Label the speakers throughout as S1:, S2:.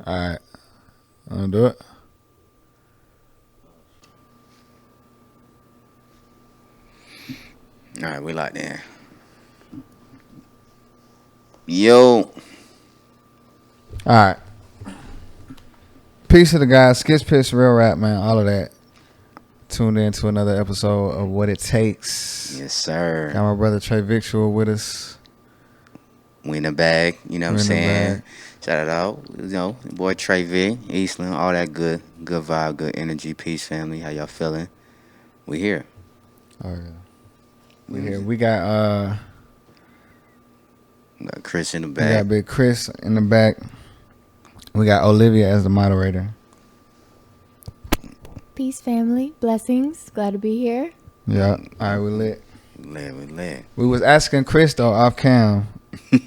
S1: All right. I'll do it.
S2: All right, we locked in. Yo.
S1: All right. Peace to the guys. Skitz Pittz, real rap, man. All of that. Tuned in to another episode of What It Takes.
S2: Yes, sir.
S1: Got my brother Trayvick with us.
S2: We in the bag, you know what I'm saying? Shout out, boy Trayvick, Eastland, all that good vibe, good energy, peace, family. How y'all feeling? We here.
S1: Oh, yeah. We here. We got
S2: Chris in the
S1: we
S2: back.
S1: got Big Chris in the back. We got Olivia as the moderator.
S3: Peace, family. Blessings. Glad to be here.
S1: Yeah. All right, we lit.
S2: We lit.
S1: We was asking Chris, though, off cam.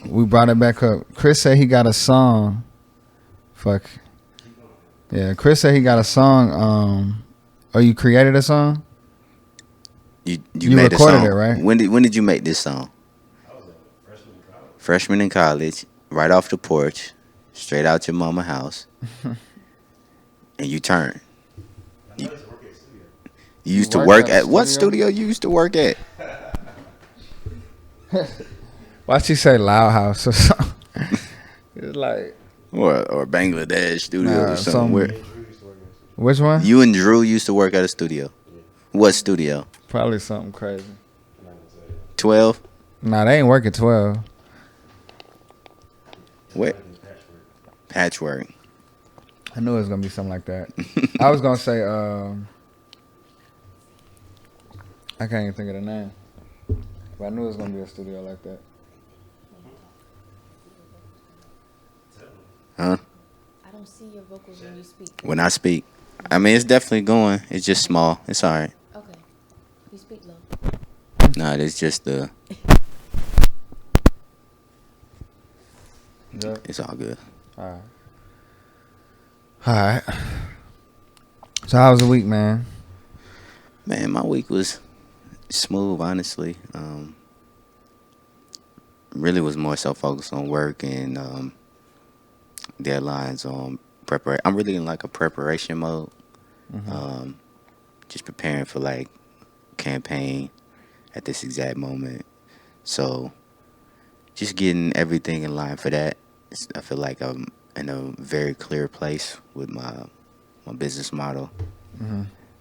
S1: We brought it back up. Chris said he got a song. Fuck. Yeah, Chris said he got a song. Oh, you created a song?
S2: You
S1: recorded
S2: made the song.
S1: It, right?
S2: When did you make this song?
S4: I was a freshman in college.
S2: Freshman in college, right off the porch, straight out your mama house, and you turned.
S4: I used to work at a studio.
S2: You used to
S1: worked
S2: work
S1: at a
S2: at what
S1: studio?
S2: studio you used to work at?
S1: Why'd she say Loud House or something? It's like,
S2: Or Bangladesh studio
S1: Nah,
S2: or somewhere.
S4: Me and Drew used to work at a studio.
S1: which one?
S2: You and Drew used to work at a studio. What studio?
S1: Probably something crazy.
S4: I'm not gonna say it.
S2: 12?
S1: Nah, they ain't working 12.
S2: What?
S4: Patchwork.
S2: Patchwork.
S1: I knew it was gonna be something like that. I was gonna say, I can't even think of the name, but I knew it was gonna be a studio like that.
S2: Huh?
S3: I don't see your vocals when you speak.
S2: When I speak. I mean, it's definitely going. It's just small. It's all right.
S3: Okay. You speak low.
S2: Nah, it's just the.
S1: Yeah.
S2: It's all good.
S1: All right. All right. So how was the week, man?
S2: Man, my week was smooth, honestly. Really was more so focused on work and deadlines on preparation. I'm really in like a preparation mode. Just preparing for like campaign at this exact moment. So just getting everything in line for that. I feel like I'm in a very clear place with my business model.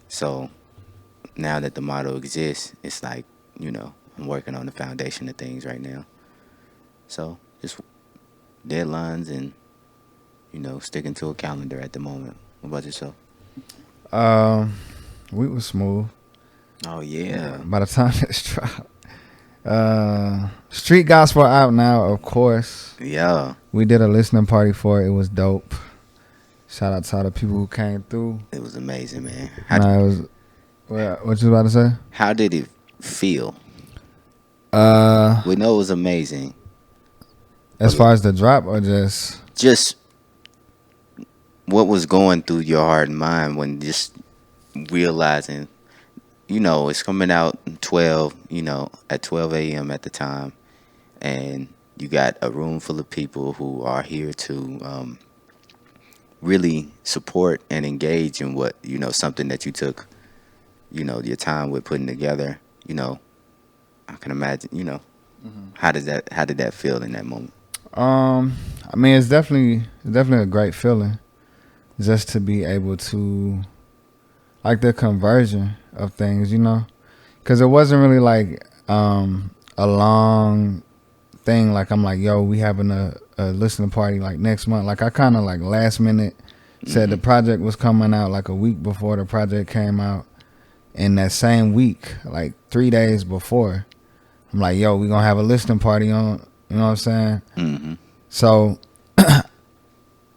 S2: So now that the model exists, it's like, I'm working on the foundation of things right now. So just deadlines and, sticking to a calendar at the moment. What about yourself?
S1: We was smooth.
S2: Oh, yeah.
S1: By the time this dropped. Street Gospel out now, of course.
S2: Yeah.
S1: We did a listening party for it. It was dope. Shout out to all the people who came through.
S2: It was amazing, man.
S1: It was. What you about to say?
S2: How did it feel? We know it was amazing.
S1: As far as the drop or just
S2: What was going through your heart and mind when just realizing, it's coming out at 12 a.m. at the time, and you got a room full of people who are here to really support and engage in what, something that you took, your time with putting together. I can imagine, how did that feel in that moment?
S1: I mean, it's definitely a great feeling just to be able to, like, the conversion of things, because it wasn't really like a long thing. Like, I'm like, yo, we having a listening party like next month. Like, I kind of like last minute said the project was coming out like a week before the project came out, and that same week, like 3 days before, I'm like, yo, we gonna have a listening party on. You know what I'm saying?
S2: Mm-hmm.
S1: So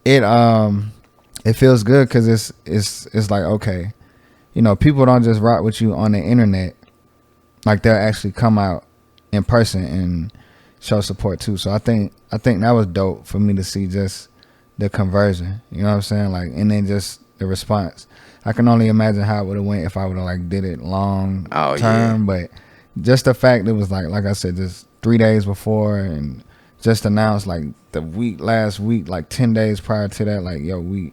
S1: it feels good because it's like, okay, people don't just rock with you on the internet. Like, they'll actually come out in person and show support too. So I think that was dope for me to see, just the conversion. You know what I'm saying? Like, and then just the response. I can only imagine how it would have went if I would have like did it long term.
S2: Yeah.
S1: But just the fact it was like I said, just 3 days before and just announced like last week, like 10 days prior to that, like, yo, you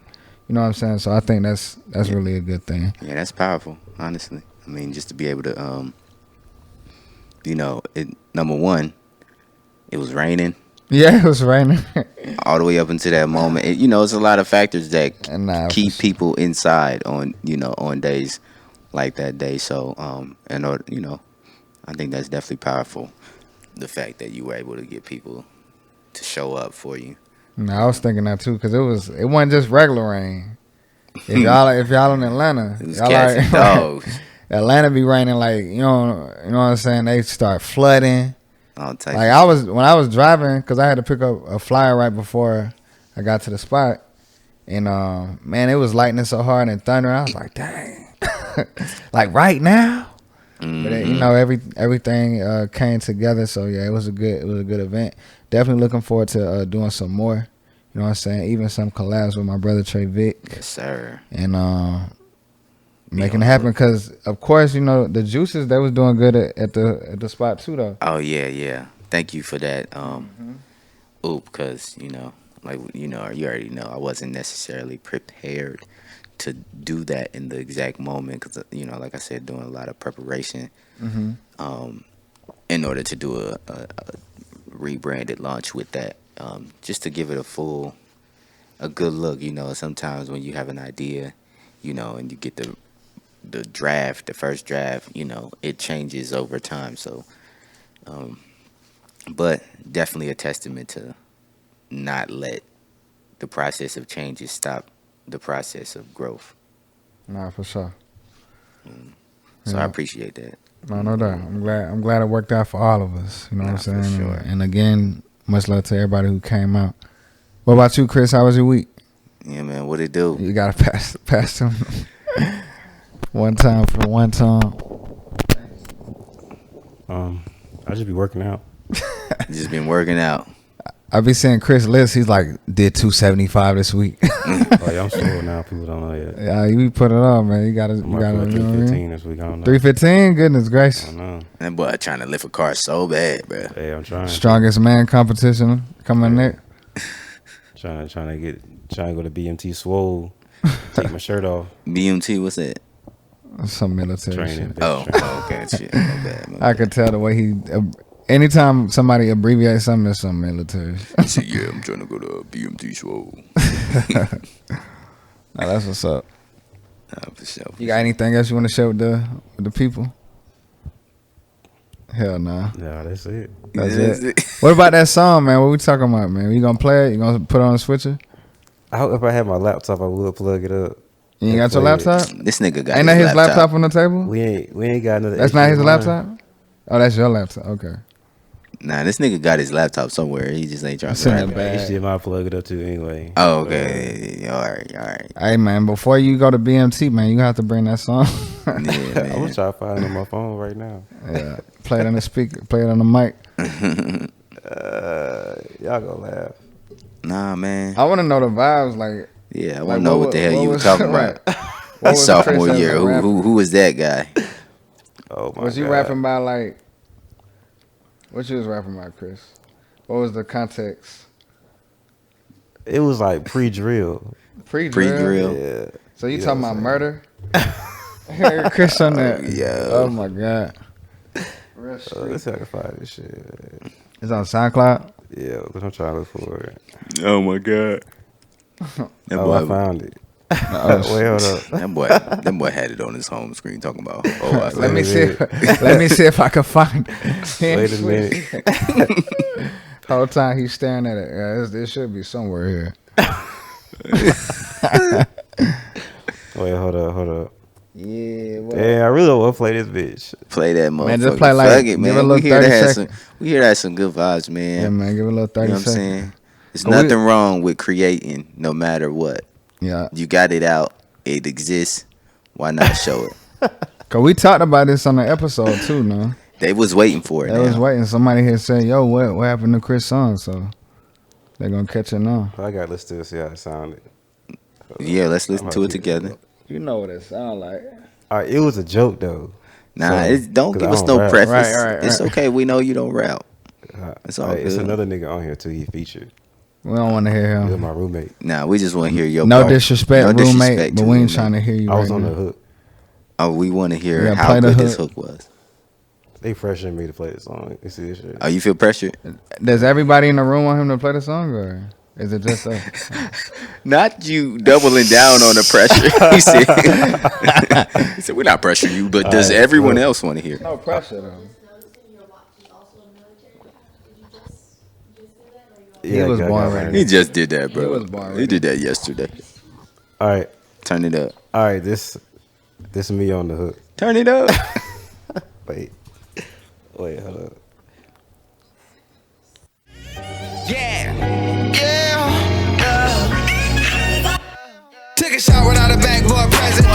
S1: know what I'm saying? So I think that's really a good thing.
S2: Yeah, that's powerful, honestly. I mean, just to be able to, number one, it was raining.
S1: Yeah, it was raining.
S2: All the way up until that moment. It's a lot of factors that keep people inside on days like that day. So, I think that's definitely powerful. The fact that you were able to get people to show up for you.
S1: No, I was thinking that too, because it wasn't just regular rain. If y'all in Atlanta,
S2: It was
S1: y'all
S2: cats and dogs.
S1: Atlanta be raining like, you know what I'm saying? They start flooding.
S2: All types.
S1: Like when I was driving, because I had to pick up a flyer right before I got to the spot, and man, it was lightning so hard and thunder. I was like, dang, like right now.
S2: Mm-hmm.
S1: But everything came together. So yeah, it was a good event. Definitely looking forward to doing some more. You know what I'm saying? Even some collabs with my brother Trayvick.
S2: Yes, sir.
S1: And making it happen, because of course, the Juices, they was doing good at the spot too though.
S2: Oh yeah. Thank you for that. Because you already know I wasn't necessarily prepared to do that in the exact moment, because like I said, doing a lot of preparation in order to do a rebranded launch with that, just to give it a good look. Sometimes when you have an idea, and you get the first draft, it changes over time. So, but definitely a testament to not let the process of changes stop the process of growth.
S1: Nah, for sure.
S2: So
S1: Yeah.
S2: I appreciate that.
S1: No doubt. I'm glad it worked out for all of us. You know what I'm
S2: For
S1: saying?
S2: sure.
S1: And again, much love to everybody who came out. What about you, Chris? How was your week?
S2: Yeah, man, what it do?
S1: You gotta pass them one time for one time.
S4: I just be working out.
S2: Just been working out.
S1: I be seeing Chris list. He's like, did 275 this week.
S4: Oh, yeah, I'm slow now. People don't know yet.
S1: Yeah, you put it on, man. You gotta,
S4: I might put 315 this week. I don't know.
S1: 315. Goodness
S4: I
S1: gracious.
S4: don't know.
S2: That boy trying to lift a car so bad, bro.
S4: Hey, I'm trying.
S1: Strongest man competition coming next.
S4: Trying to go to BMT Swole. Take my shirt off.
S2: BMT, what's that?
S1: Some military
S4: Training.
S1: shit.
S2: Oh, okay, shit. My bad.
S1: I could tell the way he. Anytime somebody abbreviates something, it's some military.
S2: He said, yeah, I'm trying to go to BMT Swole.
S1: Nah, that's what's up.
S2: For sure.
S1: You got anything else you want to share with the people? Hell nah.
S4: Yeah, that's it.
S1: That's it. What about that song, man? What we talking about, man? You gonna play it? You gonna put it on the switcher?
S4: I hope if I had my laptop, I would plug it up.
S1: You ain't got your
S4: Play it.
S1: laptop?
S2: This nigga got
S1: Ain't that his laptop on the table?
S4: We ain't got another.
S1: That's not his
S4: HDMI.
S1: laptop? Oh, that's your laptop. Okay.
S2: Nah, this nigga got his laptop somewhere. He just ain't trying
S1: It's
S2: to
S1: in
S2: write
S1: the
S2: it.
S1: bag.
S4: HDMI plug it up too anyway.
S2: Oh, okay. All right.
S1: Hey, man, before you go to BMT, man, you have to bring that song.
S2: Yeah,
S4: I'm
S2: man.
S4: gonna try to find it on my phone right now.
S1: Yeah. Play it on the speaker. Play it on the mic.
S4: Y'all gonna laugh.
S2: Nah, man.
S1: I want to know the vibes. Like,
S2: Yeah, I
S1: like,
S2: want to know what the hell you were
S1: was-
S2: talking about.
S1: what was
S2: Sophomore
S1: Chris as
S2: year.
S1: a rapper?
S2: Who was that guy?
S4: Oh my
S1: Was you
S4: God.
S1: rapping about, like, what you was rapping about, Chris? What was the context?
S4: It was like pre-drill.
S2: Pre-drill.
S4: Yeah.
S1: So you
S4: Yeah,
S1: talking about
S4: I'm saying.
S1: murder? Chris on that.
S2: yeah.
S1: Oh my God. Real
S4: Let's
S1: street.
S4: see if I can find this shit.
S1: It's on SoundCloud.
S4: Yeah, I'm trying to look for it.
S2: Oh my god. That
S4: Oh, I
S2: boy,
S4: found it.
S1: Oh,
S4: Wait, hold up.
S2: that boy had it on his home screen talking about. Oh, I
S1: Let me
S4: Wait a
S1: see. Let me see if I can find it.
S4: Wait a minute.
S1: Whole time he's staring at it. Yeah, it should be somewhere here.
S4: Wait, hold up.
S1: Yeah. Well,
S4: Yeah, I really don't want to play this bitch.
S2: play that motherfucker.
S1: Man, just play like-
S2: Fuck it,
S1: give
S2: man.
S1: it a little
S2: We here to
S1: 30
S2: have
S1: seconds.
S2: we here to have some good vibes, man.
S1: yeah, man. Give it a little 30
S2: You know what I'm
S1: seconds.
S2: saying? There's
S1: But we-
S2: nothing wrong with creating, no matter what.
S1: Yeah.
S2: You got it out. It exists. Why not show it?
S1: Cause we talked about this on the episode too, no?
S2: They was waiting for it.
S1: They was
S2: now.
S1: waiting. Somebody here said, "Yo, what happened to Chris' song?" So they're gonna catch it now.
S4: I got to listen to it, see how it sounded.
S2: Yeah, let's listen
S4: I'm
S2: to it
S4: about to get
S2: together.
S1: You know what it sound like.
S4: All right, it was a joke though.
S2: Nah,
S4: So,
S2: don't
S4: 'cause
S2: give
S4: I
S2: us
S4: don't
S2: no
S4: rap.
S2: preface.
S1: Right,
S2: It's okay. We know you don't rap. It's all
S4: It's
S2: good.
S4: another nigga on here too. He featured.
S1: We don't want to hear
S4: He was
S1: him.
S4: my roommate.
S2: Nah, we just want to hear your
S1: No
S2: part.
S1: disrespect,
S2: No
S1: roommate,
S2: disrespect
S1: but
S2: to
S1: we ain't
S2: roommate.
S1: trying to hear you
S4: I was
S1: right
S4: on
S1: now.
S4: the hook.
S2: Oh, we want to hear
S1: Yeah,
S2: how
S1: play the
S2: good this
S1: hook.
S2: hook was.
S4: They pressured me to play the song. You see this shit?
S2: Oh, you feel pressured?
S1: Does everybody in the room want him to play the song, or is it just us?
S2: Not you doubling down on the pressure. He said, we're not pressuring you, but does
S4: Alright,
S2: everyone
S4: look.
S2: else want to hear?
S1: No pressure, though.
S4: Yeah,
S1: He was
S4: I
S1: born
S4: got
S1: ready.
S2: He just did that, bro.
S1: He was born
S2: He did that yesterday.
S4: All right,
S2: Turn it up.
S4: all right. This me on the hook.
S2: Turn it up.
S4: Wait, hold up.
S5: Took a shot without a backboard present.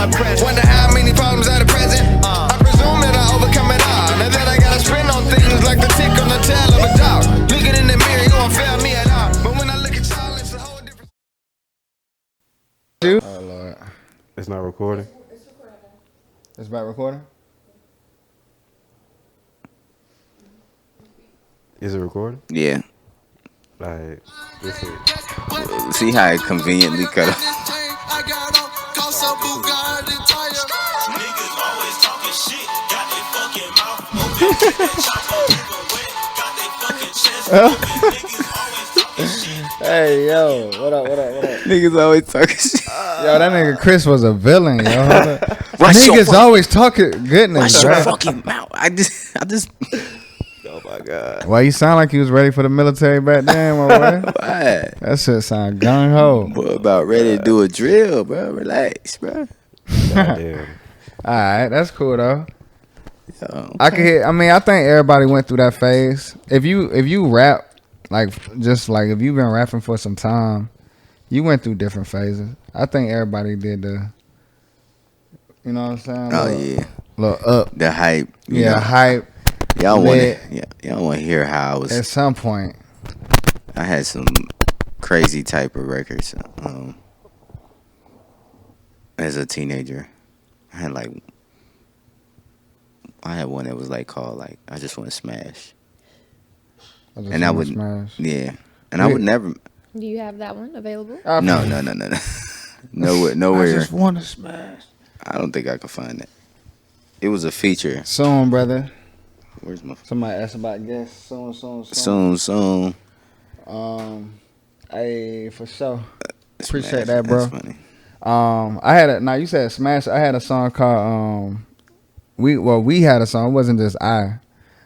S5: Wonder how many problems are the present. I presume that I overcome it all. Now that I gotta spin on things like the tick on the tail of a dog. Looking in the mirror, you won't fail me at all. But when I look at y'all, it's a whole different.
S1: Oh Lord,
S4: It's not recording.
S1: it's about recording.
S4: Is it recording?
S2: Yeah.
S4: All right, this is.
S2: See how it conveniently cut off.
S5: I got on, cost a Bugatti tire.
S6: Niggas always talking shit, got they fucking mouth open, they chopper even wet, got they fucking chest open. Niggas always talking shit.
S1: Hey yo, what up? What up? What up?
S2: Niggas always talking shit.
S1: Yo, that nigga Chris was a villain, yo. Hold up.
S2: Watch your
S1: Niggas
S2: fuck-
S1: always talking goodness,
S2: Watch your
S1: bro.
S2: fucking mouth. I just.
S4: Oh my god.
S1: Why you sound like you was ready for the military back then, my boy?
S2: Why?
S1: That shit sound gung ho.
S2: Boy, about ready to do a drill, bro. Relax, bro.
S4: Goddamn.
S1: All right, that's cool though.
S2: Yo.
S1: I can hear. I mean, I think everybody went through that phase. If you rap, like just like if you've been rapping for some time, you went through different phases. I think everybody did the. You know what I'm saying?
S2: Oh
S1: Little-
S2: yeah,
S1: little up.
S2: the hype. You
S1: Yeah,
S2: know.
S1: hype.
S2: Y'all want
S1: lit.
S2: to? Y'all want to hear how I was?
S1: At some point,
S2: I had some crazy type of records. As a teenager, I had one that was like called like I just want to smash.
S1: I just
S2: And I
S1: wanna
S2: would-
S1: smash.
S2: Yeah, and I would never.
S3: Do you have that one available?
S1: I
S2: No. Nowhere.
S1: I just want to smash.
S2: I don't think I could find it. It was a feature.
S1: Soon, brother.
S2: Where's my
S1: Somebody asked about guests. Soon.
S2: soon?
S1: Hey, for sure. Appreciate
S2: Smash.
S1: that, bro.
S2: That's funny.
S1: I had a. Now you said smash. I had a song called we had a song. It wasn't just I,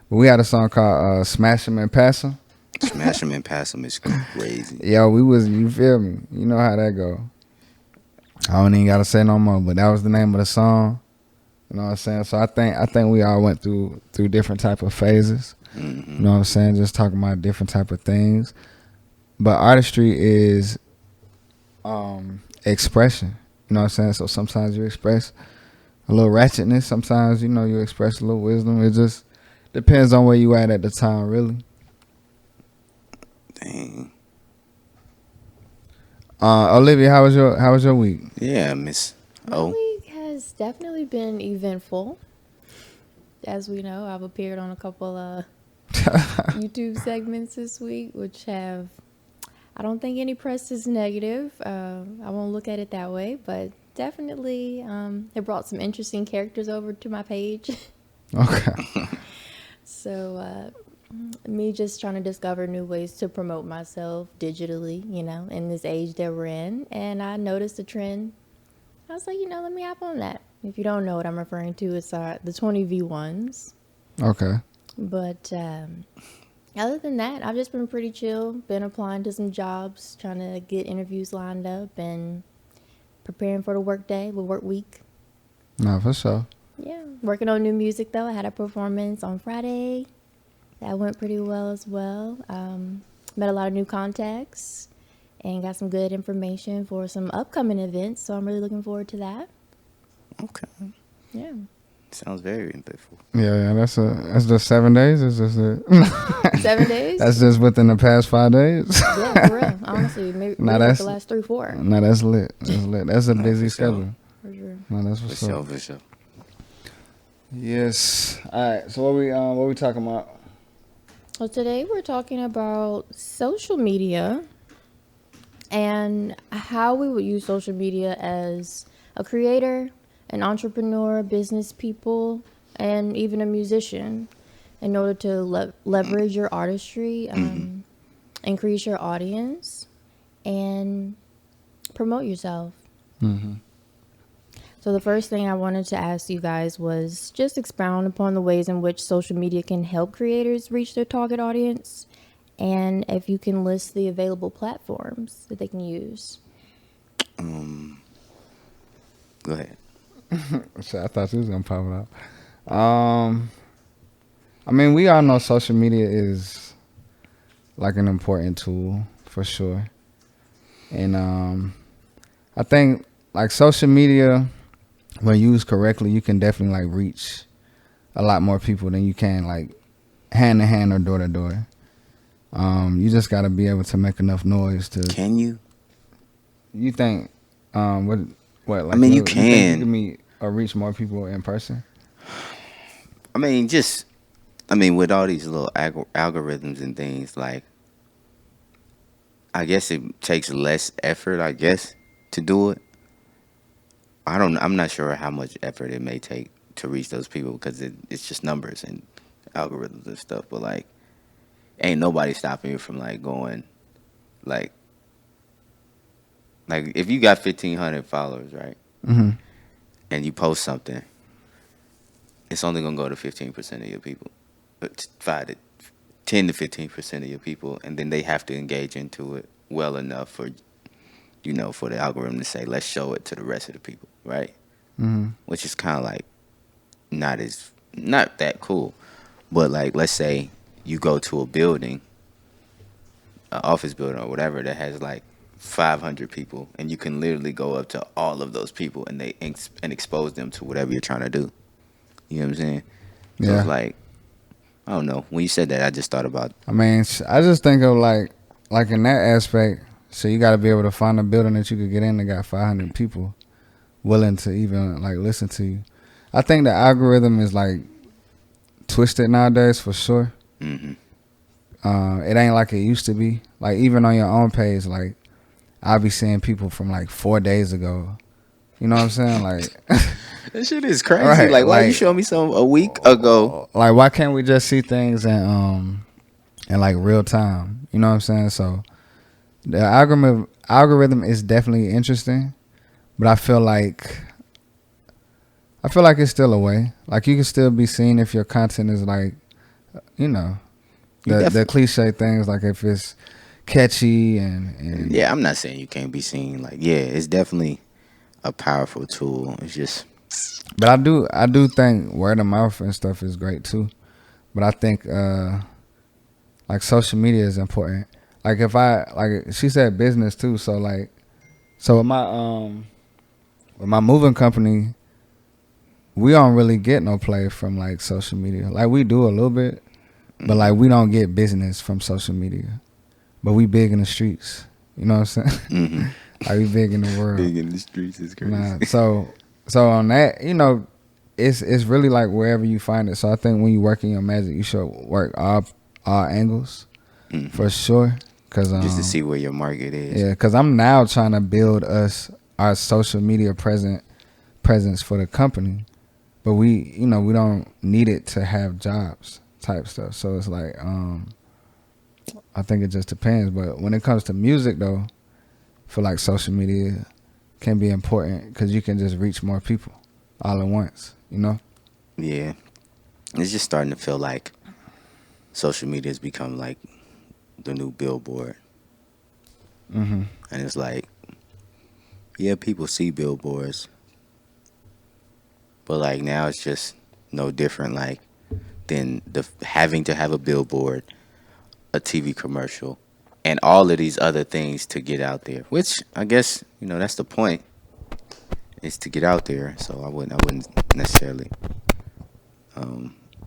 S1: but we had a song called "Smash 'Em and Pass 'Em."
S2: Smash 'em and pass 'em is crazy.
S1: Yo, we was. You feel me? You know how that go. I don't even gotta say no more. But that was the name of the song. You know what I'm saying? So I think we all went through different type of phases.
S2: Mm-hmm.
S1: You know what I'm saying? Just talking about different type of things. But artistry is expression. You know what I'm saying? So sometimes you express a little ratchetness. Sometimes, you express a little wisdom. It just depends on where you at the time, really.
S2: Dang.
S1: Olivia, how was your week?
S2: Yeah, Miss.
S3: My
S2: Oh,
S3: week has definitely been eventful. As we know, I've appeared on a couple of YouTube segments this week, which I don't think any press is negative. I won't look at it that way, but definitely it brought some interesting characters over to my page.
S1: Okay.
S3: So me just trying to discover new ways to promote myself digitally, in this age that we're in. And I noticed a trend. I was like, let me hop on that. If you don't know what I'm referring to, it's the 20V1s.
S1: Okay.
S3: But other than that, I've just been pretty chill. Been applying to some jobs, trying to get interviews lined up, and preparing for the work week.
S1: No, for sure.
S3: Yeah, working on new music though. I had a performance on Friday. That went pretty well as well. Met a lot of new contacts and got some good information for some upcoming events. So I'm really looking forward to that.
S2: okay.
S3: Yeah.
S2: Sounds very impactful.
S1: Yeah. That's just 7 days. It's just
S3: 7 days?
S1: That's just within the past 5 days.
S3: Yeah, for real. Honestly, maybe
S1: Nah,
S3: like
S1: that's-
S3: the last 3-4.
S1: No, that's lit. That's a busy
S2: for sure.
S1: schedule.
S3: For sure.
S1: No, that's
S2: For
S1: what's
S2: sure,
S1: up.
S2: for sure.
S1: Yes. All right. So what we talking about?
S3: Well, today we're talking about social media and how we would use social media as a creator, an entrepreneur, business people, and even a musician in order to leverage your artistry, increase your audience, and promote yourself. So the first thing I wanted to ask you guys was just expound upon the ways in which social media can help creators reach their target audience, and if you can list the available platforms that they can use.
S2: Go ahead.
S1: So I thought she was gonna pop it up. I mean, we all know social media is like an important tool for sure, and I think like social media, when used correctly, you can definitely like reach a lot more people than you can like hand to hand or door to door. You just got to be able to make enough noise to.
S2: Can you?
S1: You think what? Like
S2: I mean, you
S1: think
S2: can.
S1: you can meet or reach more people in person.
S2: I mean, with all these little algorithms and things, like, I guess it takes less effort, I guess, to do it. I'm not sure how much effort it may take to reach those people because it's just numbers and algorithms and stuff. But like, ain't nobody stopping you from like going, like if you got 1,500 followers, right,
S1: Mm-hmm.
S2: and you post something, it's only gonna go to 15% of your people, 10 to 15% of your people, and then they have to engage into it well enough for for the algorithm to say, let's show it to the rest of the people, right?
S1: Mm-hmm.
S2: Which is kind of like not that cool. But like, let's say you go to a building, an office building or whatever that has like 500 people, and you can literally go up to all of those people and and expose them to whatever you're trying to do. You know what I'm saying? So
S1: Yeah.
S2: it's like, I don't know. When you said that, I just thought about.
S1: I mean, I just think of like in that aspect. So you got to be able to find a building that you could get in that got 500 people willing to even like listen to you. I think the algorithm is like twisted nowadays for sure.
S2: Mm-hmm.
S1: It ain't like it used to be. Like even on your own page, like I'll be seeing people from like 4 days ago. You know what I'm saying? Like
S2: That shit is crazy.
S1: Right,
S2: Like, why you
S1: like-
S2: show me some a week ago?
S1: like why can't we just see things in like real time? You know what I'm saying? So the algorithm is definitely interesting, but I feel like it's still a way. Like you can still be seen if your content is like, the cliche things, like if it's catchy and
S2: Yeah, I'm not saying you can't be seen. Like, yeah, it's definitely a powerful tool. It's just,
S1: But I do think word of mouth and stuff is great too. But I think like social media is important. Like if she said business too, so like with my moving company, we don't really get no play from like social media. Like we do a little bit, but like we don't get business from social media. But we big in the streets. You know what I'm saying?
S2: mm-hmm.
S1: Like we big in the world.
S2: Big in the streets is crazy.
S1: Nah, so on that, it's really like wherever you find it. So I think when you work in your magic, you should work all angles for sure. Cause
S2: Just to see where your market is.
S1: yeah, cause I'm now trying to build our social media presence for the company, but we don't need it to have jobs type stuff. So it's like I think it just depends. But when it comes to music though, I feel like social media can be important because you can just reach more people all at once,
S2: Yeah. It's just starting to feel like social media has become like the new billboard.
S1: Mm-hmm.
S2: And it's like, yeah, people see billboards, but like now it's just no different like than having to have a billboard, a TV commercial, and all of these other things to get out there. Which I guess that's the point, is to get out there. So I wouldn't necessarily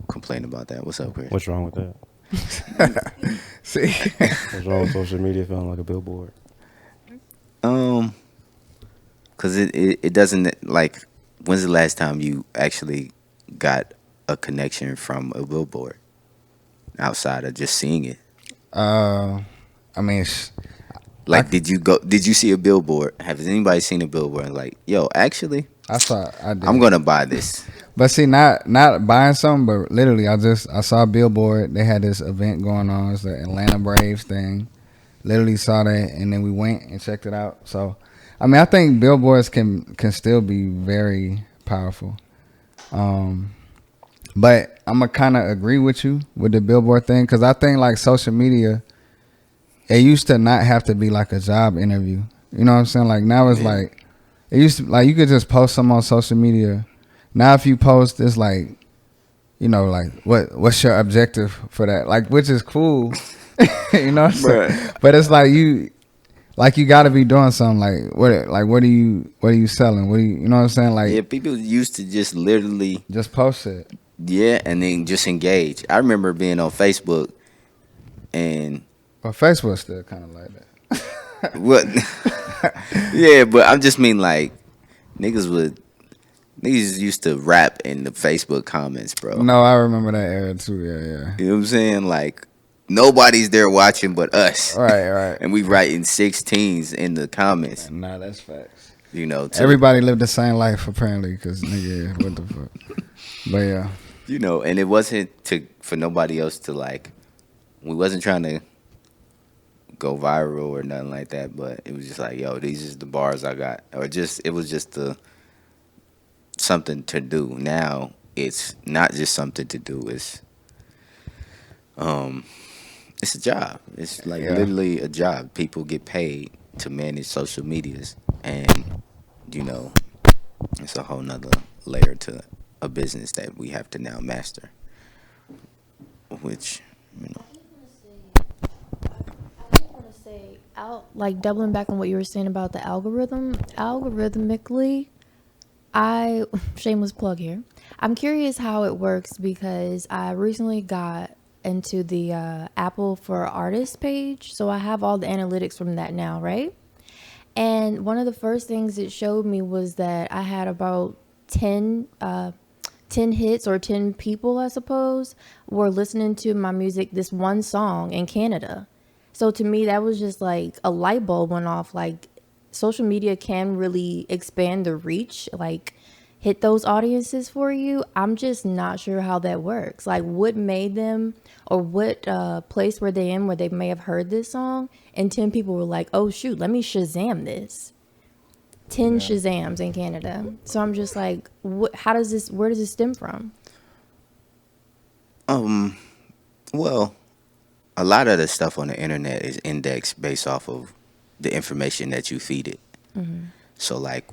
S2: complain about that. What's up, Chris?
S4: What's wrong with that?
S1: See,
S4: What's wrong with social media feeling like a billboard?
S2: Cause it doesn't, like, when's the last time you actually got a connection from a billboard? outside of just seeing it?
S1: I mean,
S2: Like, did you see a billboard? Has anybody seen a billboard and like, yo, actually,
S1: I did.
S2: I'm gonna buy this.
S1: But see, not buying something, but literally, I saw a billboard. They had this event going on. It's the Atlanta Braves thing. Literally saw that, and then we went and checked it out. So, I mean, I think billboards can still be very powerful. But I'm gonna kind of agree with you with the billboard thing, because I think like social media, it used to not have to be like a job interview. You know what I'm saying? Like now it's like, it used to, like, you could just post something on social media. Now if you post, it's like, you know, like what's your objective for that? Like, which is cool. You know what I'm saying? But it's like you got to be doing something. Like what are you selling? You know what I'm saying? Like,
S2: Yeah, people used to just literally
S1: just post it.
S2: Yeah, and then just engage. I remember being on Facebook and
S1: But Facebook's still kind of like that.
S2: what? Yeah, but I just mean like niggas used to rap in the Facebook comments, bro.
S1: No, I remember that era too. Yeah.
S2: You know what I'm saying? Like nobody's there watching but us.
S1: Right.
S2: And we writing 16s in the comments.
S1: Nah, that's facts.
S2: You know,
S1: Everybody lived the same life apparently, because nigga, what the fuck. But yeah.
S2: You know, and it wasn't for nobody else to like. We wasn't trying to go viral or nothing like that, but it was just like, yo, these is the bars I got, or it was just something to do. Now it's not just something to do. It's a job. It's like literally a job. People get paid to manage social medias, and you know, it's a whole nother layer to a business that we have to now master, which, you know.
S3: Like doubling back on what you were saying about the algorithmically, shameless plug here, I'm curious how it works, because I recently got into the Apple for Artists page, so I have all the analytics from that now, right? And one of the first things it showed me was that I had about 10 hits, or 10 people, I suppose, were listening to my music, this one song in Canada. So to me, that was just like a light bulb went off. Like, social media can really expand the reach, like hit those audiences for you. I'm just not sure how that works. Like, what made them, or what place were they in where they may have heard this song and 10 people were like, oh shoot, let me Shazam this. 10 Shazams in Canada. So I'm just like, where does this stem from?
S2: Well, a lot of the stuff on the internet is indexed based off of the information that you feed it. Mm-hmm. So like,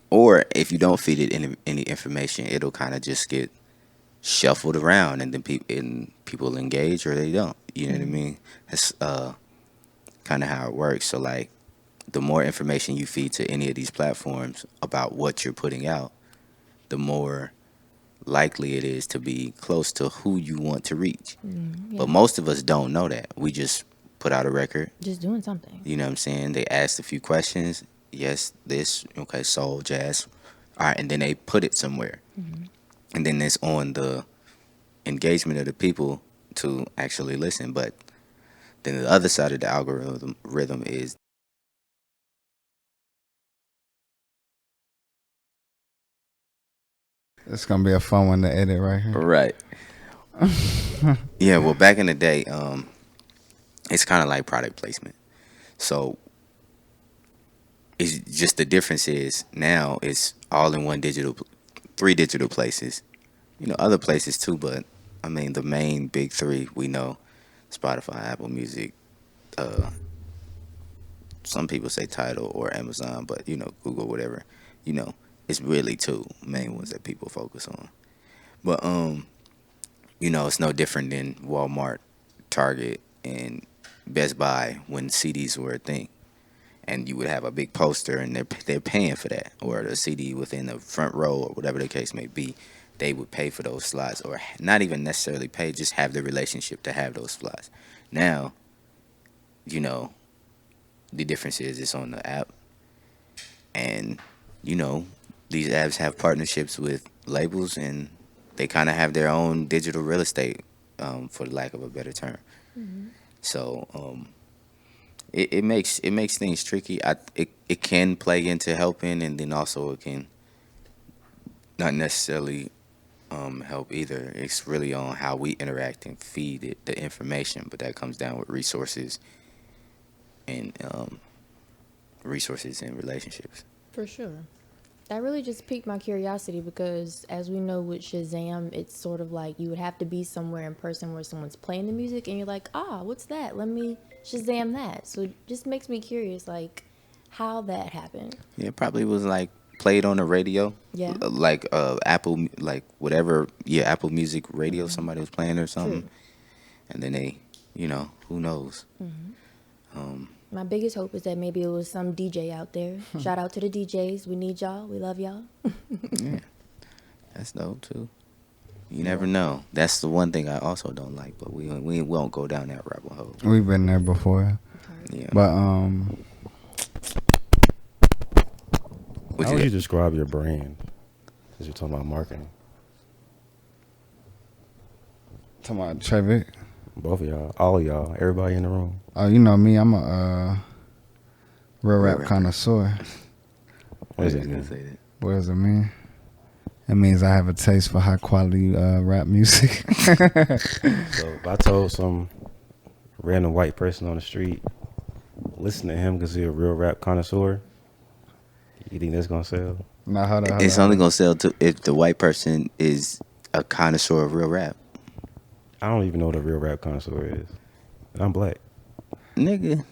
S2: or if you don't feed it any information, it'll kind of just get shuffled around, and then people engage or they don't. You know what I mean? That's kind of how it works. So like, the more information you feed to any of these platforms about what you're putting out, the more likely it is to be close to who you want to reach. But most of us don't know that. We just put out a record.
S3: Just doing something.
S2: You know what I'm saying? They asked a few questions. Yes, this, okay, soul, jazz. All right, and then they put it somewhere. Mm-hmm. And then it's on the engagement of the people to actually listen. But then the other side of the algorithm is
S1: It's gonna be a fun one to edit right here.
S2: right. Yeah, well, back in the day, it's kind of like product placement. So it's just, the difference is now it's all in one three digital places. You know, other places too, but I mean the main big three we know: Spotify, Apple Music. Some people say Tidal or Amazon, but you know, Google, whatever. You know, it's really two main ones that people focus on. But you know, it's no different than Walmart, Target, and Best Buy when CDs were a thing, and you would have a big poster, and they're paying for that, or the CD within the front row, or whatever the case may be. They would pay for those slots, or not even necessarily pay, just have the relationship to have those slots. Now, you know, the difference is it's on the app, and you know, these apps have partnerships with labels, and they kind of have their own digital real estate for the lack of a better term. So it makes things tricky. It can play into helping, and then also it can not necessarily help either. It's really on how we interact and feed it the information, but that comes down with resources and relationships.
S3: For sure. That really just piqued my curiosity because, as we know with Shazam, it's sort of like you would have to be somewhere in person where someone's playing the music and you're like, what's that? Let me Shazam that. So it just makes me curious, like, how that happened.
S2: Yeah, it probably was like played on the radio.
S3: Yeah.
S2: Like Apple, like whatever, Apple Music radio, somebody was playing or something.
S3: True.
S2: And then they, who knows?
S3: My biggest hope is that maybe it was some DJ out there. Shout out to the DJs. We need y'all. We love y'all.
S2: Yeah, that's dope too. You never know. That's the one thing I also don't like, but we won't go down that rabbit hole.
S1: We've been there before.
S2: Yeah.
S1: But
S4: How would you describe your brand? Because you're talking about marketing.
S1: talking about Trayvick.
S4: Both of y'all, all of y'all, everybody in the room.
S1: Oh, you know me. I'm a real rap
S2: rapper.
S1: connoisseur.
S4: What does
S2: I
S4: that
S2: was gonna
S4: mean?
S2: say that.
S1: What does it mean? It means I have a taste for high quality rap music.
S4: So if I told some random white person on the street, listen to him because he's a real rap connoisseur, you think that's gonna sell?
S1: Nah, hold on.
S2: It's only gonna sell if the white person is a connoisseur of real rap.
S4: I don't even know what a real rap connoisseur is. And I'm black.
S2: Nigga,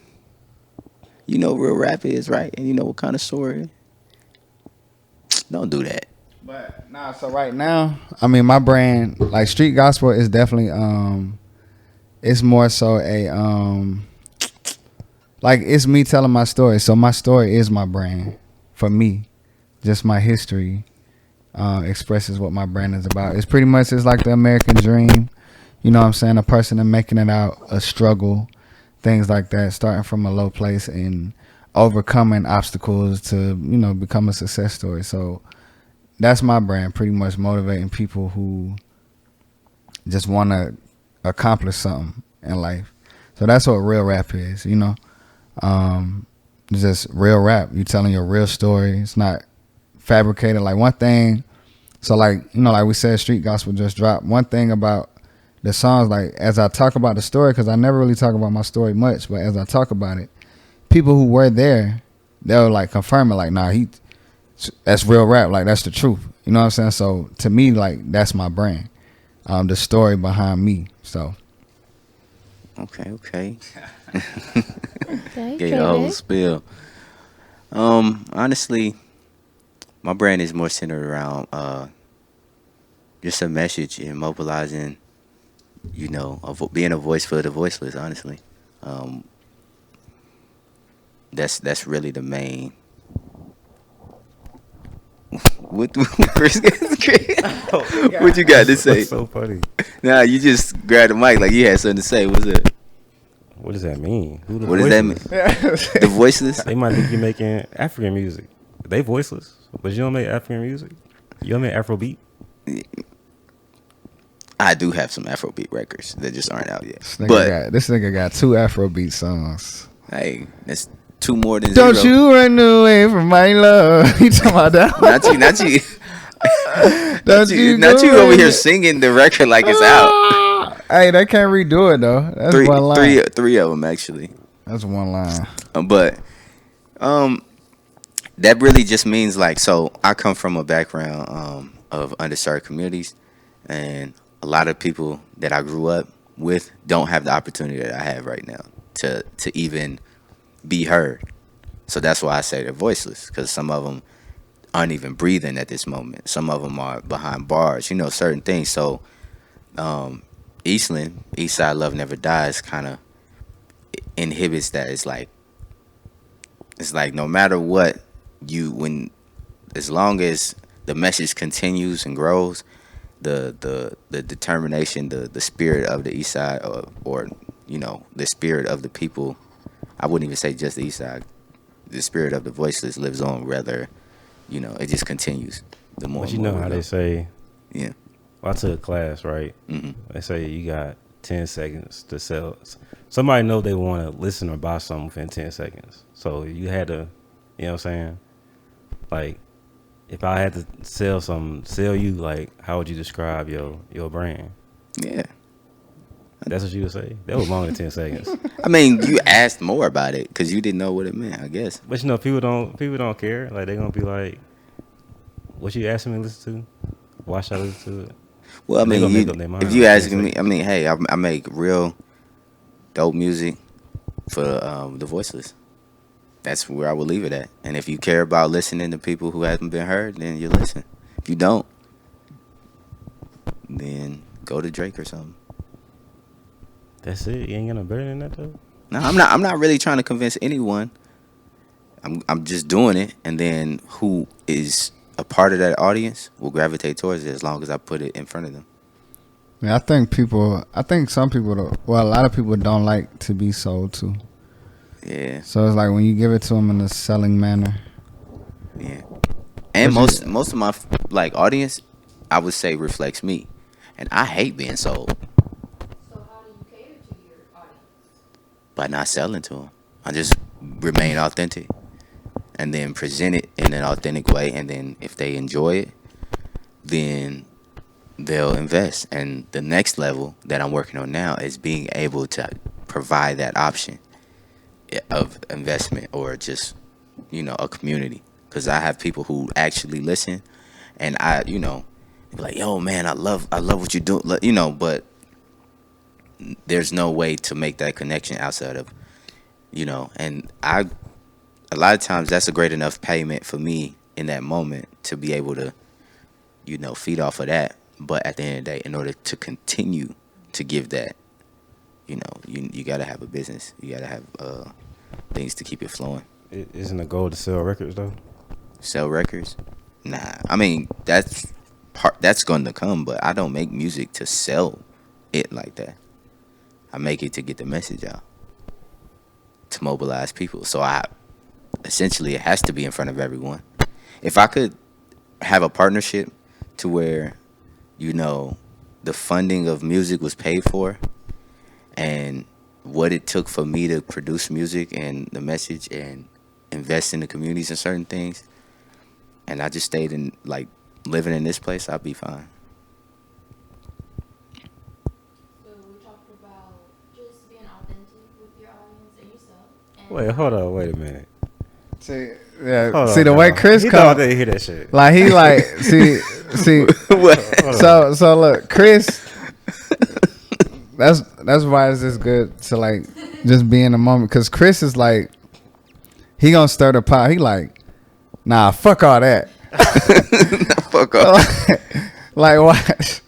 S2: you know what real rap is, right? And you know what connoisseur is. Don't do that.
S1: But nah, so right now, I mean, my brand, like street gospel, is definitely it's more so a like it's me telling my story. So my story is my brand for me. Just my history expresses what my brand is about. It's pretty much it's like the American dream. You know what I'm saying? A person and making it out, a struggle, things like that, starting from a low place and overcoming obstacles to, become a success story. So that's my brand, pretty much motivating people who just want to accomplish something in life. So that's what real rap is, It's just real rap. You telling your real story. It's not fabricated. Like one thing, so like we said, street gospel just dropped. One thing about the songs, like as I talk about the story, because I never really talk about my story much, but as I talk about it, people who were there, they'll like confirm it, like, nah, that's real rap, like that's the truth. You know what I'm saying? So to me, like that's my brand, the story behind me. So
S2: Okay.
S3: Okay,
S2: Gave the whole
S3: Trayvick.
S2: spill. Honestly, my brand is more centered around just a message and mobilizing, being a voice for the voiceless. Honestly, that's really the main. What Chris? What you got to say?
S4: That's so funny.
S2: Nah, you just grabbed the mic like you had something to say. What's up?
S4: What does that mean? Who the
S2: What does that mean?
S4: voiceless?
S2: The voiceless?
S4: They might think you're making African music. They voiceless, but you don't make African music. You don't make Afrobeat.
S2: I do have some Afrobeat records that just aren't out yet.
S1: this nigga got 2 Afrobeat songs.
S2: Hey, that's 2 more than
S1: Don't
S2: 0.
S1: you run away from my love. You talking about that?
S2: Not you. Not you
S1: go
S2: over here
S1: away.
S2: singing the record like it's out.
S1: Hey, they can't redo it though. That's one line.
S2: Three of them actually.
S1: That's one line.
S2: But that really just means like, so I come from a background of underserved communities, and a lot of people that I grew up with don't have the opportunity that I have right now to even be heard. So that's why I say they're voiceless, because some of them aren't even breathing at this moment. Some of them are behind bars, certain things. So Eastland, Eastside Love Never Dies, kind of inhibits that. It's like no matter what, as long as the message continues and grows, the determination, the spirit of the East Side, or the spirit of the people. I wouldn't even say just the East Side. The spirit of the voiceless lives on. Rather, it just continues. The more.
S4: But
S2: and
S4: you know
S2: more we
S4: how
S2: go.
S4: they say,
S2: Yeah.
S4: I took a class, right?
S2: Mm-hmm.
S4: They say you got 10 seconds to sell. Somebody know they want to listen or buy something within 10 seconds. So you had to, you know what I'm saying? Like, if I had to sell you, like, how would you describe your brand?
S2: Yeah.
S4: That's what you would say? That was longer than 10 seconds.
S2: I mean, you asked more about it because you didn't know what it meant, I guess.
S4: But, you know, people don't care. Like, they're going to be like, what you asking me to listen to? Why should I listen to it?
S2: Well, I
S4: They gonna
S2: mean,
S4: make up their mind
S2: if you
S4: in 10
S2: asking me,
S4: seconds.
S2: I mean, hey, I make real dope music for the voiceless. That's where I would leave it at. And if you care about listening to people who haven't been heard, then you listen. If you don't, then go to Drake or something.
S4: That's it? You ain't got no better than that, though?
S2: No, I'm not really trying to convince anyone. I'm just doing it, and then who is a part of that audience will gravitate towards it as long as I put it in front of them.
S1: Yeah, I think some people, a lot of people don't like to be sold to.
S2: Yeah,
S1: So it's like when you give it to them in a selling manner.
S2: yeah. And most of my like audience, I would say reflects me, and I hate being sold.
S3: So how do you cater to your audience?
S2: By not selling to them. I just remain authentic and then present it in an authentic way. And then if they enjoy it, then they'll invest. And the next level that I'm working on now is being able to provide that option of investment or just, a community. Because I have people who actually listen and I, be like, yo, man, I love what you do, but there's no way to make that connection outside of, and a lot of times that's a great enough payment for me in that moment to be able to, feed off of that. But at the end of the day, in order to continue to give that, you got to have a business. You got to have things to keep it flowing.
S4: Isn't the goal to sell records, though?
S2: Sell records? Nah. I mean, that's going to come, but I don't make music to sell it like that. I make it to get the message out, to mobilize people. So essentially it has to be in front of everyone. If I could have a partnership to where, the funding of music was paid for and what it took for me to produce music and the message and invest in the communities and certain things, and I just stayed in, like, living in this place, I'd be fine.
S3: So we talked about just being authentic with your audience and yourself. And
S4: Wait, hold on. Wait a minute.
S1: See, yeah.
S4: Hold
S1: See
S4: on,
S1: the way
S4: now.
S1: Chris
S4: He
S1: come,
S4: thought they hear that shit.
S1: like he like see. So look, Chris. That's why it's just good to like just be in the moment, because Chris is like, he gonna stir the pot. He like, nah, fuck all that.
S2: Fuck off.
S1: Like what?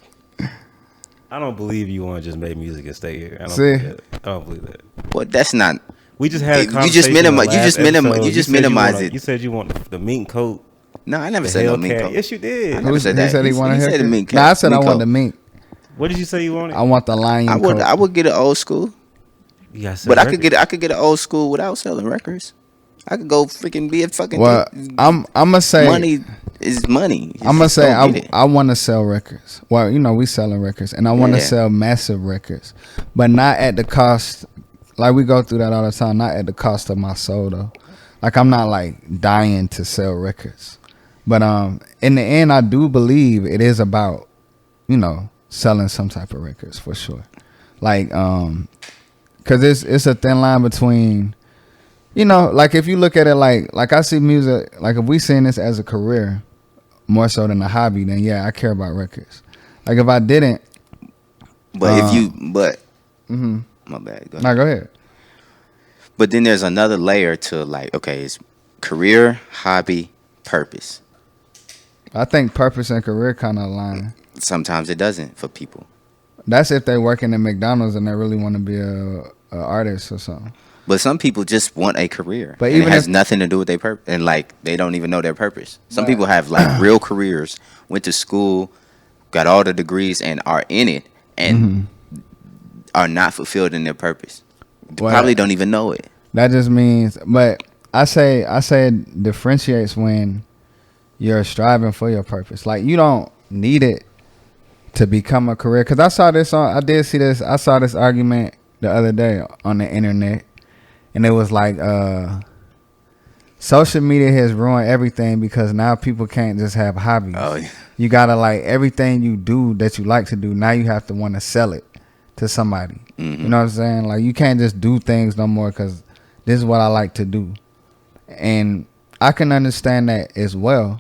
S4: I don't believe you want to just make music and stay here. I don't
S1: See?
S4: believe that. I don't believe that.
S2: Well, that's not.
S4: We just had a
S2: You just
S4: conversation.
S2: minimize-
S4: in the
S2: you
S4: last
S2: just minimize-
S4: episode.
S2: you just
S4: said you
S2: minimize
S4: want
S2: it.
S4: You said you want the mink coat.
S2: No, I never
S4: The
S2: said no
S4: Hellcat.
S2: mink coat.
S4: Yes, you did.
S2: I never said that.
S1: He said he wanted
S2: he
S1: a
S2: said
S1: haircut.
S2: the mink
S1: Nah, I said I
S2: mink
S1: want
S2: coat.
S1: the mink.
S4: What did you say you wanted?
S1: I want the lion
S2: I would.
S1: coat.
S2: I would get an old school,
S4: You gotta sell
S2: but I could
S4: records.
S2: get an old school without selling records. I could go freaking be a fucking.
S1: Well, I'm gonna say
S2: money is money.
S1: I'm gonna
S2: Just
S1: say
S2: don't get it.
S1: I want to sell records. Well, we selling records, and I want to
S2: Yeah.
S1: sell massive records, but not at the cost. Like we go through that all the time. Not at the cost of my soul, though. Like I'm not like dying to sell records, but in the end, I do believe it is about selling some type of records for sure. Like cause it's a thin line between. Like if you look at it like I see music, like if we seeing this as a career more so than a hobby, then yeah, I care about records. Like if I didn't,
S2: But if you,
S1: mhm.
S2: my bad. Go ahead.
S1: No, go ahead.
S2: But then there's another layer to, like, okay, it's career, hobby, purpose.
S1: I think purpose and career kind of align.
S2: Sometimes it doesn't for people.
S1: That's if they working in McDonald's and they really want to be a artist or something.
S2: But some people just want a career.
S1: But
S2: and
S1: even
S2: it has
S1: if-
S2: nothing to do with their purpose. And, like, they don't even know their purpose. Some
S1: Right.
S2: people have, like, real careers, went to school, got all the degrees, and are in it, and are not fulfilled in their purpose. They
S1: Well,
S2: probably don't even know it.
S1: That just means, but I say it differentiates when you're striving for your purpose. Like you don't need it to become a career. Because I saw this on, I did see this. I saw this argument the other day on the internet, and it was like, social media has ruined everything because now people can't just have hobbies.
S2: Oh, yeah.
S1: You gotta like everything you do that you like to do. Now you have to want to sell it to somebody.
S2: Mm-hmm.
S1: You know what I'm saying? Like you can't just do things no more because this is what I like to do, and I can understand that as well.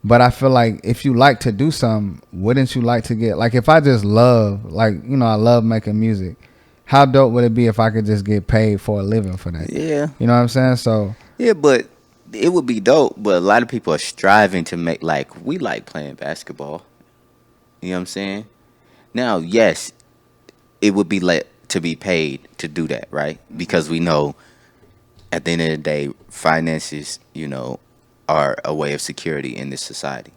S1: But I feel like if you like to do something, wouldn't you like to get like if I just love like I love making music. How dope would it be if I could just get paid for a living for that?
S2: Yeah.
S1: You know what I'm saying? So
S2: Yeah, but it would be dope. But a lot of people are striving to make, like, we like playing basketball. You know what I'm saying? Now, yes, it would be to be paid to do that, right? Because we know at the end of the day, finances, are a way of security in this society.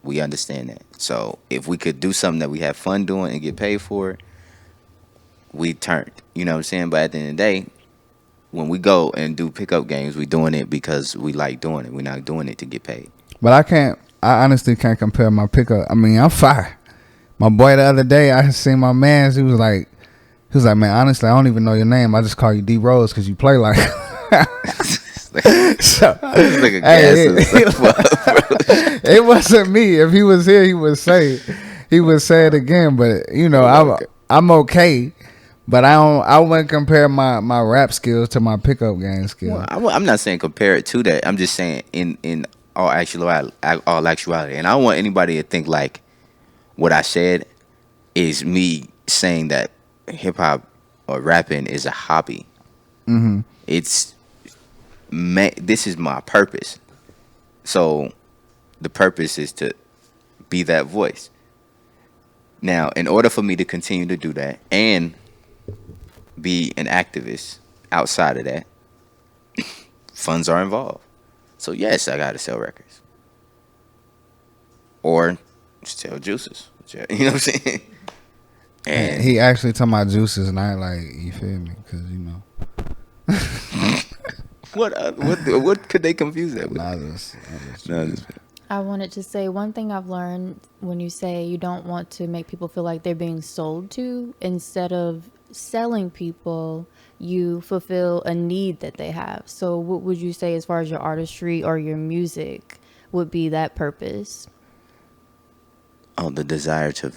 S2: We understand that. So if we could do something that we have fun doing and get paid for it, we turned. You know what I'm saying? But at the end of the day, when we go and do pickup games, we doing it because we like doing it. We're not doing it to get paid.
S1: But I honestly can't compare my pickup. I mean, I'm fire. My boy the other day, I seen my man. He was like, man, honestly, I don't even know your name. I just call you D Rose because you play like. So,
S2: Like a gas
S1: it wasn't me. If he was here, he would say it again. But I'm okay. But I wouldn't compare my rap skills to my pickup game skills.
S2: Well, I'm not saying compare it to that. I'm just saying in all actuality, and I don't want anybody to think like what I said is me saying that hip hop or rapping is a hobby.
S1: Mm-hmm.
S2: This is my purpose. So the purpose is to be that voice. Now, in order for me to continue to do that and be an activist outside of that, funds are involved. So yes, I gotta sell records or sell juices. You know what I'm saying? And
S1: he actually talking about juices, and I like, you feel me? Because
S2: what could they confuse that with?
S3: I wanted to say one thing I've learned when you say you don't want to make people feel like they're being sold to. Instead of selling people, you fulfill a need that they have. So what would you say as far as your artistry or your music would be that purpose?
S2: Oh, the desire to,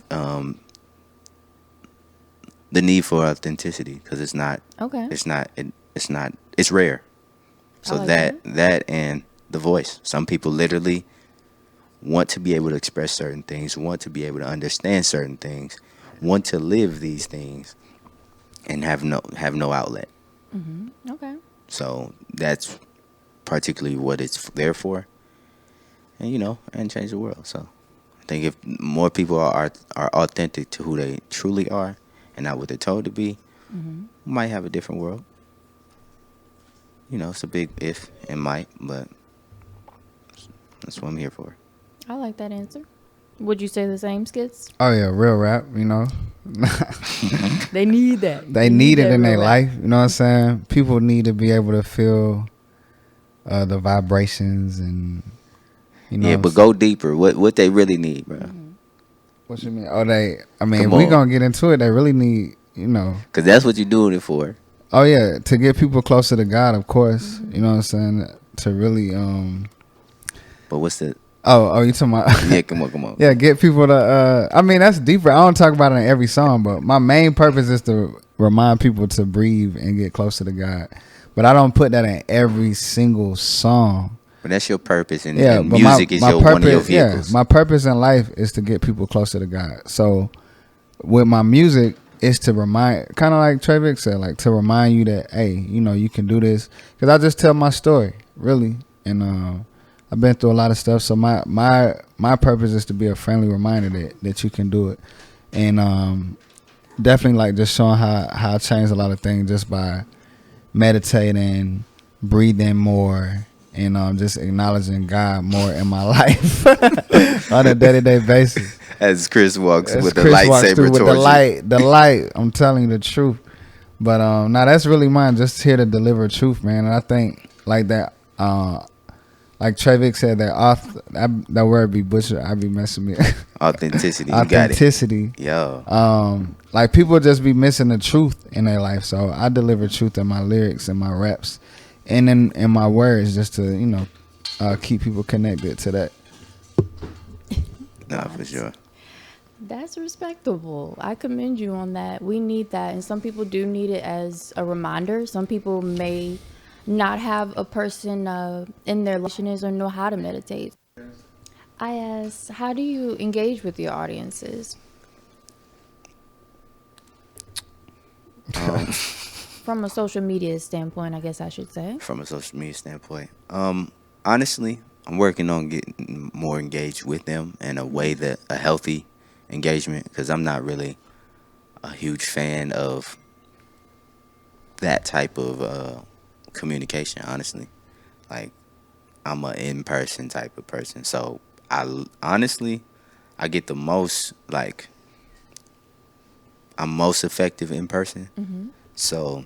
S2: the need for authenticity, because it's not,
S3: Okay.
S2: it's rare. So
S3: like
S2: that and the voice. Some people literally want to be able to express certain things, want to be able to understand certain things, want to live these things, and have no outlet.
S3: Mm-hmm. Okay.
S2: So that's particularly what it's there for, and change the world. So I think if more people are authentic to who they truly are and not what they're told to be,
S3: Mm-hmm.
S2: we might have a different world. It's a big if and might, but that's what I'm here for.
S3: I like that answer. Would you say the same, Skitz?
S1: Oh yeah, real rap.
S3: They need that.
S1: They need it
S3: that
S1: in their
S3: real rap.
S1: life. You know what I'm saying? People need to be able to feel the vibrations and
S2: Yeah, but go deeper. What they really need, bro?
S1: What you mean? Oh, if
S2: Come
S1: we
S2: on.
S1: gonna get into it, they really need,
S2: Because that's what you're doing it for.
S1: Oh yeah, to get people closer to God, of course. You know what I'm saying? To really
S2: But what's the?
S1: Oh, you talking about?
S2: Yeah, come on.
S1: Yeah, get people to. That's deeper. I don't talk about it in every song, but my main purpose is to remind people to breathe and get closer to God. But I don't put that in every single song.
S2: But that's your purpose, and
S1: But
S2: music is one of your vehicles.
S1: My purpose in life is to get people closer to God. So with my music, it's to remind, kind of like Trayvick said, like to remind you that, hey, you can do this. Because I just tell my story, really, and I've been through a lot of stuff. So my purpose is to be a friendly reminder that you can do it, and definitely like just showing how I changed a lot of things just by meditating, breathing more, and just acknowledging God more in my life on a day-to-day basis.
S2: As Chris walks
S1: As
S2: with the
S1: Chris walks
S2: lightsaber
S1: through with
S2: towards you.
S1: the light. I'm telling you the truth. But now that's really mine. Just here to deliver truth, man. And I think like that. like Trayvick said, that word be butchered. I be messing me.
S2: Authenticity. You got it.
S1: Authenticity.
S2: Yo.
S1: Like people just be missing the truth in their life. So I deliver truth in my lyrics and my raps, and in my words, just to keep people connected to that.
S2: Nah, for sure.
S3: That's respectable. I commend you on that. We need that. And some people do need it as a reminder. Some people may not have a person in their listeners or know how to meditate. I asked, how do you engage with your audiences? From a social media standpoint, I guess I should say.
S2: From a social media standpoint. Honestly, I'm working on getting more engaged with them in a way that a healthy engagement, because I'm not really a huge fan of that type of communication, honestly. Like, I'm an in-person type of person. So, I get the most, like, I'm most effective in person. Mm-hmm. So,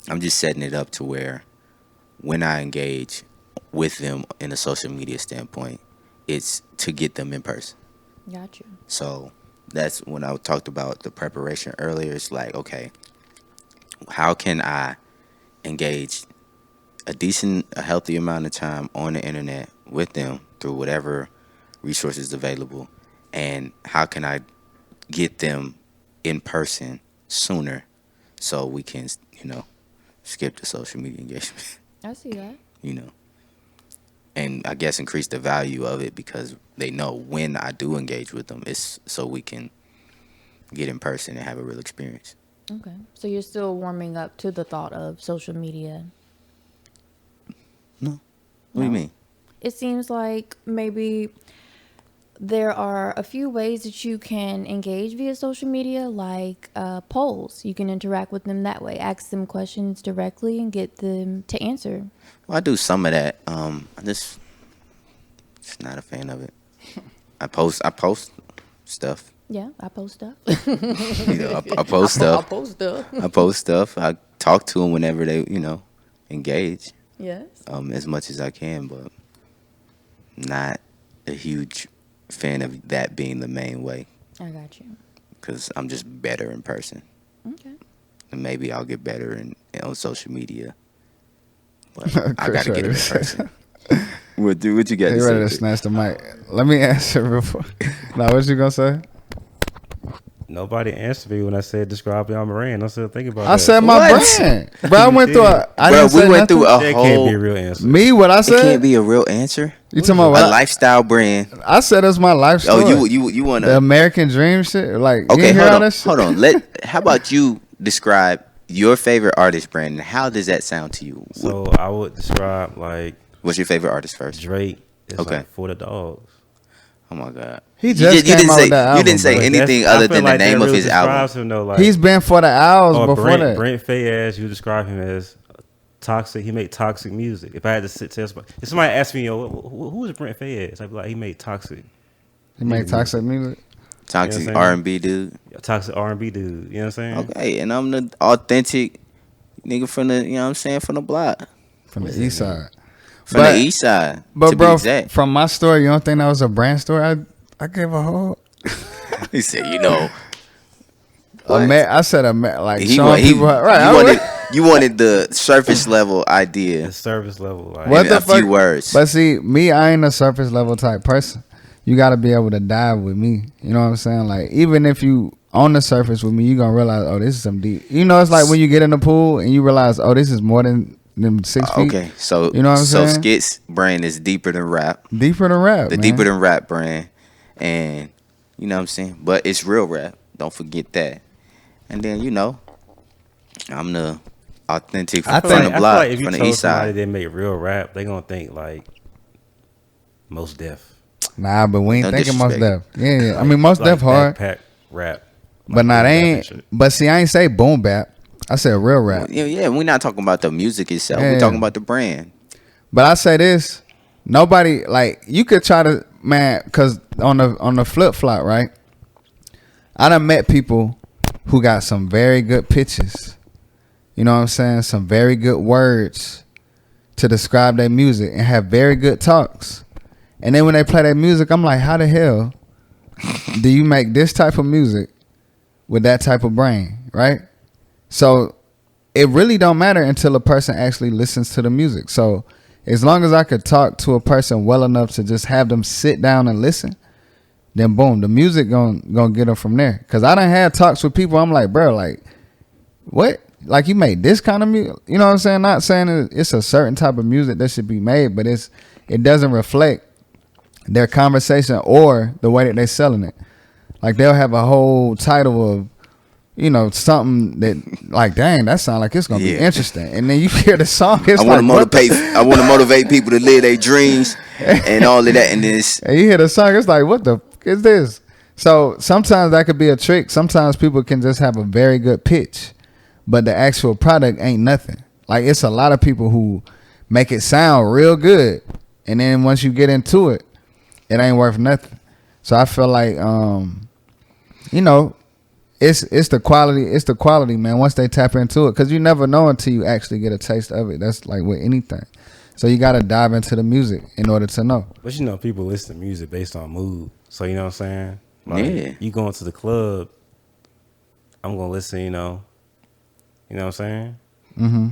S2: I'm just setting it up to where when I engage with them in a social media standpoint, it's to get them in person.
S3: Got you.
S2: So that's when I talked about the preparation earlier. It's like, okay, how can I engage a healthy amount of time on the internet with them through whatever resources available, and how can I get them in person sooner so we can, skip the social media engagement.
S3: I see that.
S2: And I guess increase the value of it, because they know when I do engage with them, it's so we can get in person and have a real experience.
S3: Okay. So you're still warming up to the thought of social media?
S2: No. What do you mean?
S3: It seems like maybe there are a few ways that you can engage via social media, like polls. You can interact with them that way, ask them questions directly and get them to answer.
S2: Well, I do some of that. I'm just not a fan of it. I post stuff.
S3: Yeah, I post stuff.
S2: I post stuff.
S3: I post stuff.
S2: I post stuff. I talk to them whenever they, engage.
S3: Yes.
S2: As much as I can, but not a huge fan of that being the main way.
S3: I got you.
S2: Because I'm just better in person.
S3: Okay.
S2: And maybe I'll get better on social media. But I gotta get it in person. What you got to say?
S1: He ready to snatch the mic. Let me answer before. Now, what you gonna say?
S4: Nobody answered me when I said describe your brand. I'm still thinking about that.
S1: I said my brand. Bro, I went through
S2: we went through a
S4: That
S2: whole.
S4: can't be a real answer.
S1: Me, what I
S2: It
S1: said?
S2: can't be a real answer.
S1: You talking about
S2: A
S1: what?
S2: lifestyle brand.
S1: I said it's my life story.
S2: Oh, you want
S1: the
S2: to?
S1: American dream shit? Like, you
S2: Okay,
S1: ain't hear
S2: hold
S1: all
S2: on.
S1: that shit?
S2: Hold on. How about you describe your favorite artist brand, and how does that sound to you?
S4: So I would describe like
S2: What's your favorite artist first?
S4: Drake. It's
S2: Okay.
S4: like for the dogs.
S2: Oh my God.
S1: He just came out with that album,
S2: You didn't say
S1: bro.
S2: anything
S4: I
S2: other
S4: feel
S2: than
S4: like
S2: the
S4: that
S2: name of
S4: really
S2: his album.
S4: describes him, though, like,
S1: He's been for the owls
S4: or
S1: before
S4: Brent,
S1: that.
S4: Brent Faiyaz, you describe him as toxic. He made toxic music. If I had to tell somebody, if somebody asked me, who is Brent Faiyaz? I'd be like, he made toxic.
S1: He made toxic music.
S2: Toxic
S4: You know what I'm saying?
S2: R&B dude.
S4: A toxic R&B dude. You know what I'm saying?
S2: Okay, and I'm the authentic nigga from the, from the block.
S1: From the east side.
S2: From the east side.
S1: But
S2: to
S1: bro,
S2: be exact.
S1: from my story, you don't think that was a brand story? I gave a whole.
S2: He said, what?
S1: I said like
S2: He
S1: showing
S2: wa- he-
S1: people. Right.
S2: you wanted the surface level idea
S4: The service level. Like,
S1: What
S2: in
S1: the
S2: a few
S1: fuck?
S2: words.
S1: But see, me, I ain't a surface level type person. You got to be able to dive with me. You know what I'm saying? Like, even if you on the surface with me, you gonna realize, oh, this is some deep. You know, it's like when you get in the pool and you realize, oh, this is more than 6 feet.
S2: Okay, so
S1: You know what I'm saying?
S2: Skitz brand is deeper than rap.
S1: Deeper than rap.
S2: The
S1: man.
S2: deeper than rap brand, and you know what I'm saying. But it's real rap. Don't forget that. And then I'm the authentic
S1: I
S2: from
S1: think-
S2: the
S4: I feel
S2: block,
S4: like if you
S2: from the
S4: told
S2: east
S4: somebody
S2: side.
S4: they make real rap, they gonna think like Most Def.
S1: Nah, but we ain't
S2: Don't
S1: thinking most
S2: disrespect.
S1: def. Yeah. I mean, most
S4: Like
S1: def hard.
S4: backpack rap.
S1: But nah,
S4: Boom
S1: they
S4: bap and
S1: ain't.
S4: shit.
S1: But see, I ain't say boom bap. I said real rap.
S2: Yeah, we're not talking about the music itself.
S1: Yeah.
S2: We're talking about the brand.
S1: But I say this, nobody like you could try to because on the flip flop, right? I done met people who got some very good pitches. You know what I'm saying? Some very good words to describe their music and have very good talks. And then when they play their music, I'm like, how the hell do you make this type of music with that type of brain, right? So it really don't matter until a person actually listens to the music. So as long as I could talk to a person well enough to just have them sit down and listen, then boom, the music gonna get them from there. Cause I done had talks with people. I'm like, bro, like, what? Like, you made this kind of music? You know what I'm saying? Not saying it's a certain type of music that should be made, but it doesn't reflect their conversation or the way that they're selling it. Like, they'll have a whole title of, you know, something that, like, dang, that sounds like it's gonna be interesting. And then you hear the song, it's
S2: I want
S1: like,
S2: to motivate people to live their dreams and all of that. And this,
S1: and you hear the song, it's like, what the f- is this? So sometimes that could be a trick. Sometimes people can just have a very good pitch, but the actual product ain't nothing. Like, it's a lot of people who make it sound real good, and then once you get into it, it ain't worth nothing. So I feel like, you know, it's the quality, man. Once they tap into it, because you never know until you actually get a taste of it. That's like with anything. So you got to dive into the music in order to know.
S4: But you know, people listen to music based on mood. So you know what I'm saying? Like,
S2: Yeah.
S4: you going to the club, I'm gonna listen. You know what I'm saying?
S1: Mm-hmm.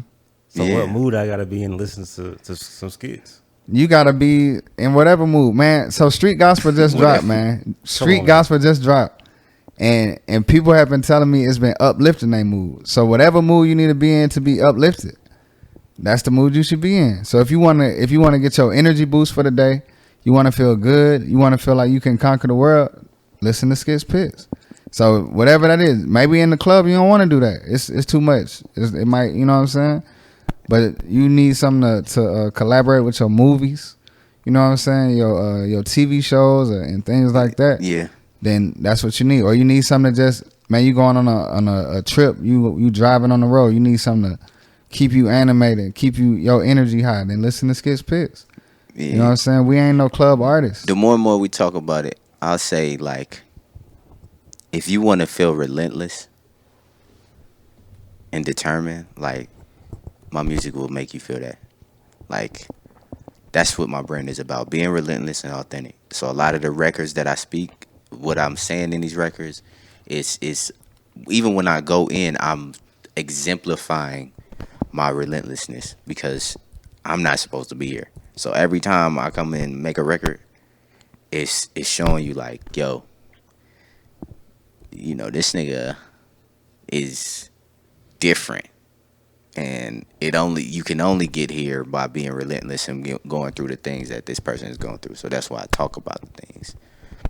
S4: So
S2: Yeah.
S4: what mood I gotta be in to listen to some skits?
S1: You gotta be in whatever mood, man. So Street Gospel just dropped, man. Street Gospel just dropped, and people have been telling me it's been uplifting their mood. So whatever mood you need to be in to be uplifted, that's the mood you should be in. So if you wanna get your energy boost for the day, you wanna feel good, you wanna feel like you can conquer the world, listen to Skitz Pittz. So whatever that is, maybe in the club you don't want to do that. It's too much. It might, you know what I'm saying. But you need something to collaborate with your movies, you know what I'm saying, your TV shows and things like that.
S2: Yeah.
S1: Then that's what you need. Or you need something to just, man, you going on a trip, you driving on the road. You need something to keep you animated, keep your energy high. Then listen to Skitz Pittz.
S2: Yeah.
S1: You know what I'm saying. We ain't no club artists.
S2: The more and more we talk about it, I'll say, like, if you want to feel relentless and determined, like, my music will make you feel that. Like, that's what my brand is about, being relentless and authentic. So a lot of the records that I speak, what I'm saying in these records is even when I go in, I'm exemplifying my relentlessness because I'm not supposed to be here. So every time I come in and make a record, it's showing you, like, yo, you know, this nigga is different. And you can only get here by being relentless and going through the things that this person is going through. So that's why I talk about the things,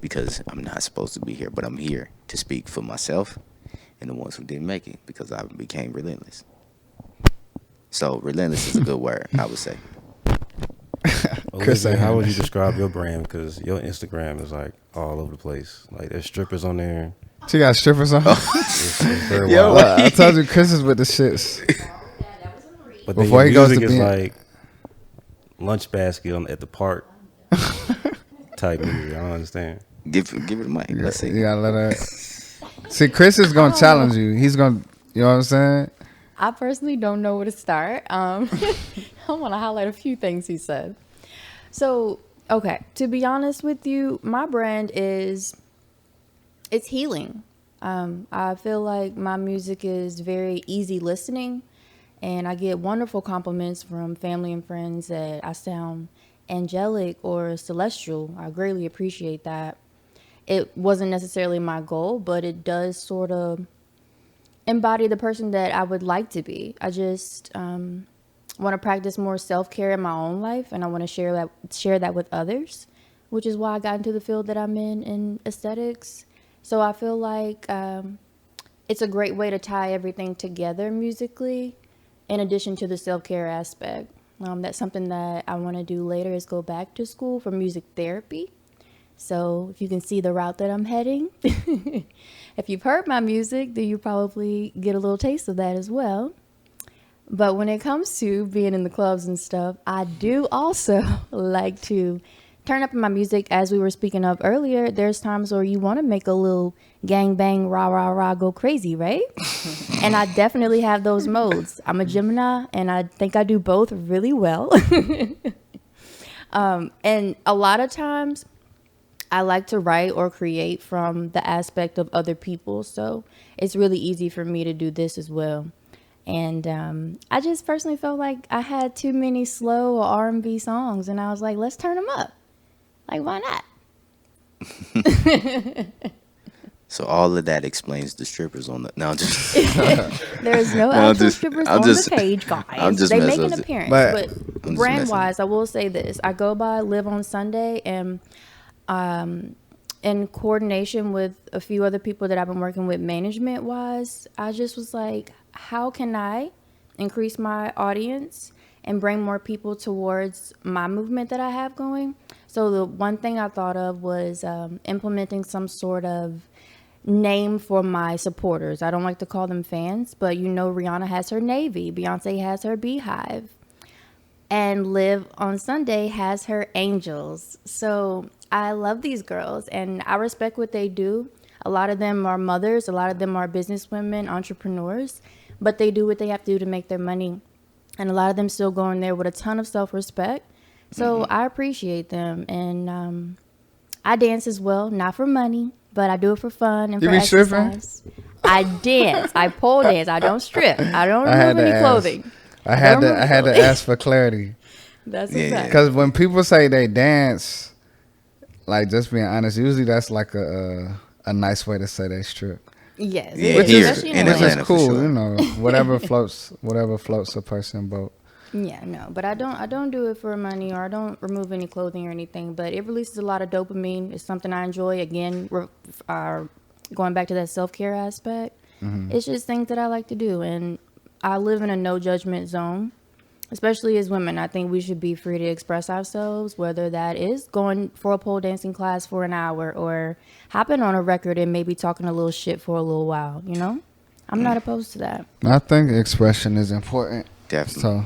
S2: because I'm not supposed to be here, but I'm here to speak for myself and the ones who didn't make it, because I became relentless. So relentless is a good word, I would say.
S1: Chris,
S4: How would you describe your brand? Because your Instagram is like all over the place. Like, there's strippers on there.
S1: She got strippers on.
S4: It's very
S2: Yo,
S4: wild.
S1: I told you Chris is with the shits.
S4: But then
S1: Before
S4: your
S1: he goes
S4: music
S1: to
S4: is
S1: bed.
S4: like lunch basket at the park type music. I don't understand.
S2: Give it a mic. Let's see.
S1: You gotta let her. See, Chris is gonna challenge you. He's gonna, you know what I'm saying?
S3: I personally don't know where to start. I want to highlight a few things he said. So, okay, to be honest with you, my brand it's healing. I feel like my music is very easy listening, and I get wonderful compliments from family and friends that I sound angelic or celestial. I greatly appreciate that. It wasn't necessarily my goal, but it does sort of embody the person that I would like to be. I just want to practice more self-care in my own life, and I want to share that with others, which is why I got into the field that I'm in aesthetics. So I feel like it's a great way to tie everything together musically, in addition to the self-care aspect. That's something that I want to do later, is go back to school for music therapy. So if you can see the route that I'm heading, if you've heard my music, then you probably get a little taste of that as well. But when it comes to being in the clubs and stuff, I do also like to turn up in my music, as we were speaking of earlier, there's times where you want to make a little gang bang, rah, rah, rah, go crazy, right? And I definitely have those modes. I'm a Gemini, and I think I do both really well. And a lot of times I like to write or create from the aspect of other people. So it's really easy for me to do this as well. And I just personally felt like I had too many slow or R&B songs, and I was like, let's turn them up. Like, why not?
S2: So all of that explains the strippers on the. No, I'm just.
S3: There's no
S2: I'm
S3: actual
S2: just-
S3: strippers
S2: I'm
S3: on
S2: just-
S3: the page, guys.
S2: I'm just
S3: They make
S2: messing
S3: an
S2: with it.
S3: appearance.
S1: But-
S3: But
S2: just
S3: brand
S2: messing.
S3: wise, I will say this. I go by Live on Sunday, and in coordination with a few other people that I've been working with management wise, I just was like, how can I increase my audience and bring more people towards my movement that I have going? So the one thing I thought of was implementing some sort of name for my supporters. I don't like to call them fans, but you know, Rihanna has her Navy, Beyonce has her Beehive, and Live on Sunday has her Angels. So I love these girls and I respect what they do. A lot of them are mothers, a lot of them are businesswomen, entrepreneurs, but they do what they have to do to make their money. And a lot of them still go in there with a ton of self-respect. So I appreciate them. And I dance as well, not for money, but I do it for fun and
S1: You
S3: for
S1: be stripping?
S3: exercise. I dance. I pole dance. I don't strip. I don't
S1: I had
S3: remove
S1: to
S3: any
S1: ask.
S3: clothing.
S1: I had
S3: Don't
S1: to
S3: remove
S1: ask for clarity
S3: That's
S2: Yeah,
S3: a
S2: yeah.
S3: fact.
S1: because when people say they dance, like just being honest, usually that's like a nice way to say they strip.
S3: Yes.
S2: Yeah,
S3: it is,
S2: here
S3: especially
S2: in
S3: Atlanta.
S1: Which is
S2: Atlanta, for
S1: cool,
S2: sure.
S1: you know. Whatever floats a person boat.
S3: Yeah, no, but I don't do it for money, or I don't remove any clothing or anything. But it releases a lot of dopamine. It's something I enjoy. Again, going back to that self-care aspect, it's just things that I like to do, and I live in a no judgment zone. Especially as women, I think we should be free to express ourselves, whether that is going for a pole dancing class for an hour or hopping on a record and maybe talking a little shit for a little while, you know? I'm not opposed to that.
S1: I think expression is important.
S2: Definitely.
S1: So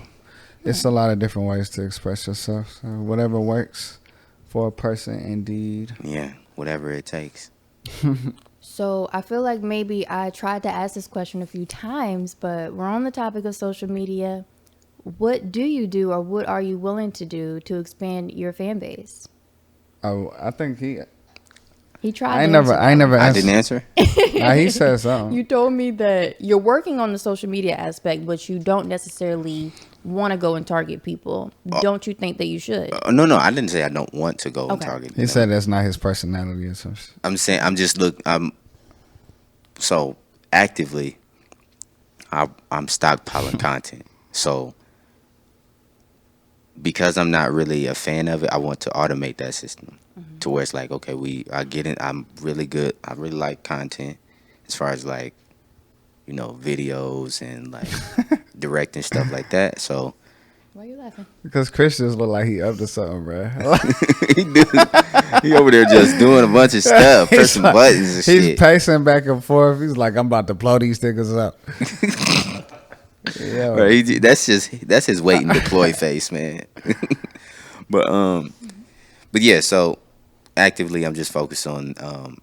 S1: it's a lot of different ways to express yourself. So whatever works for a person, indeed.
S2: Yeah, whatever it takes.
S3: So I feel like maybe I tried to ask this question a few times, but we're on the topic of social media. What do you do, or what are you willing to do to expand your fan base?
S1: Oh, I think
S3: He tried.
S1: I
S3: to
S1: ain't never
S2: I didn't
S1: answered.
S2: answer.
S1: Nah, he said something.
S3: You told me that you're working on the social media aspect, but you don't necessarily want to go and target people. Don't you think that you should?
S2: No, I didn't say I don't want to go and
S3: Okay.
S2: target.
S1: He
S2: them.
S1: said that's not his personality or something.
S2: I'm saying so actively I'm stockpiling content. So because I'm not really a fan of it, I want to automate that system to where it's like, okay, I get it. I'm really good. I really like content as far as like, you know, videos and like directing stuff like that. So
S3: Why are you laughing?
S1: Because Chris just look like he up to something, bro.
S2: he over there just doing a bunch of stuff,
S1: He's
S2: pressing
S1: like-
S2: buttons and
S1: He's
S2: shit.
S1: pacing back and forth. He's like, I'm about to blow these niggas up. Yeah.
S2: Right, that's his wait and deploy face, man. but yeah, so actively I'm just focused on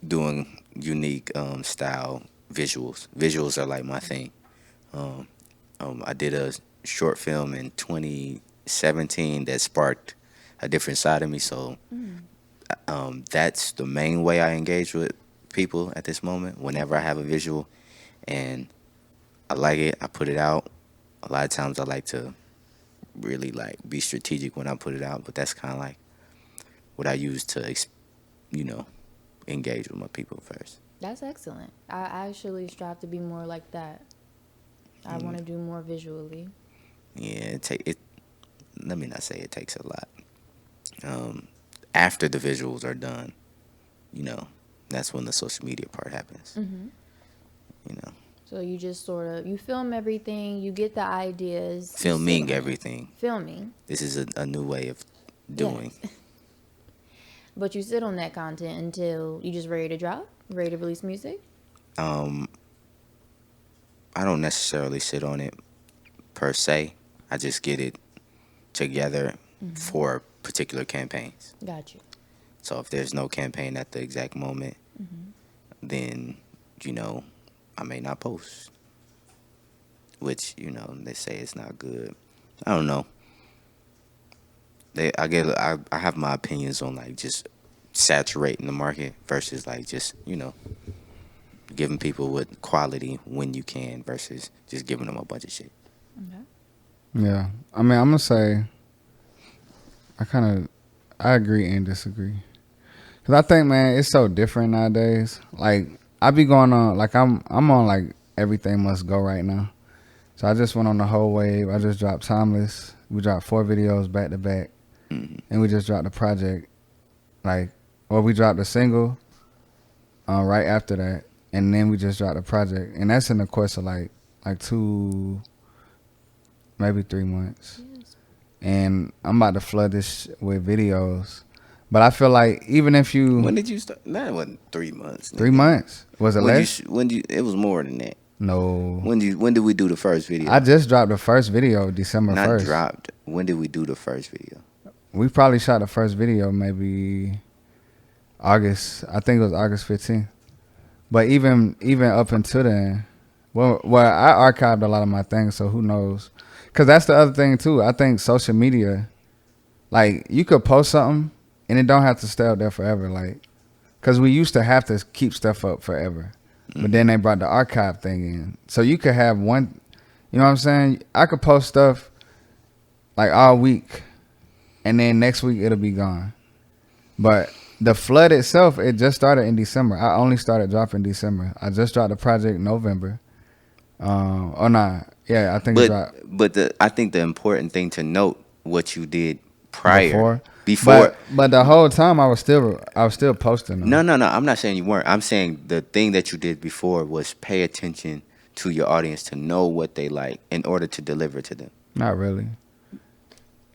S2: doing unique style visuals. Visuals are like my thing. I did a short film in 2017 that sparked a different side of me. So that's the main way I engage with people at this moment. Whenever I have a visual and I like it, I put it out. A lot of times I like to really like be strategic when I put it out, but that's kind of like what I use to, engage with my people first.
S3: That's excellent. I actually strive to be more like that. I want to do more visually.
S2: Yeah, let me not say it takes a lot. After the visuals are done, that's when the social media part happens.
S3: So you just sort of, you film everything, you get the ideas. you
S2: Filming
S3: sit on it.
S2: everything.
S3: Filming.
S2: This is a new way of doing.
S3: Yes. But you sit on that content until you just ready to drop, ready to release music.
S2: I don't necessarily sit on it per se. I just get it together for particular campaigns.
S3: Got you.
S2: So if there's no campaign at the exact moment, then, I may not post. Which, they say it's not good. I don't know. I have my opinions on like just saturating the market versus like just, giving people with quality when you can versus just giving them a bunch of shit.
S3: Okay.
S1: Yeah. I mean, I'm going to say I agree and disagree. Because I think, man, it's so different nowadays. Like, I be going on, like, I'm on, like, Everything Must Go right now. So I just went on the whole wave. I just dropped Timeless. We dropped 4 videos back to back. And we just dropped the project. We dropped a single right after that. And then we just dropped the project. And that's in the course of, like 2, maybe 3 months.
S3: Yes.
S1: And I'm about to flood this with videos. But I feel like even if you...
S2: When did you start? That wasn't 3 months.
S1: 3 months. Was it less?
S2: It was more than that.
S1: No.
S2: When did we do the first video?
S1: I just dropped the first video December 1st.
S2: Not dropped. When did we do the first video?
S1: We probably shot the first video maybe August. I think it was August 15th. But even up until then, well, I archived a lot of my things, so who knows? Because that's the other thing, too. I think social media, like, you could post something, and it don't have to stay up there forever. Like, because we used to have to keep stuff up forever. But then they brought the archive thing in. So you could have one, you know what I'm saying? I could post stuff, like, all week, and then next week it'll be gone. But the flood itself, it just started in December. I only started dropping December. I just dropped the project November. I think it dropped.
S2: But I think the important thing to note what you did prior.
S1: Before. But the whole time I was still posting them.
S2: No. I'm not saying you weren't. I'm saying the thing that you did before was pay attention to your audience to know what they like in order to deliver to them.
S1: Not really.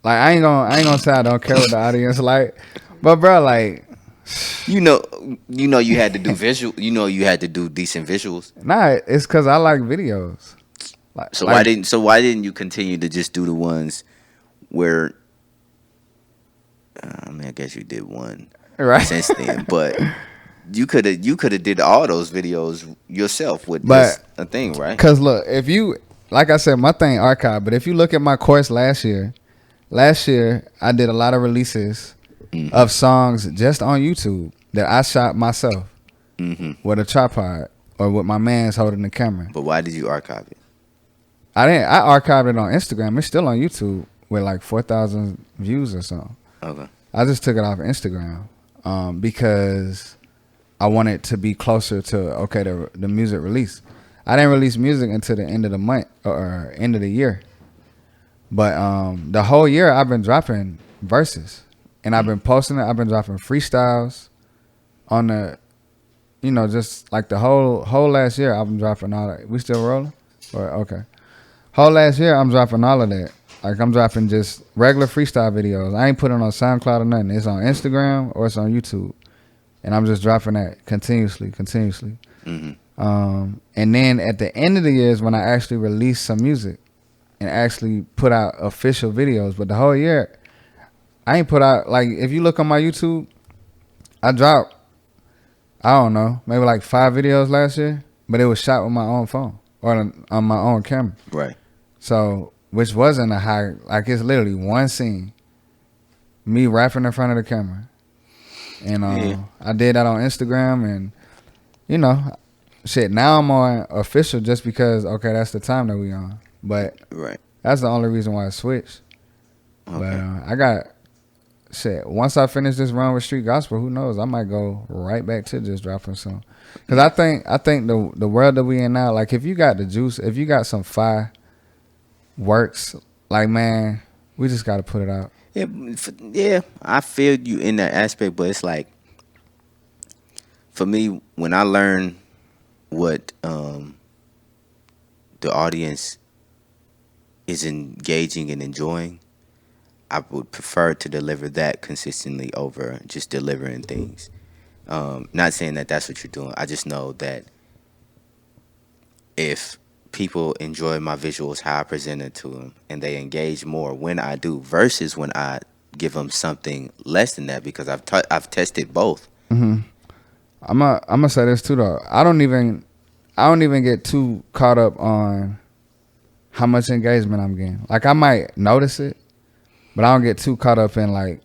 S1: Like, I ain't gonna say I don't care what the audience like, but bro, like,
S2: you had to do visual. You had to do decent visuals.
S1: Nah, it's because I like videos.
S2: Why didn't you continue to just do the ones where? I guess you did one
S1: right
S2: since then, but you could have did all those videos yourself with just a thing, right?
S1: Because look, if you, like I said, my thing archived, but if you look at my course last year I did a lot of releases of songs just on YouTube that I shot myself with a tripod or with my man's holding the camera.
S2: But why did you archive it?
S1: I archived it on Instagram. It's still on YouTube with like 4,000 views or something.
S2: Okay.
S1: I just took it off Instagram because I wanted to be closer to the music release. I didn't release music until the end of the month or end of the year. But the whole year I've been dropping verses and I've been posting it. I've been dropping freestyles on the, just like the whole last year I've been dropping all that. We still rolling? Okay. Whole last year I'm dropping all of that. Like, I'm dropping just regular freestyle videos. I ain't putting it on SoundCloud or nothing. It's on Instagram or it's on YouTube. And I'm just dropping that continuously. And then at the end of the year is when I actually release some music and actually put out official videos. But the whole year, I ain't put out, like, if you look on my YouTube, I dropped, I don't know, maybe like 5 videos last year. But it was shot with my own phone or on my own camera.
S2: Right.
S1: So... which wasn't a high, like, it's literally one scene, me rapping in front of the camera. And I did that on Instagram and, now I'm on official just because, that's the time that we on. But
S2: right.
S1: That's the only reason why I switched. Okay. But I got, once I finish this run with Street Gospel, who knows, I might go right back to just dropping some. Because I think the world that we in now, like, if you got the juice, if you got some fire, works, like, man, we just got to put it out.
S2: Yeah, I feel you in that aspect, but it's like, for me, when I learn what the audience is engaging and enjoying, I would prefer to deliver that consistently over just delivering things. Not saying that that's what you're doing. I just know that if people enjoy my visuals, how I present it to them, and they engage more when I do versus when I give them something less than that because I've tested both.
S1: I'm gonna say this too though. I don't even get too caught up on how much engagement I'm getting. Like I might notice it, but I don't get too caught up in like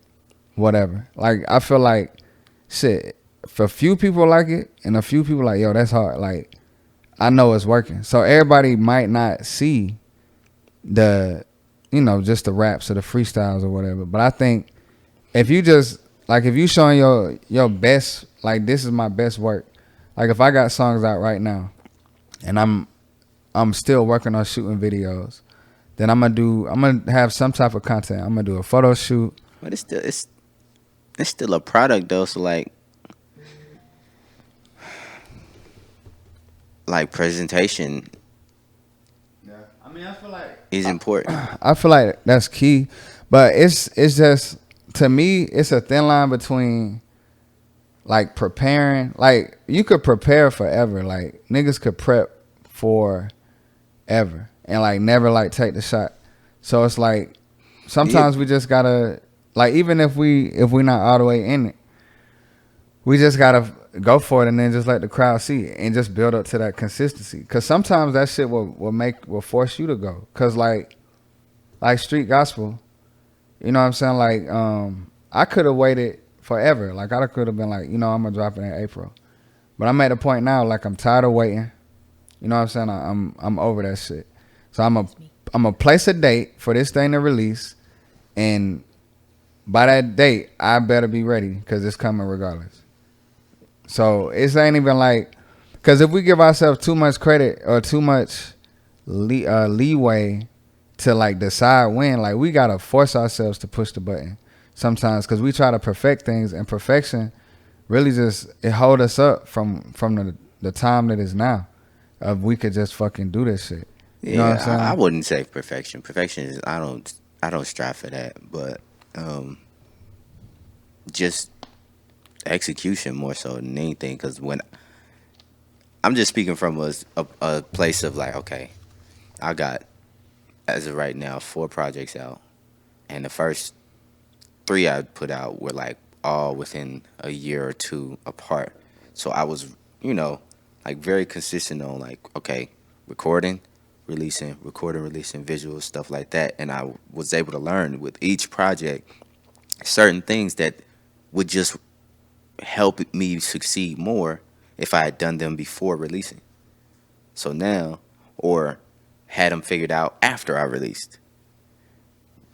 S1: whatever. Like I feel like shit. For a few people like it, and a few people like, yo, that's hard. Like I know it's working. So everybody might not see the, just the raps or the freestyles or whatever. But I think if you just like if you showing your best, like this is my best work. Like if I got songs out right now, and I'm still working on shooting videos, then I'm gonna have some type of content. I'm gonna do a photo shoot.
S2: But it's still a product though. So like presentation.
S1: Yeah, I mean I feel like
S2: is important.
S1: I feel like that's key, but it's just to me it's a thin line between like preparing. Like you could prepare forever. Like niggas could prep for ever and like never like take the shot. So it's like sometimes we just gotta like even if we not all the way in it, we just gotta go for it and then just let the crowd see it and just build up to that consistency. Cause sometimes that shit will force you to go. Cause like street gospel, you know what I'm saying? Like I could have waited forever. Like I could have been like, I'm gonna drop it in April. But I'm at a point now like I'm tired of waiting. You know what I'm saying? I'm over that shit. So I'm gonna place a date for this thing to release, and by that date I better be ready because it's coming regardless. So it ain't even like, because if we give ourselves too much credit or too much leeway to like decide when, like we gotta force ourselves to push the button sometimes because we try to perfect things, and perfection really just it hold us up from the time that is now. We could just fucking do this shit. You know what I'm saying?
S2: I wouldn't say perfection. Perfection is I don't strive for that, but just execution more so than anything. Because when I'm just speaking from a place of like, okay, I got as of right now 4 projects out, and the first 3 I put out were like all within a year or 2 apart. So I was, like very consistent on like, okay, recording, releasing, visuals, stuff like that. And I was able to learn with each project certain things that would just help me succeed more if I had done them before releasing. So now, or had them figured out after I released.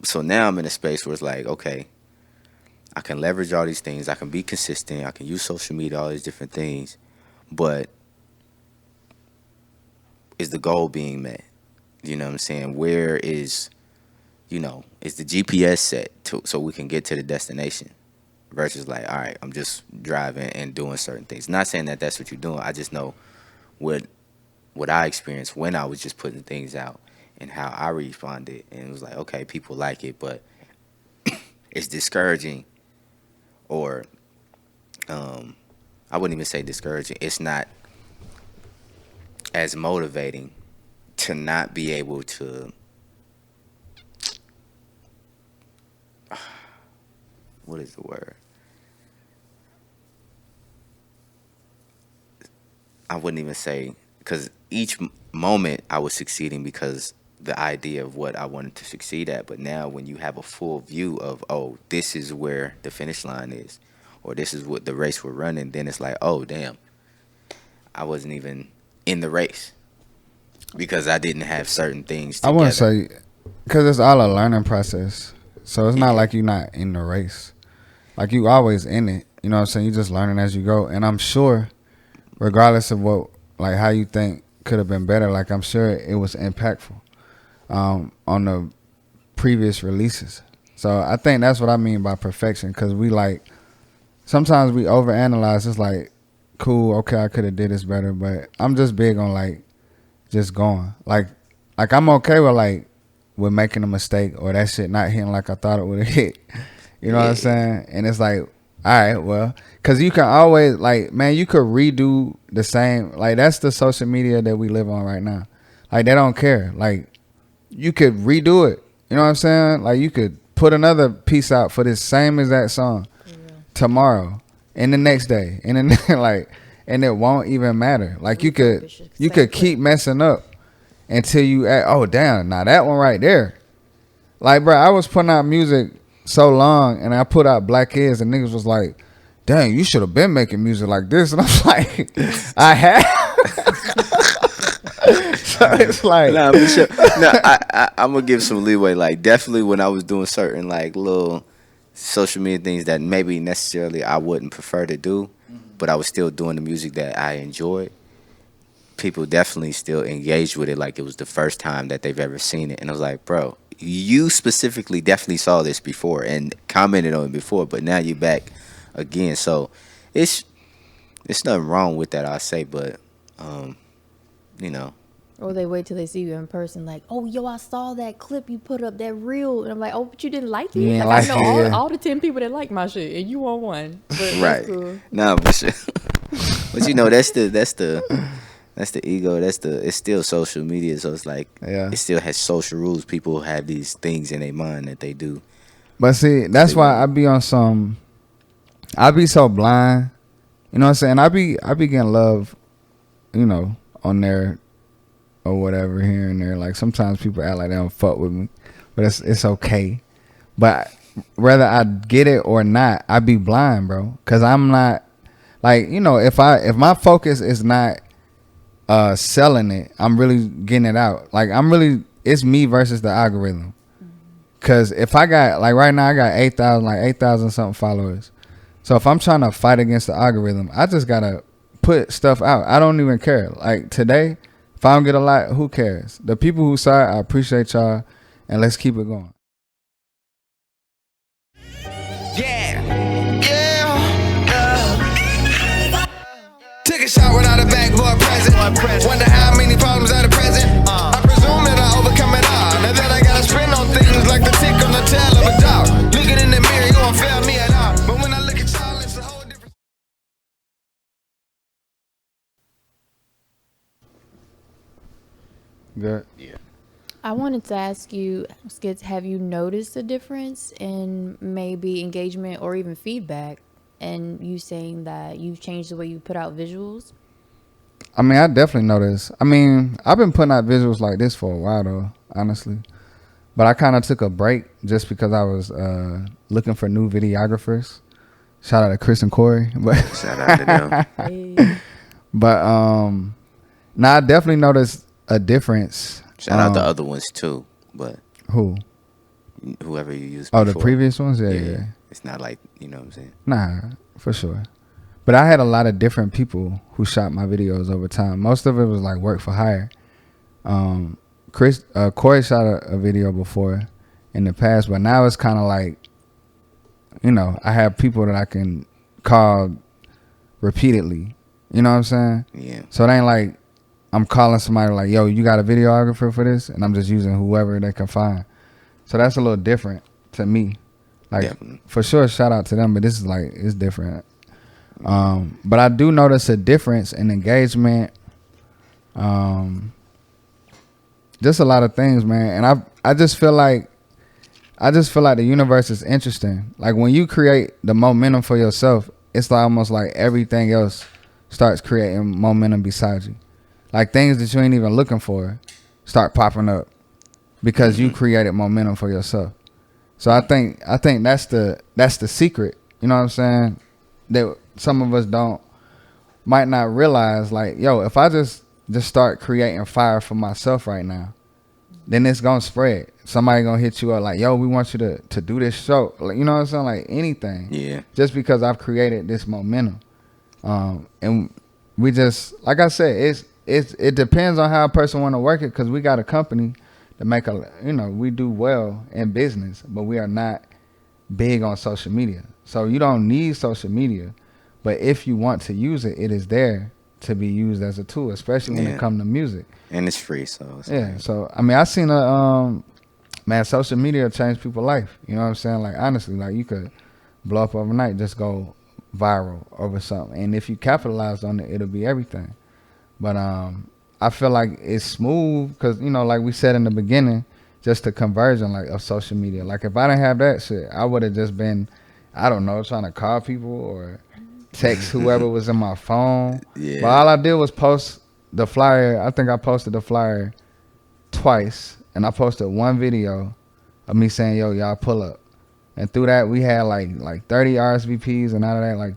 S2: So now I'm in a space where it's like, okay, I can leverage all these things. I can be consistent. I can use social media, all these different things. But is the goal being met? You know what I'm saying? Where is, is the GPS set so we can get to the destination? Versus like, all right, I'm just driving and doing certain things. Not saying that that's what you're doing. I just know what I experienced when I was just putting things out and how I responded. And it was like, okay, people like it, but it's discouraging. Or I wouldn't even say discouraging. It's not as motivating to not be able to what is the word? I wouldn't even say, because each moment I was succeeding because the idea of what I wanted to succeed at. But now when you have a full view of, oh, this is where the finish line is, or this is what the race we're running, then it's like, oh, damn, I wasn't even in the race because I didn't have certain things together.
S1: I wouldn't say, because it's all a learning process. So it's not like you're not in the race. Like you always in it. You know what I'm saying? You're just learning as you go. And I'm sure, regardless of what, like how you think could have been better, like I'm sure it was impactful on the previous releases. So I think that's what I mean by perfection, because we like, sometimes we overanalyze. It's like, cool, okay, I could have did this better, but I'm just big on like just going. Like I'm okay with making a mistake or that shit not hitting like I thought it would have hit. You know what I'm saying? And it's like, all right, well, because you can always, like, man, you could redo the same. Like, that's the social media that we live on right now. Like, they don't care. Like, you could redo it. You know what I'm saying? Like, you could put another piece out for this same exact song tomorrow and the next day and then like, and it won't even matter. Like you could keep messing up until you oh damn, now that one right there. Like bro, I was putting out music so long and I put out Black Kids and niggas was like, dang, you should have been making music like this. And I was like, I have. So it's like,
S2: Nah, for sure. No, I'm gonna give some leeway. Like definitely when I was doing certain like little social media things that maybe necessarily I wouldn't prefer to do, but I was still doing the music that I enjoyed. People definitely still engaged with it like it was the first time that they've ever seen it. And I was like, bro, you specifically definitely saw this before and commented on it before, but now you're back again. So it's nothing wrong with that, I say, but you know.
S3: Or they wait till they see you in person, like, oh, yo, I saw that clip you put up, that reel. And I'm like, oh, but you didn't like it?
S1: You didn't
S3: like,
S1: like
S3: I know
S1: it, yeah.
S3: all the 10 people that like my shit, and you want one. But
S2: Right.
S3: that's cool.
S2: No, but sure. But you know, that's the ego. It's still social media, so it's like it still has social rules. People have these things in their mind that they do.
S1: but see, that's why I be on some. I be so blind, you know what I'm saying? I be getting love, you know, on there or whatever here and there. Like sometimes people act like they don't fuck with me, but it's okay. But whether I get it or not, I be blind, bro, because I'm not like, you know, if my focus is not selling it, I'm really getting it out. Like it's me versus the algorithm. Cause if I got like right now I got 8,000 something followers. So if I'm trying to fight against the algorithm, I just gotta put stuff out. I don't even care. Like today, if I don't get a lot, who cares? The people who saw it, I appreciate y'all, and let's keep it going.
S5: Took a shot without a backboard present. Wonder how many problems are the present. I presume that I overcome it all. Now that I gotta sprint on things like the tick on the tail of a dog. Looking in the mirror, you won't fail me at all. But when I look at y'all, it's a whole different.
S1: Good.
S2: Yeah.
S3: I wanted to ask you, Skitz, have you noticed a difference in maybe engagement or even feedback, and you saying that you've changed the way you put out visuals?
S1: I mean, I definitely noticed. I mean, I've been putting out visuals like this for a while though, honestly. But I kind of took a break just because I was looking for new videographers. Shout out to Chris and Corey. But
S2: Shout out to them.
S3: Hey.
S1: but I definitely noticed a difference.
S2: Shout out to other ones too, but
S1: Who?
S2: whoever you use.
S1: Oh,
S2: before.
S1: the previous ones? Yeah.
S2: It's not like, you know what I'm saying.
S1: Nah, for sure. But I had a lot of different people who shot my videos over time. Most of it was like work for hire. Corey shot a video before in the past, but now it's kind of like, you know, I have people that I can call repeatedly. You know what I'm saying?
S2: Yeah.
S1: So it ain't like I'm calling somebody like, yo, you got a videographer for this? And I'm just using whoever they can find. So that's a little different to me. Like,
S2: Definitely.
S1: for sure, shout out to them, but this is like, it's different. But I do notice a difference in engagement. Just a lot of things, man. And I just feel like the universe is interesting. Like when you create the momentum for yourself, it's like almost like everything else starts creating momentum beside you. Like things that you ain't even looking for start popping up because you created momentum for yourself. So I think that's the secret. You know what I'm saying? That some of us might not realize, like, yo, if I just start creating fire for myself right now, then it's gonna spread. Somebody gonna hit you up like, yo, we want you to do this show. Like, you know what I'm saying? Like anything.
S2: Yeah.
S1: Just because I've created this momentum. And we just, like I said, it depends on how a person want to work it, because we got a company to make we do well in business, but we are not big on social media. So you don't need social media, but if you want to use it, it is there to be used as a tool, especially when it comes to music.
S2: And it's free, so it's
S1: Yeah.
S2: like,
S1: So I mean, I seen social media change people's life. You know what I'm saying? Like honestly, like you could blow up overnight, just go viral over something, and if you capitalize on it, it'll be everything. But I feel like it's smooth because, like we said in the beginning, just the conversion like of social media. Like if I didn't have that shit, I would have just been, I don't know, trying to call people or text whoever was in my phone.
S2: Yeah.
S1: But all I did was post the flyer. I think I posted the flyer twice, and I posted one video of me saying, "Yo, y'all pull up." And through that, we had like 30 RSVPs, and out of that, like,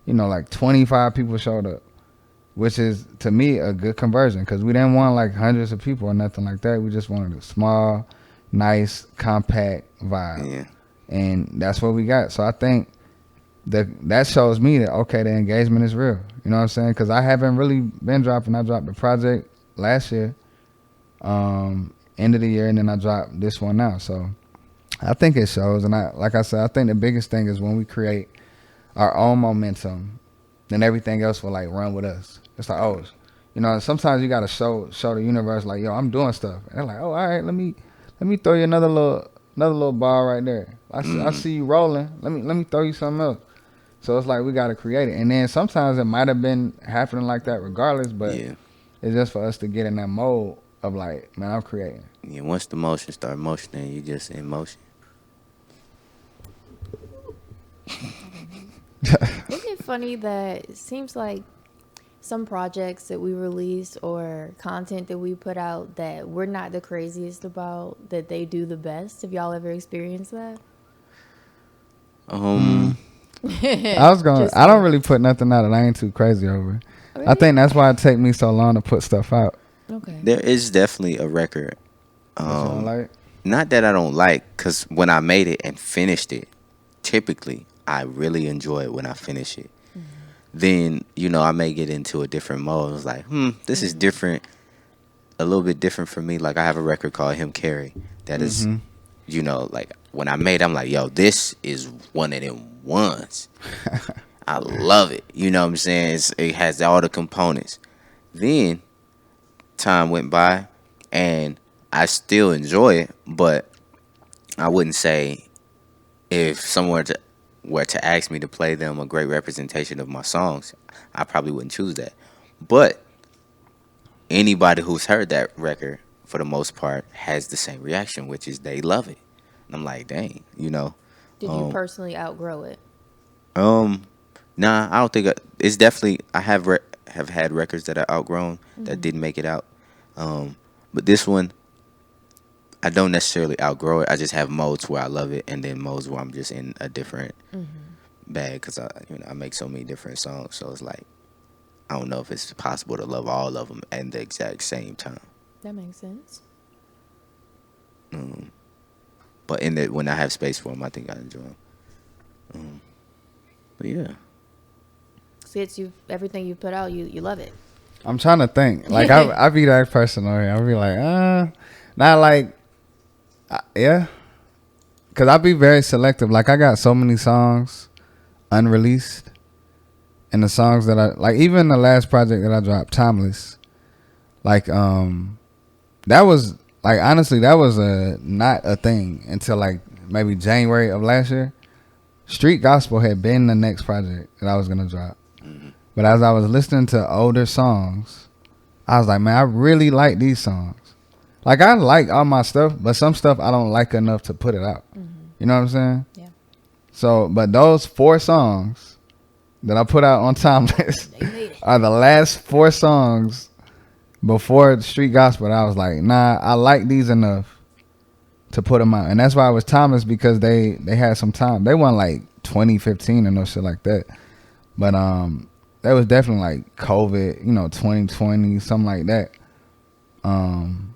S1: you know, like 25 people showed up, which is to me a good conversion because we didn't want like hundreds of people or nothing like that. We just wanted a small, nice, compact vibe,
S2: Yeah.
S1: and that's what we got. So I think that shows me that okay, the engagement is real. You know what I'm saying? Because I haven't really been dropping. I dropped the project last year, end of the year, and then I dropped this one now. So I think it shows. And like I said, I think the biggest thing is when we create our own momentum, then everything else will like run with us. It's like, oh, you know, sometimes you gotta show the universe like, yo, I'm doing stuff. And they're like, oh, all right, let me throw you another little ball right there. I see you rolling. Let me throw you something else. So it's like we gotta create it. And then sometimes it might have been happening like that regardless, but
S2: Yeah.
S1: it's just for us to get in that mode of like, man, I'm creating.
S2: Yeah. Once the motion start motioning, you just in motion.
S3: Isn't it funny that it seems like some projects that we release or content that we put out that we're not the craziest about, that they do the best? Have y'all ever experienced that?
S1: I don't really put nothing out that I ain't too crazy over.
S3: Really?
S1: I think that's why it take me so long to put stuff out.
S3: Okay.
S2: There is definitely a record.
S1: That's all like.
S2: Not that I don't like, because when I made it and finished it, typically I really enjoy it when I finish it. Then, you know, I may get into a different mode. It's like, this is different, a little bit different for me. Like I have a record called Him Carry that is, you know, like when I made it, I'm like, yo, this is one of them ones. I love it. You know what I'm saying? It has all the components. Then time went by and I still enjoy it, but I wouldn't say if someone were to ask me to play them a great representation of my songs, I probably wouldn't choose that. But anybody who's heard that record, for the most part, has the same reaction, which is they love it. And I'm like, dang, you know.
S3: Did you personally outgrow it?
S2: Nah, I don't think it's definitely. I have had records that I outgrown that didn't make it out. But this one, I don't necessarily outgrow it. I just have modes where I love it, and then modes where I'm just in a different bag because I make so many different songs. So it's like I don't know if it's possible to love all of them at the exact same time.
S3: That makes sense.
S2: But when I have space for them, I think I enjoy them. But yeah.
S3: Skitz, everything you put out, you love it.
S1: I'm trying to think. Like I be that person on here. I'll be like, not like, yeah, because I be very selective. Like I got so many songs unreleased, and the songs that I like, even the last project that I dropped, Timeless, like that was like honestly that was not a thing until like maybe January of last year. Street Gospel had been the next project that I was gonna drop. But as I was listening to older songs, I was like, man, I really like these songs. Like, I like all my stuff, but some stuff I don't like enough to put it out. You know what I'm saying?
S3: Yeah.
S1: So, but those 4 songs that I put out on Timeless are the last 4 songs before the Street Gospel that I was like, nah, I like these enough to put them out. And that's why it was Timeless, because they had some time. They weren't like 2015 or no shit like that. But that was definitely like COVID, 2020, something like that.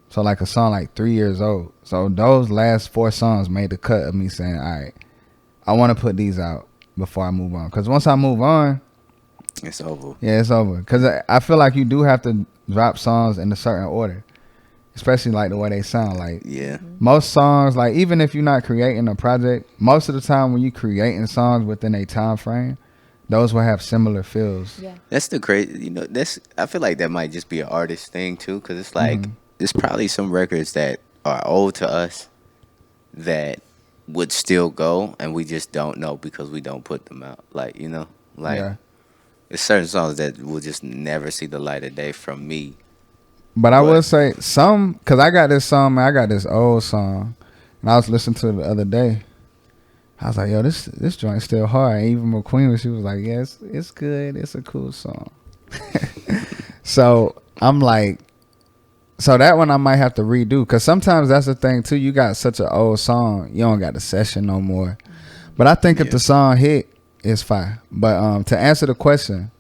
S1: So like a song like 3 years old. So those last 4 songs made the cut of me saying, all right, I want to put these out before I move on. Because once I move on,
S2: it's over.
S1: Yeah, it's over. Because I feel like you do have to drop songs in a certain order, especially like the way they sound. Like most songs, like even if you're not creating a project, most of the time when you creating songs within a time frame, those will have similar feels.
S3: Yeah.
S2: That's the crazy, I feel like that might just be an artist thing too, because it's like, there's probably some records that are old to us that would still go, and we just don't know because we don't put them out. Like, there's certain songs that will just never see the light of day from me
S1: But I will say some, because I got this song, man, I got this old song, and I was listening to it the other day. I was like, yo, this joint's still hard. And even McQueen, she was like, yes, it's good. It's a cool song. So I'm like, so that one I might have to redo, because sometimes that's the thing too. You got such an old song, you don't got the session no more. But I think if the song hit, it's fine. But to answer the question,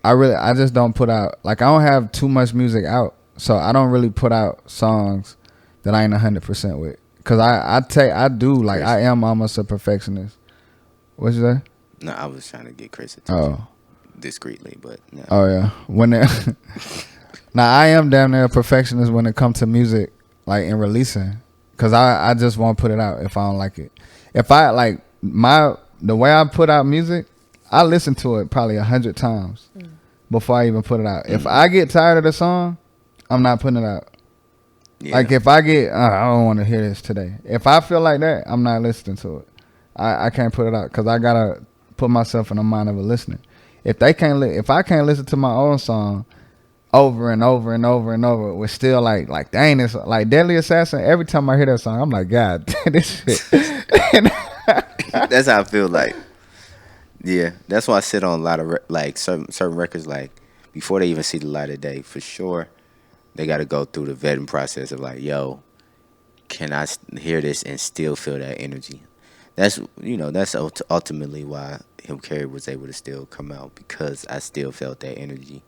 S1: I just don't put out, like, I don't have too much music out, so I don't really put out songs that I ain't 100% with, because I do, like, I am almost a perfectionist. What'd you say?
S2: No, I was trying to get Chris attention discreetly, but no.
S1: Oh yeah, now I am damn near a perfectionist when it comes to music, like in releasing, because I just won't put it out if I don't like it. If I like the way I put out music, I listen to it probably 100 times before I even put it out. If I get tired of the song, I'm not putting it out. Yeah. Like if I get, I don't want to hear this today. If I feel like that, I'm not listening to it. I can't put it out, because I gotta put myself in the mind of a listener. If I can't listen to my own song over and over and over and over, we're still like dang, it's like Deadly Assassin. Every time I hear that song, I'm like, God, this shit.
S2: That's how I feel like. Yeah, that's why I sit on a lot of like certain records, like before they even see the light of day. For sure, they got to go through the vetting process of like, yo, can I hear this and still feel that energy? That's ultimately why Him Carry was able to still come out, because I still felt that energy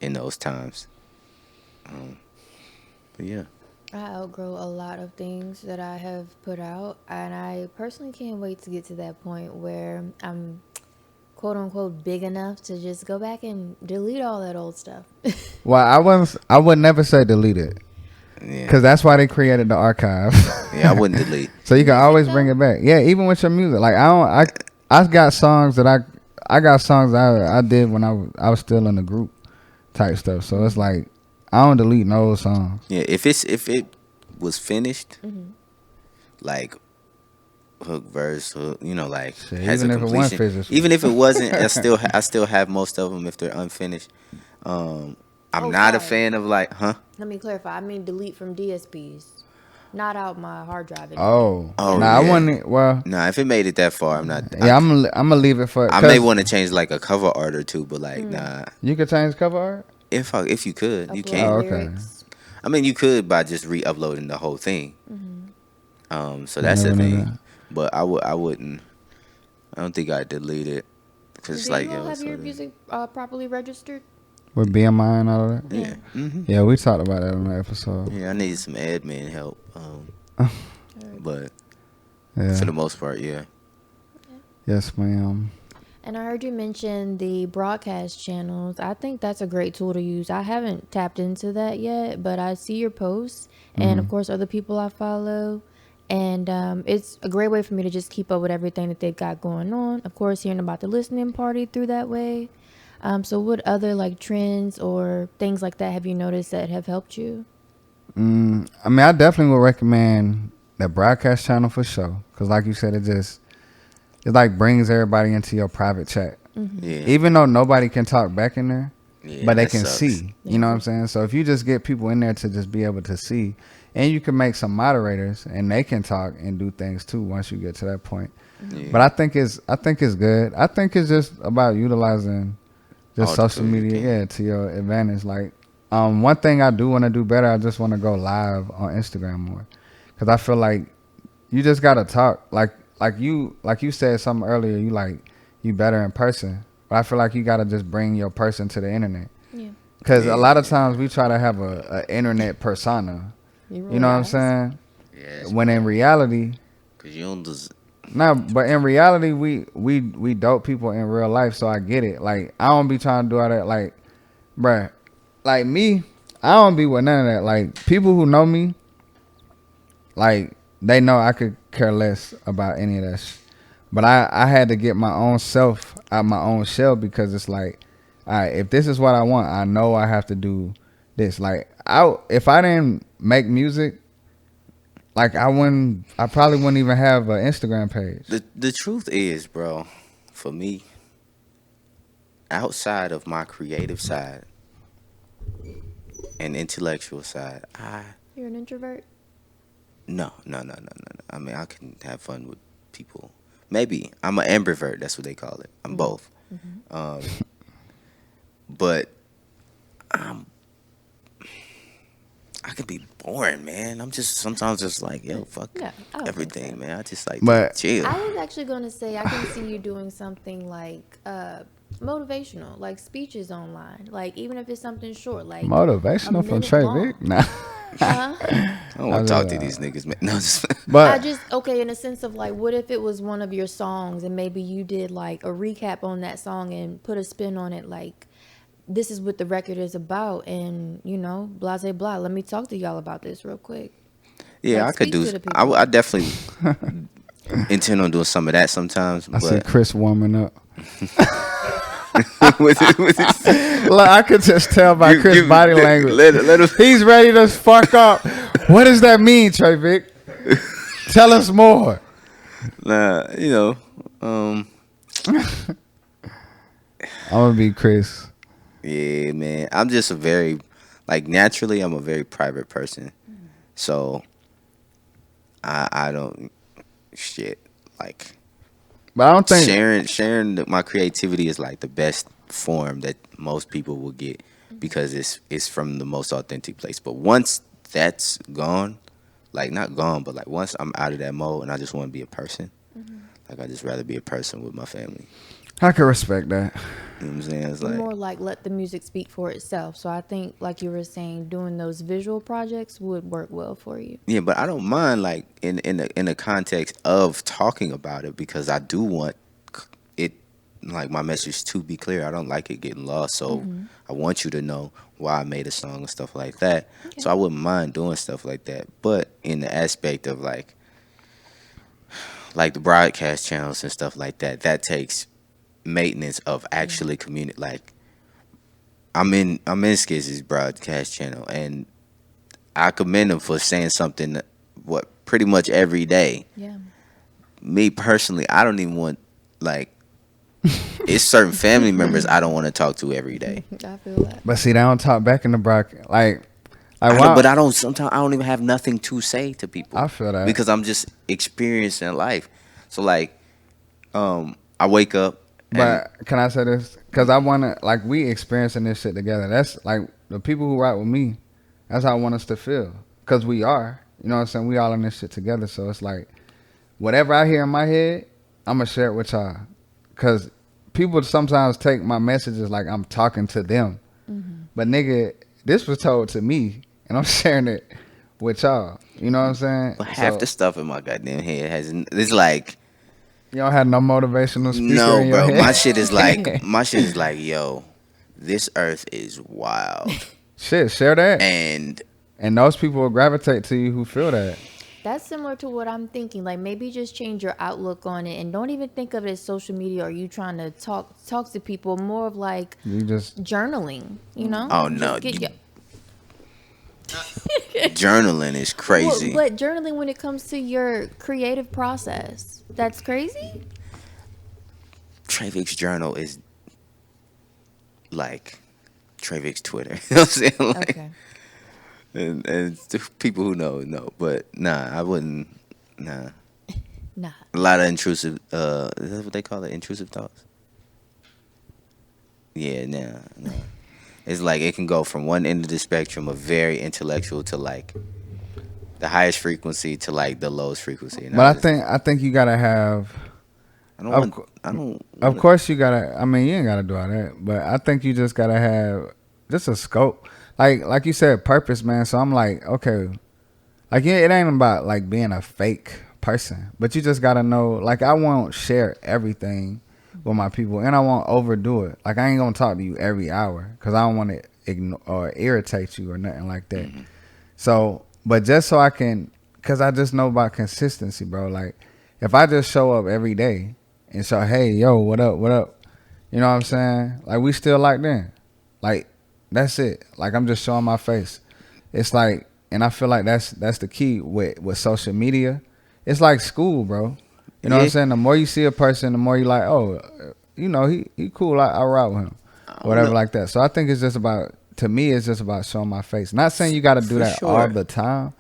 S2: in those times. But yeah.
S3: I outgrow a lot of things that I have put out, and I personally can't wait to get to that point where I'm quote unquote big enough to just go back and delete all that old stuff.
S1: Well, I would never say delete it, because that's why they created the archive.
S2: Yeah, I wouldn't delete.
S1: So you can always bring it back. Yeah, even with your music. Like I got songs that I did when I was still in the group type stuff. So it's like I don't delete no songs.
S2: Yeah, if it was finished, like hook, verse, hook, like
S1: shit,
S2: has a completion. Even if it wasn't, I still have most of them if they're unfinished. I'm not a fan of like,
S3: Let me clarify. I mean delete from DSPs, not out my hard drive.
S1: Oh,
S2: nah,
S1: I wouldn't. Well,
S2: nah, if it made it that far, I'm not.
S1: Yeah, I'm gonna leave it for.
S2: I may want to change like a cover art or two, but like, nah.
S1: You could change cover art.
S2: If you could,
S3: Upload
S2: you can.
S1: Oh, okay.
S2: I mean, you could by just re-uploading the whole thing. So that's the thing. But I wouldn't. I don't think I'd delete it, because it's like,
S3: have your music properly registered
S1: with BMI and all of that.
S2: Yeah.
S1: Yeah, we talked about that on the episode.
S2: Yeah, I need some admin help. But for the most part, yeah.
S1: Yes, ma'am.
S3: And I heard you mention the broadcast channels. I think that's a great tool to use. I haven't tapped into that yet, but I see your posts and, of course, other people I follow. And it's a great way for me to just keep up with everything that they've got going on. Of course, hearing about the listening party through that way. So what other like trends or things like that have you noticed that have helped you?
S1: I mean, I definitely would recommend that broadcast channel for sure. Because like you said, it like brings everybody into your private chat.
S2: Yeah.
S1: Even though nobody can talk back in there, but they can
S2: sucks.
S1: see. You know what I'm saying? So if you just get people in there to just be able to see, and you can make some moderators and they can talk and do things too once you get to that point. Yeah. But I think it's good. I think it's just about utilizing just social media to your advantage. Like one thing I do want to do better, I just want to go live on Instagram more, because I feel like you just gotta talk like you said something earlier, you better in person, but I feel like you gotta just bring your person to the internet. Because a lot of times we try to have a internet persona. You know what I'm saying?
S2: Yeah.
S1: When in reality,
S2: because you don't just.
S1: No, but in reality, we dope people in real life, so I get it. Like, I don't be trying to do all that. Like, bruh, like me, I don't be with none of that. Like, people who know me, like, they know I could care less about any of that shit. But I had to get my own self out my own shell, because it's like, all right, if this is what I want, I know I have to do this. Like, if I didn't make music, like I probably wouldn't even have an Instagram page.
S2: The truth is, bro, for me, outside of my creative side, and intellectual side,
S3: You're an introvert?
S2: no. I mean, I can have fun with people. Maybe I'm an ambivert. That's what they call it. I'm both. But I could be boring, man. I'm just sometimes just like, yo, fuck
S3: Yeah, I don't think
S2: everything,
S3: so.
S2: man. I just like
S1: But-
S2: to chill.
S3: I was actually going to say I can see you doing something like motivational, like speeches online, like even if it's something short, like
S1: Motivational
S3: a
S1: from
S3: minute
S1: Trayvick?
S3: long.
S1: Nah.
S2: I don't want to talk to these niggas, man. No, just
S1: But
S3: Okay, in a sense of like, what if it was one of your songs and maybe you did like a recap on that song and put a spin on it, like this is what the record is about, and you know, blah blah blah. Let me talk to y'all about this real quick.
S2: yeah,
S3: Like,
S2: I could
S3: speak to
S2: do.
S3: the people.
S2: I definitely intend on doing some of that sometimes.
S1: I see
S2: But
S1: Chris warming up.
S2: with it-
S1: Look, I could just tell by Chris' body language.
S2: Let him.
S1: He's ready to spark up. What does that mean, Trayvick? Tell us more.
S2: Nah, you know.
S1: I'm gonna be Chris.
S2: Yeah, man. I'm just a very, like, naturally, I'm a very private person. So, I don't, shit, like,
S1: But I don't think
S2: sharing my creativity is, like, the best form that most people will get because it's from the most authentic place. But once that's gone, like, not gone, but, like, once I'm out of that mode and I just want to be a person, like, I just rather be a person with my family.
S1: I can respect that.
S2: You know what I'm saying? It's
S3: You're
S2: like,
S3: more like let the music speak for itself. So I think, like you were saying, doing those visual projects would work well for you.
S2: yeah, but I don't mind, like, in the context of talking about it because I do want it, like, my message to be clear. I don't like it getting lost, so I want you to know why I made a song and stuff like that.
S3: Okay.
S2: So I wouldn't mind doing stuff like that. But in the aspect of like the broadcast channels and stuff like that, that takes maintenance of actually communicate. Like, I'm in Skitz's broadcast channel, and I commend him for saying something pretty much every day.
S3: Yeah.
S2: Me personally, I don't even want, like, it's certain family members I don't want to talk to every day.
S3: I feel that.
S1: But see, they don't talk back in the broadcast. Like
S2: But I don't. Sometimes I don't even have nothing to say to people.
S1: I feel that.
S2: because I'm just experiencing life. So, like, I wake up.
S1: But can I say this? Because I want to, like, we experiencing this shit together. That's, like, the people who ride with me, that's how I want us to feel. Because we are. You know what I'm saying? We all in this shit together. So it's like, whatever I hear in my head, I'm going to share it with y'all. Because people sometimes take my messages like I'm talking to them. But, nigga, this was told to me, and I'm sharing it with y'all. You know what I'm saying?
S2: But half
S1: So,
S2: the stuff in my goddamn head it's like,
S1: you don't have no motivational speaker
S2: no,
S1: in your
S2: bro.
S1: head?
S2: My shit is like, yo, this earth is wild.
S1: Shit, share that.
S2: And
S1: And those people will gravitate to you who feel that.
S3: That's similar to what I'm thinking. Like maybe just change your outlook on it and don't even think of it as social media or you trying to talk to people. More of like
S1: You just
S3: journaling, you know?
S2: Oh, no,
S3: Just get
S2: journaling is crazy.
S3: But journaling when it comes to your creative process, that's crazy?
S2: Trayvick's journal is like Trayvick's Twitter. You know what I'm saying? Like,
S3: Okay.
S2: and the people who know. But nah, I wouldn't. Nah.
S3: Nah.
S2: A lot of intrusive. Is that what they call it? Intrusive thoughts. Yeah, nah. It's like it can go from one end of the spectrum of very intellectual to like the highest frequency to like the lowest frequency. And
S1: But I think you gotta have.
S2: I don't.
S1: Of course you gotta. I mean, you ain't gotta do all that. But I think you just gotta have just a scope. Like you said, purpose, man. So I'm like, okay, like it ain't about like being a fake person, but you just gotta know. Like I won't share everything with my people, and I won't overdo it. Like I ain't gonna talk to you every hour because I don't want to ignore or irritate you or nothing like that.
S2: Mm-hmm.
S1: So, but just so I can, because I just know about consistency, bro. Like if I just show up every day and say, hey, yo, what up, you know what I'm saying? Like we still like then, like that's it. Like I'm just showing my face. It's like, and I feel like that's the key with social media. It's like school, bro. You know what I'm saying? The more you see a person, the more you like, oh, you know, he cool. I ride with him, whatever like that. So I think it's just about to me, it's just about showing my face. Not saying you got to do
S2: For
S1: that
S2: sure.
S1: all the time,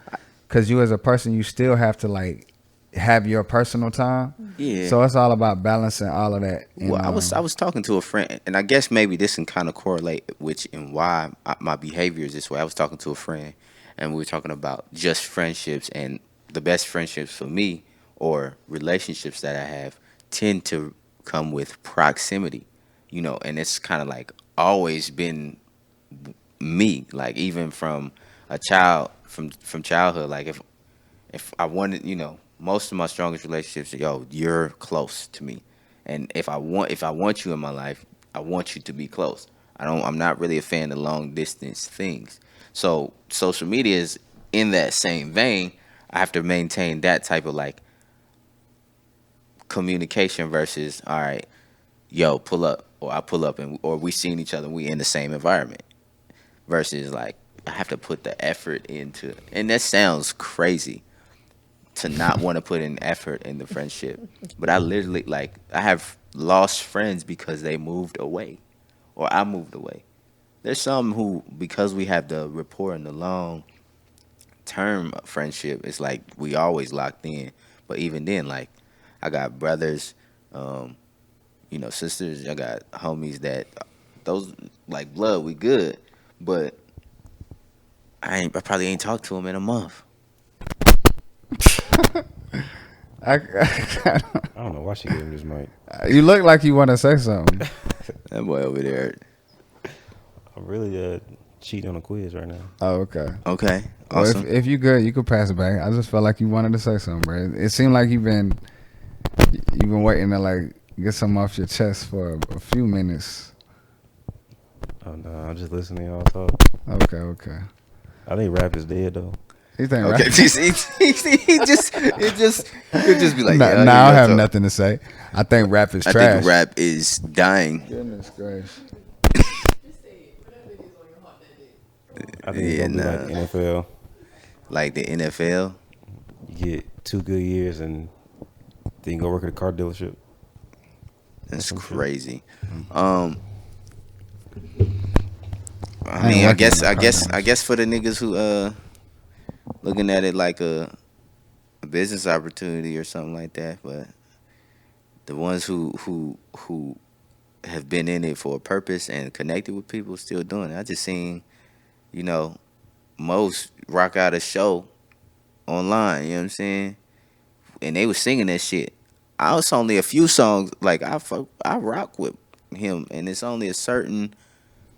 S1: because you as a person, you still have to like have your personal time.
S2: Yeah.
S1: So it's all about balancing all of that. And,
S2: Well, I was talking to a friend, and I guess maybe this can kind of correlate which and why my behavior is this way. I was talking to a friend, and we were talking about just friendships, and the best friendships for me or relationships that I have tend to come with proximity, and it's kind of like always been me, like even from a child, from childhood, like if I wanted, most of my strongest relationships, you're close to me. And if I want you in my life, I want you to be close. I'm not really a fan of long distance things. So social media is in that same vein. I have to maintain that type of like communication versus, all right, pull up, or I pull up, or we seeing each other, we in the same environment, versus like I have to put the effort into, and that sounds crazy to not want to put in effort in the friendship, but I literally, like, I have lost friends because they moved away, or I moved away. There's some who, because we have the rapport and the long term friendship, it's like we always locked in. But even then, like, I got brothers, sisters, I got homies that those like blood, we good, but I probably ain't talked to them in a month.
S1: I
S4: I don't know why she gave him this mic.
S1: you look like you want to say something.
S2: That boy over there.
S4: I'm really cheating on a quiz right now.
S1: Oh, okay.
S2: Okay,
S1: Well,
S2: awesome.
S1: if you good, you could pass it back. I just felt like you wanted to say something, bro. It seemed like you've been waiting to like get something off your chest for a few minutes.
S4: Oh no, I'm just listening to y'all talk.
S1: Okay.
S4: I think rap is dead though.
S1: You think
S2: Okay,
S1: right?
S2: he'll just be like,
S1: Nah,
S2: yeah,
S1: I don't
S2: yeah,
S1: have
S2: so
S1: nothing to say. I think rap is
S2: I
S1: trash.
S2: think rap is dying.
S1: Goodness gracious.
S4: I think it's
S2: Yeah,
S4: gonna be like the NFL.
S2: Like the NFL.
S4: You get 2 good years and then you go work at a car dealership.
S2: That's
S4: some shit.
S2: crazy.
S1: I
S2: I
S1: ain't
S2: mean, I
S1: working
S2: guess,
S1: in the
S2: I
S1: car
S2: guess,
S1: dealership.
S2: I guess for the niggas who looking at it like a business opportunity or something like that, but the ones who have been in it for a purpose and connected with people still doing it. I just seen, most rock out a show online. You know what I'm saying? And they was singing that shit. I was only a few songs, like I rock with him, and it's only a certain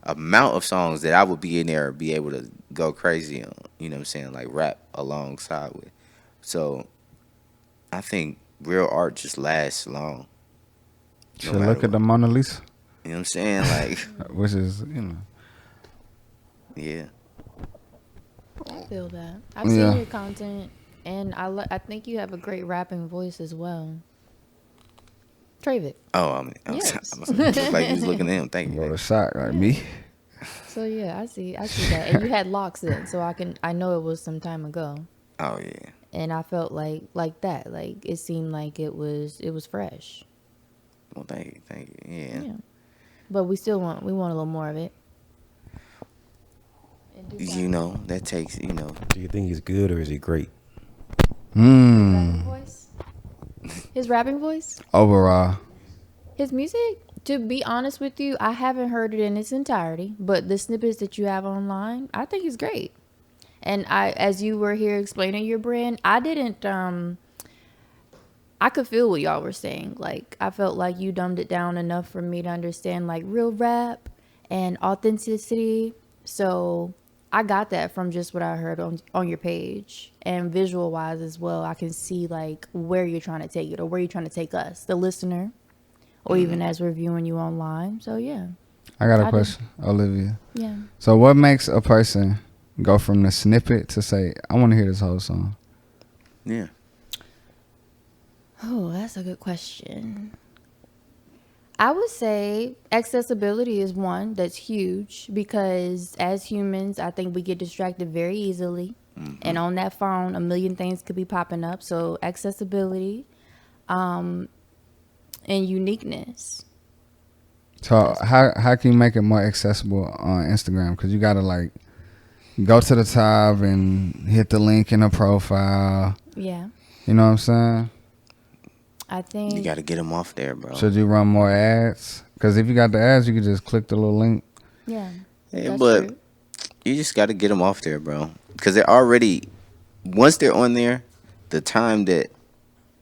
S2: amount of songs that I would be in there, be able to go crazy on. You know what I'm saying? Like rap alongside with. So I think real art just lasts long.
S1: Should look at the Mona Lisa,
S2: You know what I'm saying? Like,
S1: which is
S2: yeah.
S3: I feel that. I've
S1: Yeah.
S3: seen your content, and I think you have a great rapping voice as well. Trayvick.
S2: Oh, I mean,
S3: Yes.
S2: looked like you was looking at him. Thank you.
S1: wrote a
S2: Thank
S1: shot like me.
S3: So yeah, I see that. And you had locks then, so I know it was some time ago.
S2: you. Oh yeah.
S3: And I felt like that. Like it seemed like it was fresh.
S2: Well, thank you. Yeah.
S3: Yeah. But we want a little more of it. And do that.
S2: That takes,
S4: Do you think he's good or is he great?
S3: Rapping voice? His rapping voice?
S1: Overall,
S3: His music? To be honest with you, I haven't heard it in its entirety, but the snippets that you have online, I think is great. And as you were here explaining your brand, I didn't I could feel what y'all were saying. Like I felt like you dumbed it down enough for me to understand like real rap and authenticity. So I got that from just what I heard on your page, and visual wise as well. I can see like where you're trying to take it or where you're trying to take us, the listener, or even as we're viewing you online. So yeah,
S1: I got a
S3: I do.
S1: question, Olivia.
S3: yeah.
S1: So what makes a person go from the snippet to say, I want to hear this whole song?
S2: Yeah.
S3: Oh, that's a good question. I would say accessibility is one that's huge because as humans, I think we get distracted very easily. And on that phone, a million things could be popping up. So accessibility and uniqueness.
S1: So how can you make it more accessible on Instagram? Because you gotta like go to the top and hit the link in the profile.
S3: Yeah.
S1: You know what I'm saying?
S3: I think
S2: You got to get them off there, bro.
S1: Should you run more ads? Because if you got the ads, you can just click the little link.
S3: yeah.
S2: Yeah,
S3: That's
S2: but
S3: true.
S2: you just got to get them off there, bro. Because they're already, once they're on there, the time that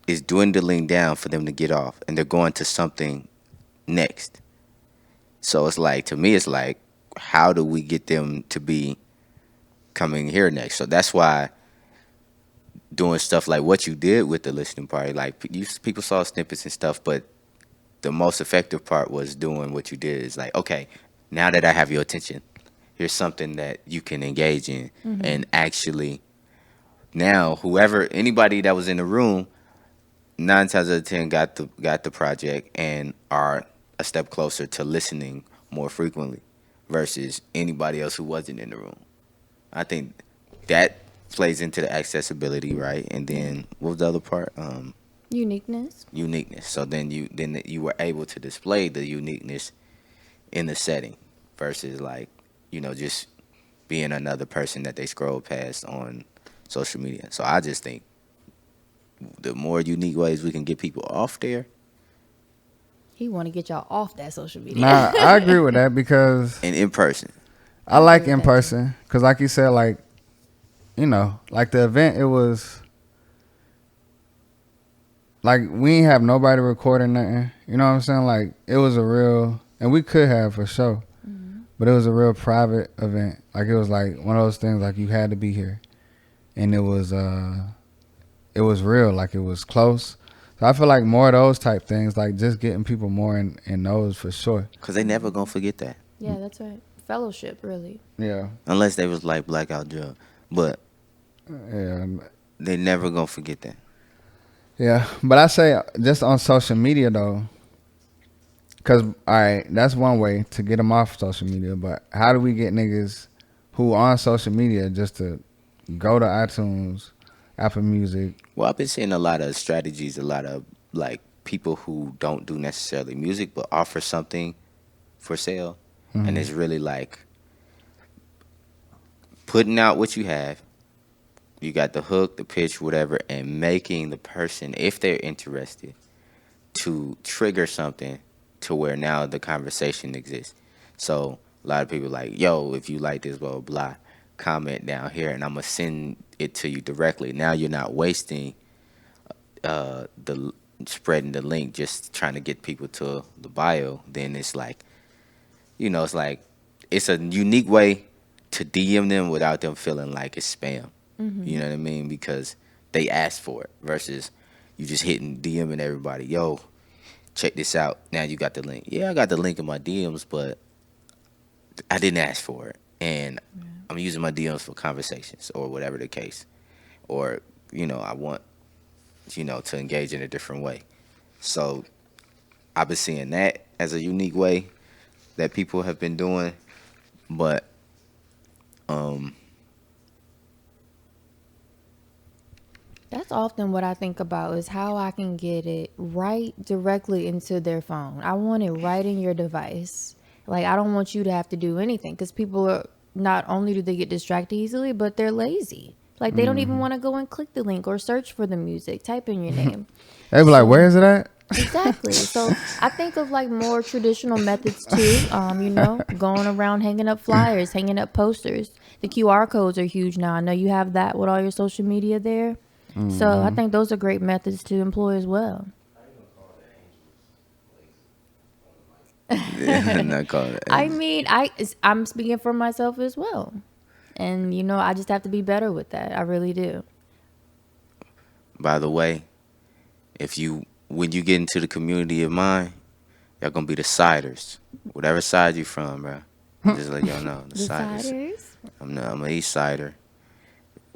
S2: is dwindling down for them to get off, and they're going to something next. So it's like, to me, it's like, how do we get them to be coming here next? So that's why doing stuff like what you did with the listening party, like people saw snippets and stuff, but the most effective part was doing what you did. Is like, okay, now that I have your attention, here's something that you can engage in, and actually, now anybody that was in the room, 9 times out of 10 got the project and are a step closer to listening more frequently, versus anybody else who wasn't in the room. I think that plays into the accessibility, right? And then what was the other part?
S3: Uniqueness.
S2: Uniqueness. So then you were able to display the uniqueness in the setting, versus like, just being another person that they scroll past on social media. So I just think the more unique ways we can get people off there,
S3: He want to get y'all off that social media.
S1: Nah, I agree with that because
S2: and in person.
S1: I like
S3: agree with
S1: in
S3: that,
S1: person. Because like you said, like, like the event, it was like we ain't have nobody recording nothing. You know what I'm saying? Like it was a real, and we could have for sure, but it was a real private event. Like it was like one of those things like you had to be here, and it was real. Like it was close. So I feel like more of those type things, like just getting people more in those for sure.
S2: Because they never going to forget that.
S3: Yeah, that's right. Fellowship, really.
S1: Yeah,
S2: Unless they was like Blackout Drug. But
S1: yeah.
S2: they never going to forget that.
S1: Yeah, but I say just on social media though, because all right, that's one way to get them off social media. But how do we get niggas who on social media just to go to iTunes, Apple Music?
S2: Well, I've been seeing a lot of strategies, a lot of like people who don't do necessarily music but offer something for sale. And it's really like putting out what you have. You got the hook, the pitch, whatever, and making the person, if they're interested, to trigger something to where now the conversation exists. So a lot of people like, yo, if you like this, blah, blah, blah, comment down here, and I'm going to send it to you directly. Now you're not wasting spreading the link, just trying to get people to the bio. Then it's like, it's like, it's a unique way to DM them without them feeling like it's spam. You know what I mean? Because they asked for it, versus you just hitting DMing everybody. Yo, check this out. Now you got the link. Yeah, I got the link in my DMs, but I didn't ask for it. And I'm using my DMs for conversations or whatever the case. Or, I want, to engage in a different way. So I've been seeing that as a unique way that people have been doing. But,
S3: That's often what I think about is how I can get it right directly into their phone. I want it right in your device. Like, I don't want you to have to do anything because people are, not only do they get distracted easily, but they're lazy. Like, they don't even want to go and click the link or search for the music, type in your name.
S1: They be like, where is it at?
S3: Exactly. So I think of like more traditional methods too. Going around hanging up flyers, hanging up posters. The QR codes are huge now. I know you have that with all your social media there. So I think those are great methods to employ as well.
S2: I'm not calling it.
S3: I mean, I'm speaking for myself as well. And, I just have to be better with that. I really do.
S2: By the way, when you get into the community of mine, y'all gonna be the siders. Whatever side you from, bro. Just let y'all know. The siders. I'm an east sider.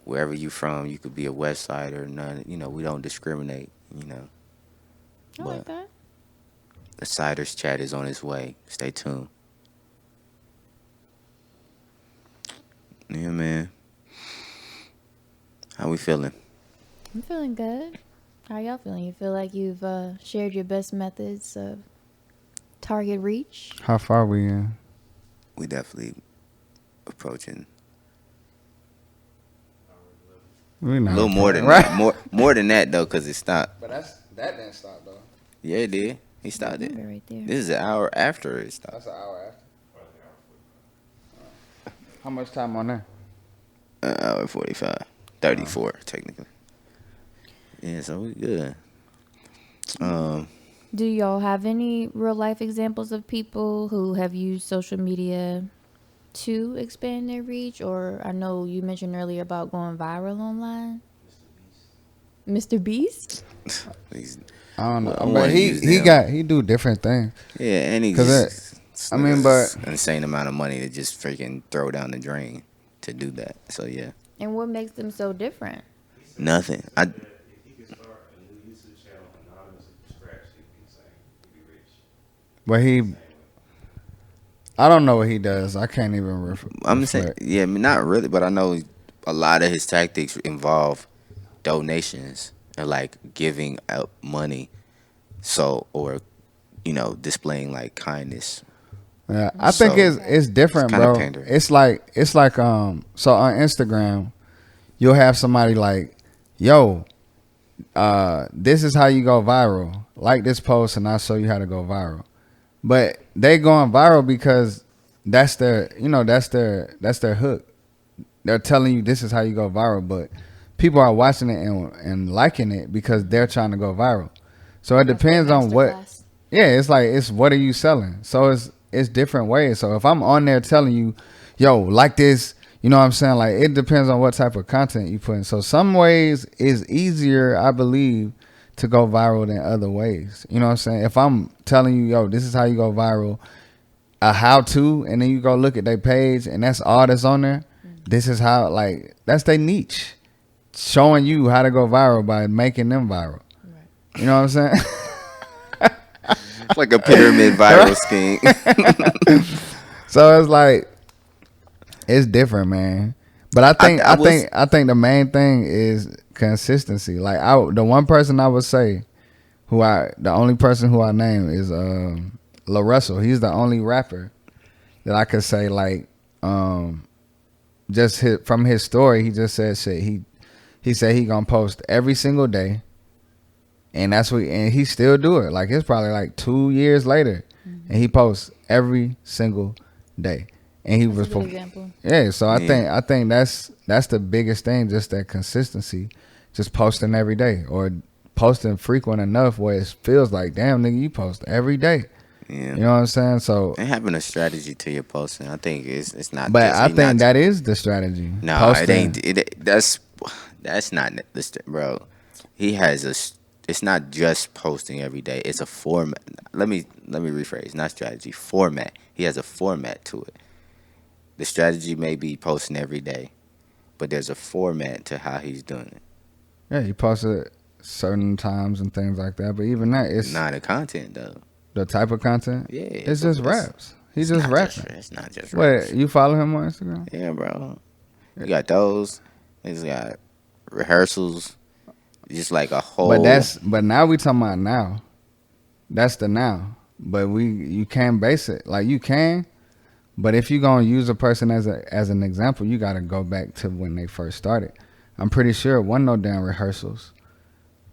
S2: Wherever you from, you could be a west sider. None, we don't discriminate,
S3: I like that.
S2: The siders chat is on its way. Stay tuned. Yeah, man. How we feeling?
S3: I'm feeling good. How y'all feeling? You feel like you've shared your best methods of target reach?
S1: How far we in?
S2: We definitely approaching
S1: We
S2: a
S1: not
S2: little more than
S1: right?
S2: that. More than that though, because it stopped.
S1: But that didn't stop though.
S2: Yeah, it did. He stopped it.
S3: Right there.
S2: This is an hour after it stopped.
S1: That's an hour after. How much time on there?
S2: An hour 45. 34, technically. Yeah, so we good.
S3: Do y'all have any real life examples of people who have used social media to expand their reach? Or I know you mentioned earlier about going viral online. Mr. Beast?
S2: He's,
S1: I don't know,
S2: I
S1: but
S2: wanna use them.
S1: he do different things.
S2: yeah, and he
S1: 'Cause
S2: just,
S1: I mean, but-
S2: insane amount of money to just freaking throw down the drain to do that. So yeah,
S3: And what makes them so different?
S2: nothing.
S4: If he could start a new YouTube channel anonymously from scratch, he'd be insane. He'd be rich.
S1: But I don't know what he does. I can't even
S2: I'm just saying,
S1: reflect.
S2: yeah, I mean, not really, but I know a lot of his tactics involve donations and like giving out money, so or displaying like kindness.
S1: Yeah, I think
S2: So,
S1: it's different,
S2: it's kinda
S1: bro.
S2: pandering.
S1: It's like so on Instagram, you'll have somebody like, yo, this is how you go viral. Like this post and I'll show you how to go viral. But they going viral because that's their hook. They're telling you this is how you go viral, but people are watching it and liking it because they're trying to go viral. So it depends on what.
S3: Masterclass.
S1: Yeah, it's what are you selling? So it's different ways. So if I'm on there telling you, yo, like this, you know what I'm saying? Like it depends on what type of content you put in. So some ways is easier, I believe, to go viral than other ways. You know what I'm saying? If I'm telling you, yo, this is how you go viral, a how to, and then you go look at their page and that's all that's on there. This is how, like, that's their niche. Showing you how to go viral by making them viral. Right. You know what I'm saying?
S2: It's like a pyramid viral scheme.
S1: So it's like it's different, man. But I think the main thing is consistency. Like the one person I would say the only person who I name is La Russell. He's the only rapper that I could say like from his story. He just said shit. He said he gonna post every single day. And and he still do it. Like it's probably like 2 years later, and he posts every single day. And he was
S3: a good example.
S1: Yeah. So I think that's the biggest thing, just that consistency, just posting every day or posting frequent enough where it feels like, damn nigga, you post every day.
S2: Yeah.
S1: You know what I'm saying? So
S2: And having a strategy to your posting, I think it's not.
S1: but
S2: just,
S1: I think that is the strategy.
S2: No,
S1: Posting.
S2: it ain't. That's not the bro. He has it's not just posting every day. It's a format. Let me rephrase. Not strategy. Format. He has a format to it. The strategy may be posting every day, but there's a format to how he's doing it.
S1: Yeah, he posted certain times and things like that. But even that, it's
S2: Not the content though.
S1: the type of content.
S2: Yeah,
S1: It's just raps. He's just rapping.
S2: It's not just raps.
S1: Wait, you follow him on Instagram?
S2: Yeah, bro. You got those. He's got rehearsals. Just like a whole.
S1: But now we talking about now. That's the now. But you can't base it. Like you can, but if you're gonna use a person as an example, you gotta go back to when they first started. I'm pretty sure it wasn't no damn rehearsals.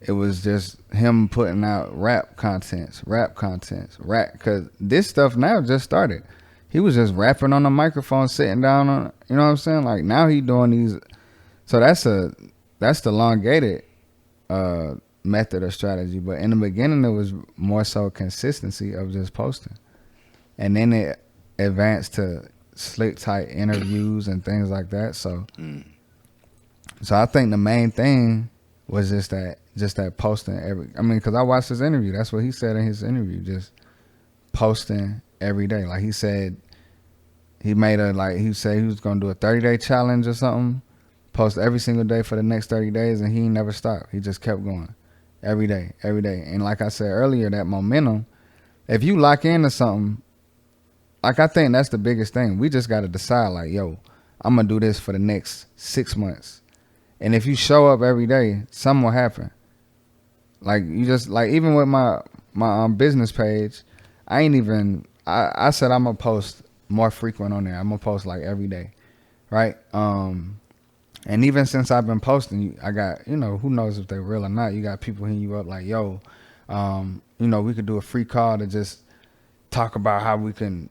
S1: It was just him putting out rap contents, cause this stuff now just started. He was just rapping on the microphone, sitting down on, you know what I'm saying? Like now he doing these. So that's the elongated method or strategy. But in the beginning, it was more so consistency of just posting, and then it advanced to slick tight interviews and things like that. So I think the main thing was just that posting because I watched his interview. That's what he said in his interview, just posting every day. Like he said he said he was gonna do a 30-day challenge or something, post every single day for the next 30 days, and he never stopped. He just kept going every day. And like I said earlier, that momentum, if you lock into something, like I think that's the biggest thing. We just got to decide, like, yo, I'm going to do this for the next 6 months. And if you show up every day, something will happen. Like you just, like even with my business page, I ain't even. I said I'm gonna post more frequent on there. I'm gonna post like every day, right? And even since I've been posting, I got, who knows if they're real or not. You got people hitting you up like, yo, we could do a free call to just talk about how we can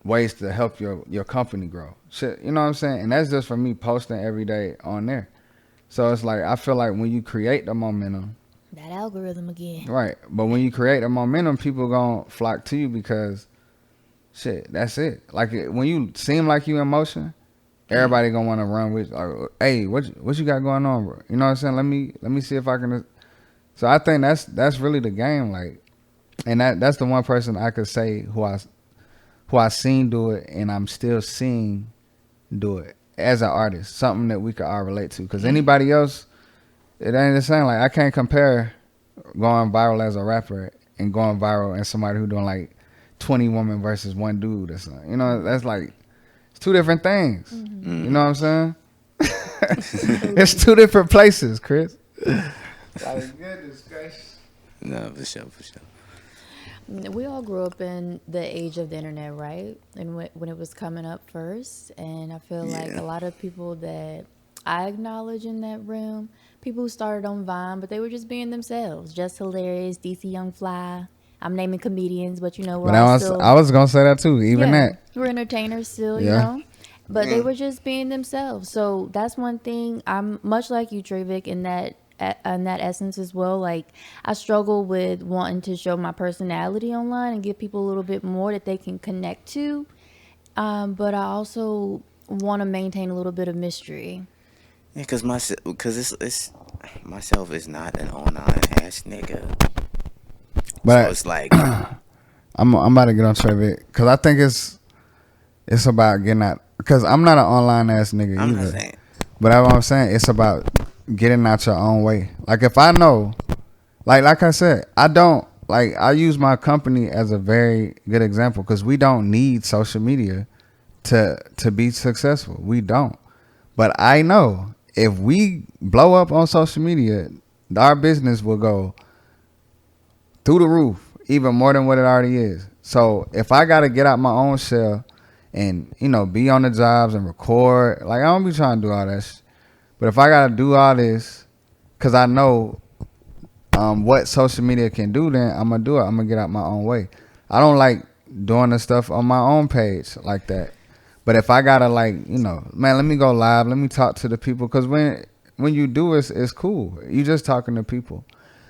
S1: ways to help your company grow. Shit, you know what I'm saying? And that's just for me posting every day on there. So it's like I feel like when you create the momentum,
S3: That algorithm again.
S1: right? But when you create the momentum, people gonna flock to you because shit, that's it. Like when you seem like you in motion, everybody gonna want to run with. Like, hey, what you got going on, bro? You know what I'm saying? Let me see if I can. So I think that's really the game, like, and that's the one person I could say who I seen do it, and I'm still seeing do it as an artist. Something that we could all relate to. Because anybody else, it ain't the same. Like I can't compare going viral as a rapper and going viral and somebody who doing like 20 women versus one dude or something. You know, that's like. Two different things. Mm-hmm. You know what I'm saying? It's two different places, Chris. Like, goodness gracious.
S2: No, for sure.
S3: We all grew up in the age of the internet, right? And when it was coming up first. And I feel like a lot of people that I acknowledge in that room, people who started on Vine, but they were just being themselves. Just hilarious, DC Young Fly. I'm naming comedians, but we're all still...
S1: I was going to say that too, even that.
S3: We're entertainers still, you know? But they were just being themselves. So that's one thing. I'm much like you, Trayvick, in that essence as well. Like, I struggle with wanting to show my personality online and give people a little bit more that they can connect to. But I also want to maintain a little bit of mystery.
S2: Yeah, because it's myself is not an online ass nigga.
S1: But
S2: so it's like
S1: I'm about to get on Trayvick because I think it's about getting out. Because I'm not an online ass nigga
S2: I'm
S1: either.
S2: not saying.
S1: But that's what I'm saying. It's about getting out your own way. Like if I know, like I said, I use my company as a very good example because we don't need social media to be successful. We don't. But I know if we blow up on social media, our business will go through the roof, even more than what it already is. So if I got to get out my own shell and, be on the jobs and record, like I don't be trying to do all that shit. But if I got to do all this, because I know what social media can do, then I'm going to do it. I'm going to get out my own way. I don't like doing the stuff on my own page like that. But if I got to man, let me go live. Let me talk to the people. Because when you do it, it's cool. You just talking to people.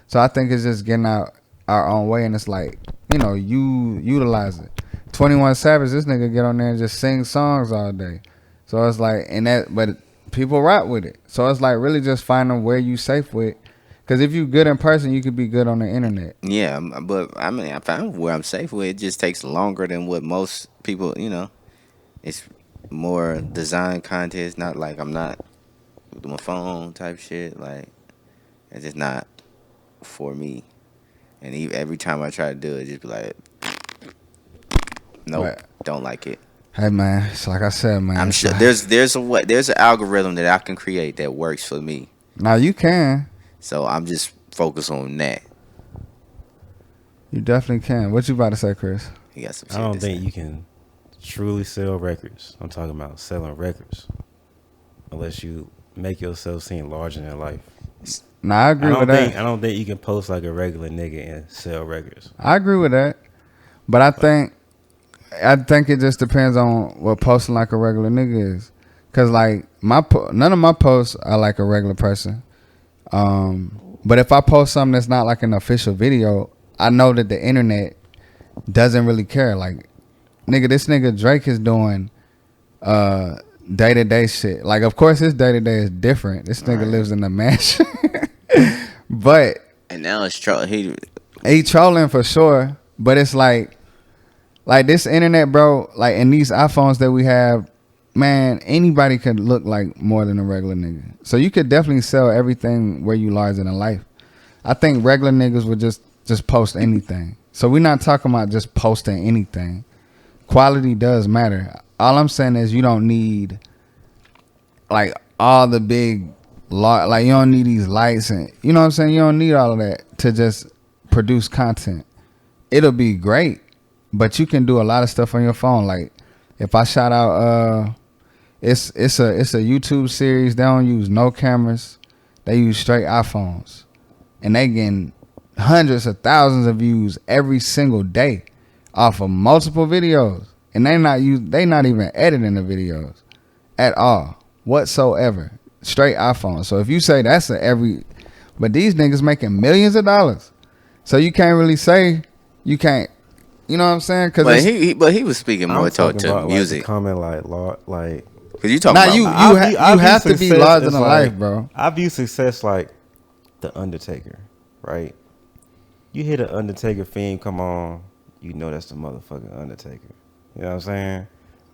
S1: So I think it's just getting out our own way, and it's like, you utilize it. 21 Savage, this nigga get on there and just sing songs all day. So it's like, but people rap with it. So it's like really just finding where you safe with. Because if you good in person, you could be good on the internet.
S2: Yeah, but I mean, I found where I'm safe with. It just takes longer than what most people, It's more design content. It's not like I'm not with my phone type shit. Like, it's just not for me. And every time I try to do it, just be like, nope, don't like it.
S1: Hey man, it's like I said, man.
S2: I'm sure there's an algorithm that I can create that works for me.
S1: Now you can.
S2: So I'm just focused on that.
S1: You definitely can. What you about to say, Chris?
S2: He got some
S4: I
S2: shit
S4: don't
S2: to
S4: think
S2: say.
S4: you can truly sell records. I'm talking about selling records, unless you make yourself seem larger than life.
S1: Nah, I agree with that.
S4: I don't think you can post like a regular nigga and sell records.
S1: I agree with that, but I think it just depends on what posting like a regular nigga is. Cause like none of my posts are like a regular person. But if I post something that's not like an official video, I know that the internet doesn't really care. Like, this nigga Drake is doing day-to-day shit. Like, of course his day-to-day is different. This nigga lives in a mansion. But
S2: And now it's trolling.
S1: he trolling for sure. But it's like this internet, bro, like, and these iPhones that we have, man, anybody could look like more than a regular nigga. So you could definitely sell everything where you larger than life. I think regular niggas would just post anything. So we're not talking about just posting anything. Quality does matter. All I'm saying is you don't need like all the big, like you don't need these lights and, you know what I'm saying? You don't need all of that to just produce content. it'll be great, but you can do a lot of stuff on your phone. Like if I shout out, it's a YouTube series. They don't use no cameras. They use straight iPhones, and they getting hundreds of thousands of views every single day off of multiple videos, and they not even editing the videos at all whatsoever. Straight iPhone. So if you say that's but these niggas making millions of dollars, so you can't really say you can't. You know what I'm saying?
S2: But he was speaking more to music.
S4: Like, comment like
S2: because you talking
S1: now
S2: about
S1: you have to be larger than life, bro.
S4: I view success like the Undertaker, right? You hear the Undertaker theme come on, you know that's the motherfucking Undertaker. You know what I'm saying?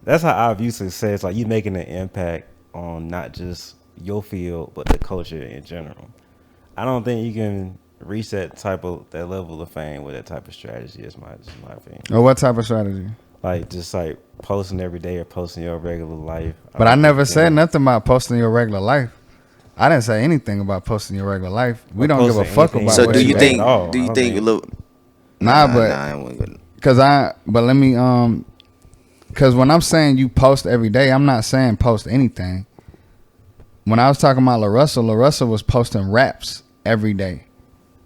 S4: That's how I view success. Like you making an impact on not just your field, but the culture in general. I don't think you can reach that level of fame with that type of strategy. Is my opinion.
S1: Or what type of strategy?
S4: Like just like posting every day or posting your regular life.
S1: But I never said nothing about posting your regular life. I didn't say anything about posting your regular life. We don't give a fuck about.
S2: So
S1: what
S2: do you think?
S4: all.
S2: Do you think?
S1: Because when I'm saying you post every day, I'm not saying post anything. When I was talking about LaRussell was posting raps every day.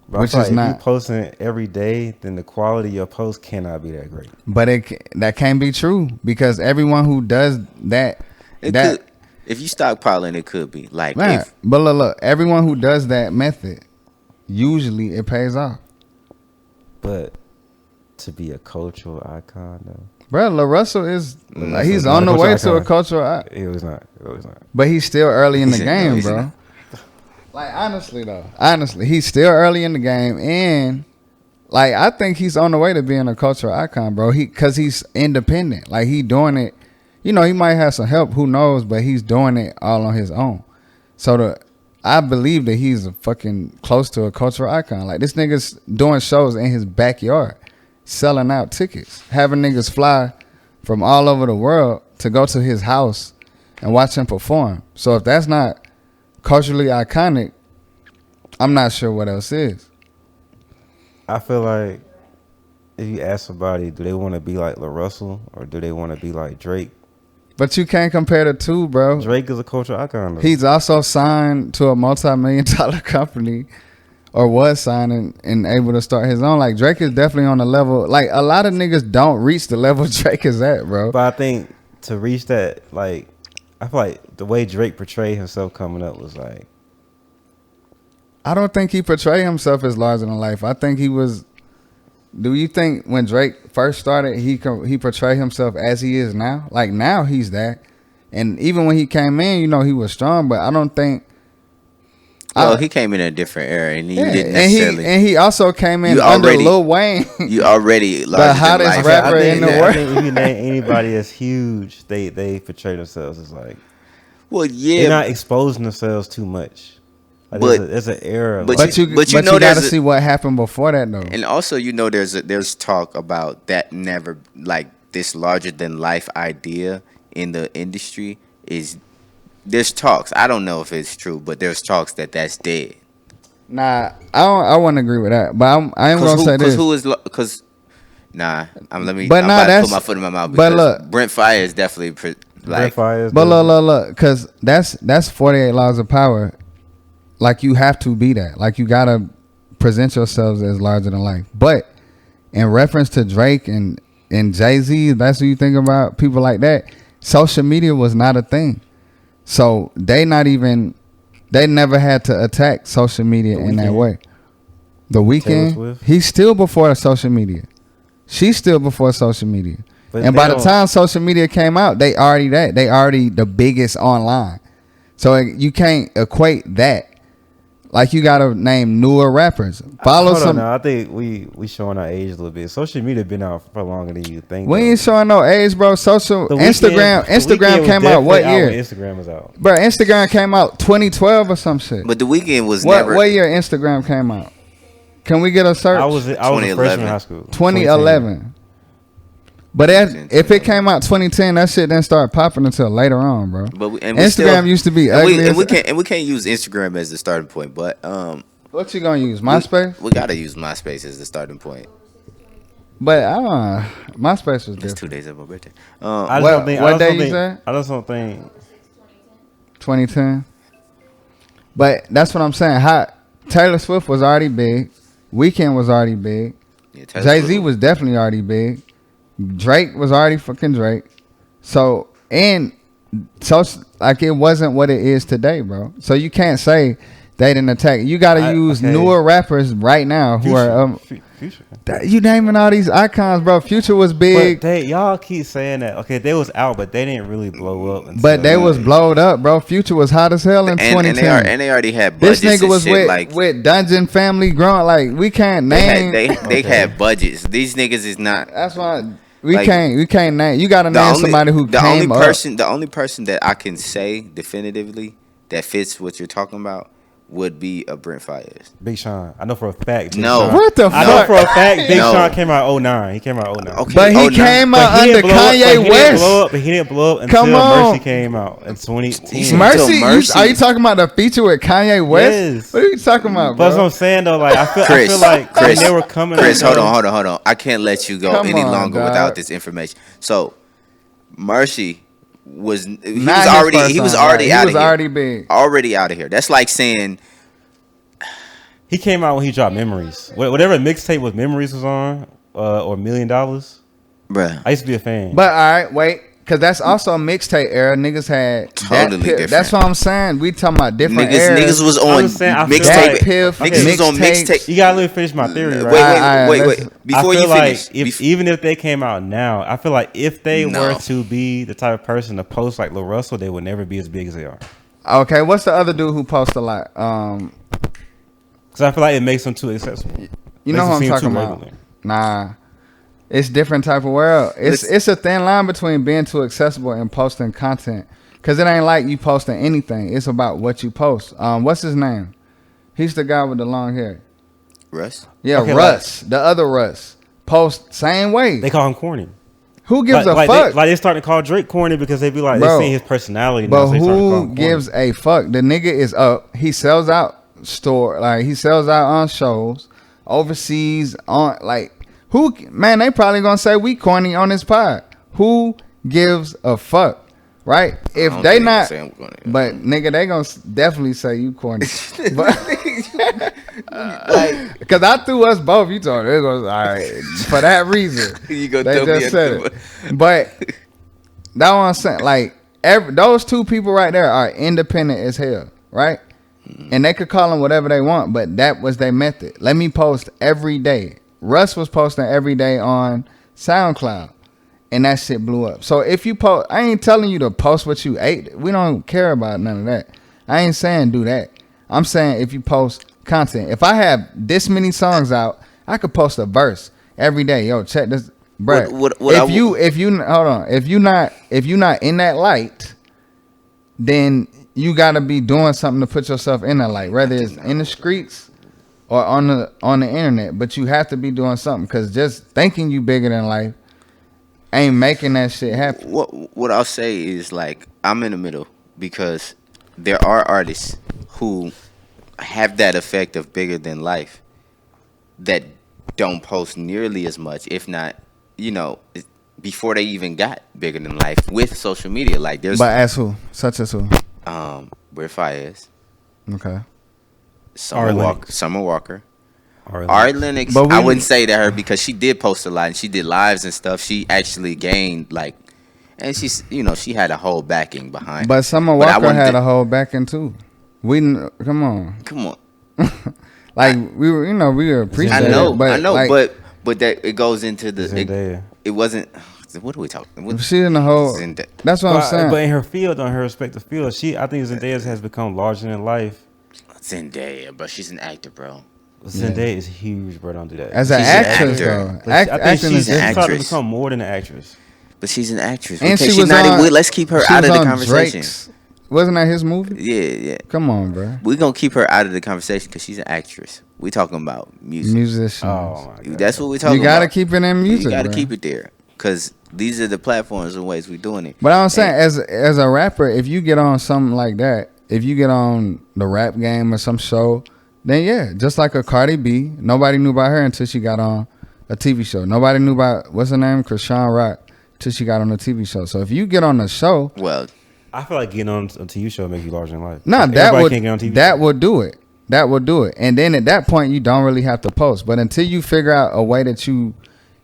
S4: But which is not. If you posting every day, then the quality of your post cannot be that great.
S1: But that can't be true because everyone who does that,
S2: if you stockpiling, it could be like.
S1: Right. But look, everyone who does that method, usually it pays off.
S4: But to be a cultural icon, though.
S1: Bro, LaRussell is he's on the way to a cultural icon.
S4: It was not.
S1: But he's still early in the game, bro. Like honestly, he's still early in the game, and like I think he's on the way to being a cultural icon, bro. Because he's independent. Like he doing it. You know, he might have some help, who knows? But he's doing it all on his own. So I believe that he's a fucking close to a cultural icon. Like this nigga's doing shows in his backyard, selling out tickets, having niggas fly from all over the world to go to his house and watch him perform. So if that's not culturally iconic, I'm not sure what else is.
S4: I feel like if you ask somebody, do they want to be like LaRussell or do they want to be like Drake?
S1: But you can't compare the two, bro.
S4: Drake is a cultural icon, though.
S1: He's also signed to a multi-million-dollar company, or was signed and able to start his own. Like Drake is definitely on the level. Like a lot of niggas don't reach the level Drake is at, bro.
S4: But I think to reach that, like, I feel like the way Drake portrayed himself coming up was like.
S1: I don't think he portrayed himself as larger than life. I think he was. Do you think when Drake first started, he portrayed himself as he is now? Like now he's that, and even when he came in, you know, he was strong. But I don't think.
S2: Well, he came in a different era, and he didn't necessarily.
S1: And he also came in under Lil Wayne.
S2: You already
S1: the hottest rapper in the world.
S4: I think if you name anybody that's huge, they portray themselves as like.
S2: Well, yeah,
S4: they're not exposing themselves too much. Like there's an era.
S1: But you got to see what happened before that, though.
S2: And also, you know, there's talk about that never like this larger than life idea in the industry is. There's talks. I don't know if it's true, but there's talks that's dead.
S1: Nah, I wouldn't agree with that. But I ain't gonna say this.
S2: Let me.
S1: But
S2: I'm about to put my foot in my mouth.
S1: But look,
S2: Brent Fire is definitely like.
S1: But look, because that's 48 laws of power. Like you have to be that. Like you gotta present yourselves as larger than life. But in reference to Drake and Jay-Z, that's what you think about people like that. Social media was not a thing. So they never had to attack social media in that way. The Weeknd, he's still before social media. She's still before social media. But and by the time social media came out, they already the biggest online. So you can't equate that. Like you gotta name newer rappers. Follow some.
S4: I think we showing our age a little bit. Social media been out for longer than you think.
S1: We ain't showing no age, bro. Instagram came out what year?
S4: Instagram was out,
S1: bro. Instagram came out 2012 or some shit.
S2: But the Weeknd was
S1: what year Instagram came out? Can we get a search?
S4: I was a freshman in high school.
S1: 2011. But if it came out 2010, that shit didn't start popping until later on, bro. Instagram used to be ugly.
S2: And we can't use Instagram as the starting point. But
S1: what you gonna use? MySpace?
S2: We gotta use MySpace as the starting point.
S1: But MySpace was
S2: It's
S1: different.
S2: 2 days of my birthday.
S4: I just
S1: What-
S4: don't think.
S1: what
S4: I just
S1: day
S4: don't
S1: you
S4: think,
S1: said?
S4: I just don't think.
S1: 2010. But that's what I'm saying. Taylor Swift was already big. Weeknd was already big.
S2: Yeah, Taylor
S1: Jay-Z
S2: Swift
S1: was definitely already big. Drake was already fucking Drake. So like it wasn't what it is today, bro. So you can't say they didn't attack. You got to use
S4: okay.
S1: newer rappers right now who are
S4: Future.
S1: you naming all these icons, bro. Future was big.
S4: But y'all keep saying that. Okay, they was out, but they didn't really blow up. Until,
S1: But they was blowed up, bro. Future was hot as hell in 2010.
S2: and they already had
S1: This
S2: budgets
S1: nigga was
S2: and shit.
S1: with, with Dungeon Family growing. Like we can't name.
S2: They had budgets. These niggas is not.
S1: That's why we
S2: Like,
S1: can't name. You got to name somebody who
S2: the
S1: came
S2: only
S1: up.
S2: person the only person that I can say definitively that fits what you're talking about would be a Brent Fayez.
S4: Big Sean. I know for a fact. Big
S2: No.
S4: Sean.
S1: What the
S4: I know
S1: fuck?
S4: for a fact Big
S2: No.
S4: Sean came out 09. He came out 09.
S2: Okay,
S1: But he
S2: oh, no.
S1: came
S4: But
S1: out
S4: he
S1: under
S4: didn't blow up-
S1: Kanye
S4: but
S1: West.
S4: He didn't blow up until
S1: Come on.
S4: Mercy came out in 2010.
S1: Mercy,
S2: Mercy.
S1: are you talking about the feature with Kanye West?
S4: Yes.
S1: What are you talking about,
S4: But that's what
S1: bro?
S4: I'm saying though. Like I feel
S2: Chris,
S4: like
S2: Chris,
S4: when they were coming.
S2: Chris,
S4: out,
S2: hold on. I can't let you go
S1: Come
S2: any
S1: on,
S2: longer
S1: dog.
S2: without this information. So, Mercy was
S1: Not his first
S2: he was
S1: song,
S2: already
S1: right.
S2: out
S1: He
S2: of
S1: was
S2: here.
S1: already big.
S2: Already out of here. That's like saying
S4: He came out when he dropped Memories. Whatever mixtape with Memories was on, or $1 Million.
S2: bruh.
S4: I used to be a fan.
S1: But all right, wait, because that's also a mixtape era. Niggas had
S2: Totally
S1: that
S2: different.
S1: That's what I'm saying. We talking about different eras.
S2: Niggas was
S4: I'm
S2: on
S4: just saying, I feel
S2: mixtape.
S4: like-
S1: Piff,
S2: Niggas was on
S1: mixtapes.
S2: mixtape.
S4: You gotta let me finish my theory, right?
S2: Wait.
S1: let's-
S2: Before
S4: I feel
S2: you finish,
S4: like even if they came out now, I feel like if they
S2: No.
S4: were to be the type of person to post like Lil Russell, they would never be as big as they are.
S1: Okay, what's the other dude who posts a lot?
S4: Because I feel like it makes them too accessible.
S1: You know
S4: Makes
S1: who I'm
S4: them seem
S1: talking
S4: too
S1: about?
S4: regular.
S1: Nah, it's different type of world. It's a thin line between being too accessible and posting content. Cause it ain't like you posting anything. It's about what you post. What's his name? He's the guy with the long hair.
S2: Russ.
S1: Yeah,
S4: Okay,
S1: Russ, the other Russ. Post same way.
S4: They call him corny.
S1: Who gives a
S4: like
S1: fuck?
S4: They starting to call Drake corny because they be like,
S1: Bro,
S4: they see his personality now.
S1: But
S4: so they starting to call
S1: who
S4: him corny.
S1: gives a fuck? The nigga is up. He sells out he sells out on shows overseas on who, man, they probably gonna say we corny on this pod. Who gives a fuck? Right? If
S2: don't
S1: they
S2: think
S1: not,
S2: they say I'm gonna-
S1: but nigga, they gonna definitely say you corny. But because I threw us both, you told it goes all right for that reason.
S2: You gonna
S1: They
S2: throw me
S1: just
S2: a
S1: said
S2: number.
S1: it. But that's what I'm saying. Like those two people right there are independent as hell, right? And they could call them whatever they want, but that was their method. Let me post every day. Russ was posting every day on SoundCloud, and that shit blew up. So if you post, I ain't telling you to post what you ate. We don't care about none of that. I ain't saying do that. I'm saying if you post content. If I have this many songs out, I could post a verse every day. Yo, check this, bro. If you hold on, if you not in that light, then you gotta be doing something to put yourself in that light, whether it's in the streets or on the internet. But you have to be doing something, because just thinking you bigger than life ain't making that shit happen.
S2: What I'll say is, like, I'm in the middle, because there are artists who have that effect of bigger than life that don't post nearly as much, if not, before they even got bigger than life with social media. Like, there's
S1: But as who? Such as who?
S2: Brent Fayez,
S1: Okay.
S2: Summer Walker.
S4: Ari
S2: Ari Lennox,
S1: But
S2: I wouldn't say to her, because she did post a lot and she did lives and stuff. She actually gained, and she's, she had a whole backing behind.
S1: But Summer
S2: I
S1: Walker
S2: wouldn't
S1: had
S2: thi-
S1: a whole backing too. Come on.
S2: Come on.
S1: We were, we appreciate
S2: I know,
S1: it. But
S2: but that it goes into the.
S4: Zendaya.
S2: It wasn't. What are we talking? What,
S1: she in the whole.
S2: Zendaya.
S1: That's what I'm saying.
S4: But in her field, on her respective field, I think Zendaya has become larger than life.
S2: Zendaya, bro. She's an actor, bro.
S4: Zendaya is huge, bro. Don't do that.
S1: As an
S2: She's an
S1: actress,
S2: actor.
S1: though,
S4: I think
S1: acting
S4: she's
S1: is
S2: an
S4: starting to
S2: actress.
S4: become more than an actress.
S2: But she's an actress.
S1: And
S2: Okay,
S1: she
S2: she's
S1: was
S2: not
S1: on.
S2: even. Let's keep her
S1: she
S2: out
S1: was
S2: of the
S1: on
S2: conversation.
S1: Drake's. Wasn't that his movie?
S2: Yeah.
S1: Come on, bro.
S2: We're gonna keep her out of the conversation because she's an actress. We talking about music.
S1: Musicians.
S4: Oh my god.
S2: That's what we talking
S1: You gotta
S2: about.
S1: keep it in music.
S2: You gotta
S1: bro.
S2: keep it there, because these are the platforms and ways we're doing it.
S1: But I'm saying, as a rapper, if you get on something like that, if you get on the Rap Game or some show, then yeah, just like a Cardi B, nobody knew about her until she got on a TV show. Nobody knew about what's her name, Krishan Rock, till she got on the TV show. So if you get on the show,
S2: Well,
S4: I feel like getting on a TV show make you larger in life.
S1: nah,
S4: Everybody can't get on TV
S1: that
S4: show.
S1: would do it. That would do it. And then at that point, you don't really have to post. But until you figure out a way that you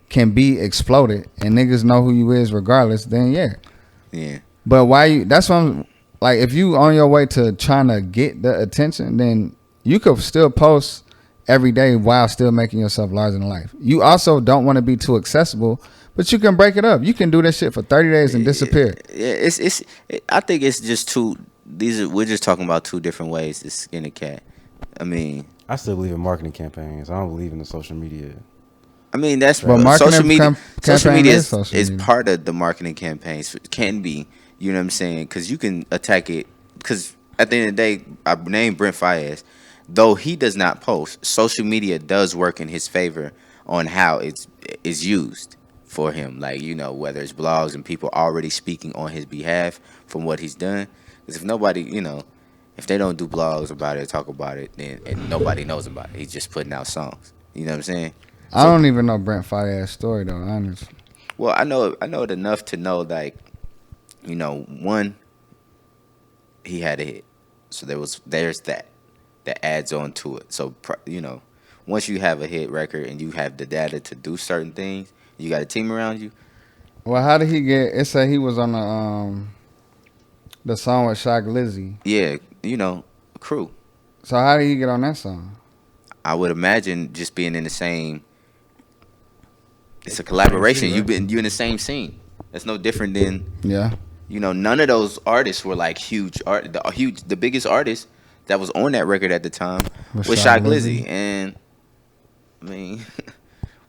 S1: can be exploded and niggas know who you is regardless, then
S2: yeah.
S1: But why you? That's what I'm like. If you on your way to trying to get the attention, then you could still post every day while still making yourself larger than life. You also don't want to be too accessible, but you can break it up. You can do this shit for 30 days and disappear.
S2: Yeah, I think it's just two. We're just talking about two different ways to skin a cat. I mean,
S4: I still believe in marketing campaigns. I don't believe in the social media.
S2: I mean that's
S1: But marketing
S2: social media. Social
S1: campaign
S2: media
S1: is social
S2: is
S1: media.
S2: part of the marketing campaigns. It can be, you know what I'm saying? Because you can attack it. Because at the end of the day, I named Brent Faiyaz. Though he does not post, social media does work in his favor on how it's used for him. Like, you know, whether it's blogs and people already speaking on his behalf from what he's done. Because if nobody, you know, if they don't do blogs about it, talk about it, then and nobody knows about it. He's just putting out songs. You know what I'm saying?
S1: I don't even know Brent Faiyaz's story though, honestly.
S2: Well, I know it enough to know, like, you know, one, he had a hit, so there's that adds on to it. So you know, once you have a hit record and you have the data to do certain things, you got a team around you.
S1: Well, how did he get? It said he was on the song with Shock Lizzie.
S2: Yeah, you know, crew.
S1: So how did he get on that song?
S2: I would imagine just being in the same. It's a collaboration. You in the same scene. That's no different than,
S1: Yeah.
S2: you know, none of those artists were like huge art. The biggest artist that was on that record at the time was Shock Lizzie, and I mean,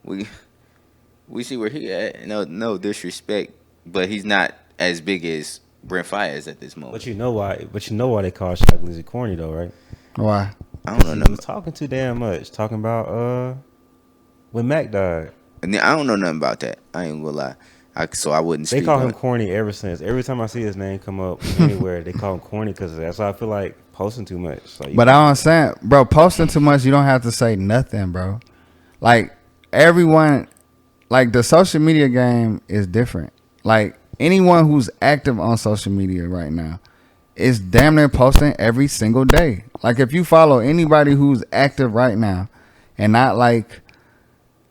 S2: we see where he at. No disrespect, but he's not as big as Brent Faiyaz at this moment.
S4: But you know why they call Shock Lizzie corny though, right?
S1: Why?
S2: I don't know
S4: He
S2: nothing.
S4: was talking too damn much. Talking about when Mac died.
S2: And I don't know nothing about that. I ain't gonna lie. So I wouldn't
S4: They
S2: speak
S4: call
S2: on
S4: him
S2: it.
S4: corny ever since. Every time I see his name come up anywhere, they call him corny because of that. So I feel like posting too much. Like,
S1: But I don't understand, bro. Posting too much, you don't have to say nothing, bro. Like everyone, like the social media game is different. Like anyone who's active on social media right now is damn near posting every single day. Like if you follow anybody who's active right now, and not like,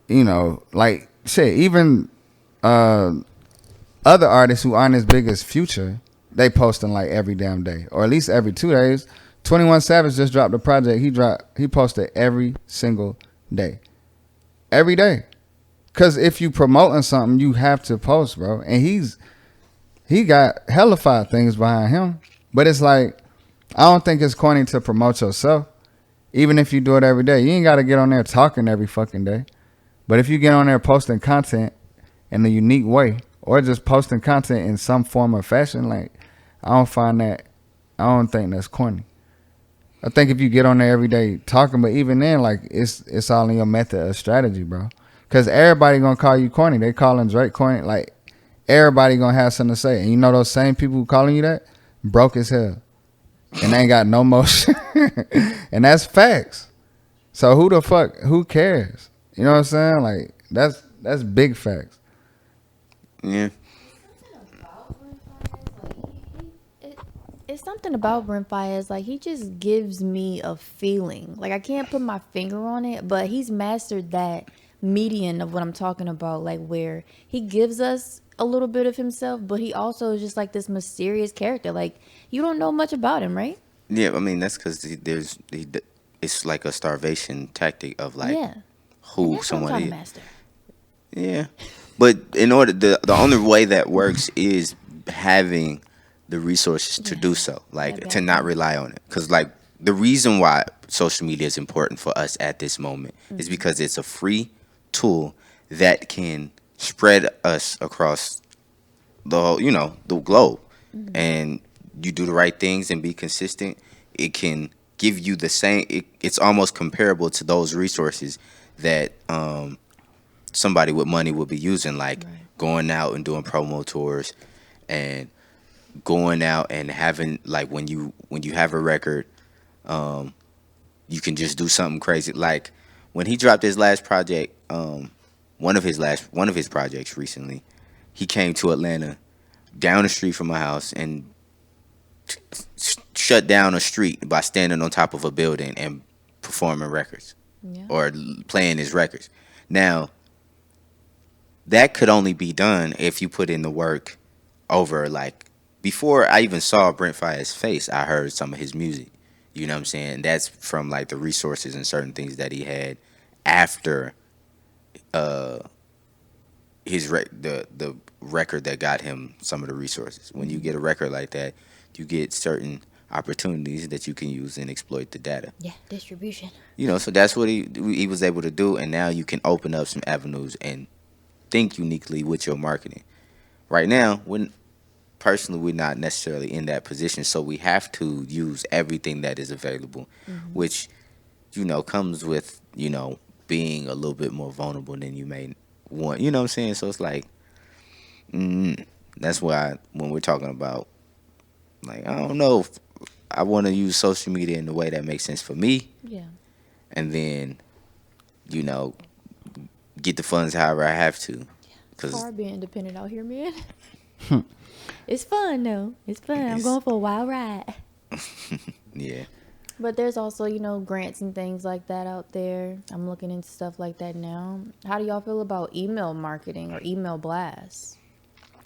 S1: you know, like shit, even other artists who aren't as big as Future, they posting like every damn day, or at least every 2 days. 21 Savage just dropped a project. He posted every single day. Every day. Cause if you promoting something, you have to post, bro. And he got hellified things behind him. But it's like, I don't think it's corny to promote yourself. Even if you do it every day. You ain't gotta get on there talking every fucking day. But if you get on there posting content in a unique way, or just posting content in some form or fashion, like I don't think that's corny. I think if you get on there every day talking, but even then, like it's all in your method of strategy, bro. Cause everybody gonna call you corny. They calling Drake corny. Like everybody gonna have something to say. And you know those same people who calling you that, broke as hell, and they ain't got no motion. And that's facts. So who cares? You know what I'm saying? Like that's big facts.
S2: Yeah.
S3: It's something about Brent Faiyaz. Like he just gives me a feeling. Like I can't put my finger on it, but he's mastered that median of what I'm talking about. Like where he gives us a little bit of himself, but he also is just like this mysterious character. Like you don't know much about him, right?
S2: Yeah, I mean that's because it's like a starvation tactic of like
S3: Yeah. And
S2: who
S3: that's what I'm
S2: someone
S3: trying
S2: is.
S3: to master.
S2: Yeah, but in order the only way that works is having the resources to do so, like
S3: Yeah,
S2: to not rely on it. Because like the reason why social media is important for us at this moment is because it's a free tool that can spread us across the whole, you know, the globe. And you do the right things and be consistent, it can give you the same. It's almost comparable to those resources that somebody with money would be using, like going out and doing promo tours and going out and having like when you have a record, you can just do something crazy. Like when he dropped his last project, one of his projects recently. He came to Atlanta, down the street from my house, and shut down a street by standing on top of a building and performing records or playing his records. Now, that could only be done if you put in the work over, like, before I even saw Brent Faiyaz's face, I heard some of his music. You know what I'm saying? That's from, like, the resources and certain things that he had after the record that got him some of the resources. When you get a record like that, you get certain opportunities that you can use and exploit the data.
S3: Yeah, distribution.
S2: You know, so that's what he was able to do, and now you can open up some avenues and think uniquely with your marketing. Right now, personally, we're not necessarily in that position, so we have to use everything that is available, which, you know, comes with, you know, being a little bit more vulnerable than you may want. You know what I'm saying? So it's like, that's why when we're talking about, like, I don't know if I want to use social media in the way that makes sense for me.
S3: Yeah.
S2: And then, you know, get the funds however I have to.
S3: It's hard being independent out here, man. It's fun, though. It's fun. I'm going for a wild ride.
S2: Yeah.
S3: But there's also, you know, grants and things like that out there. I'm looking into stuff like that now. How do y'all feel about email marketing or email blasts?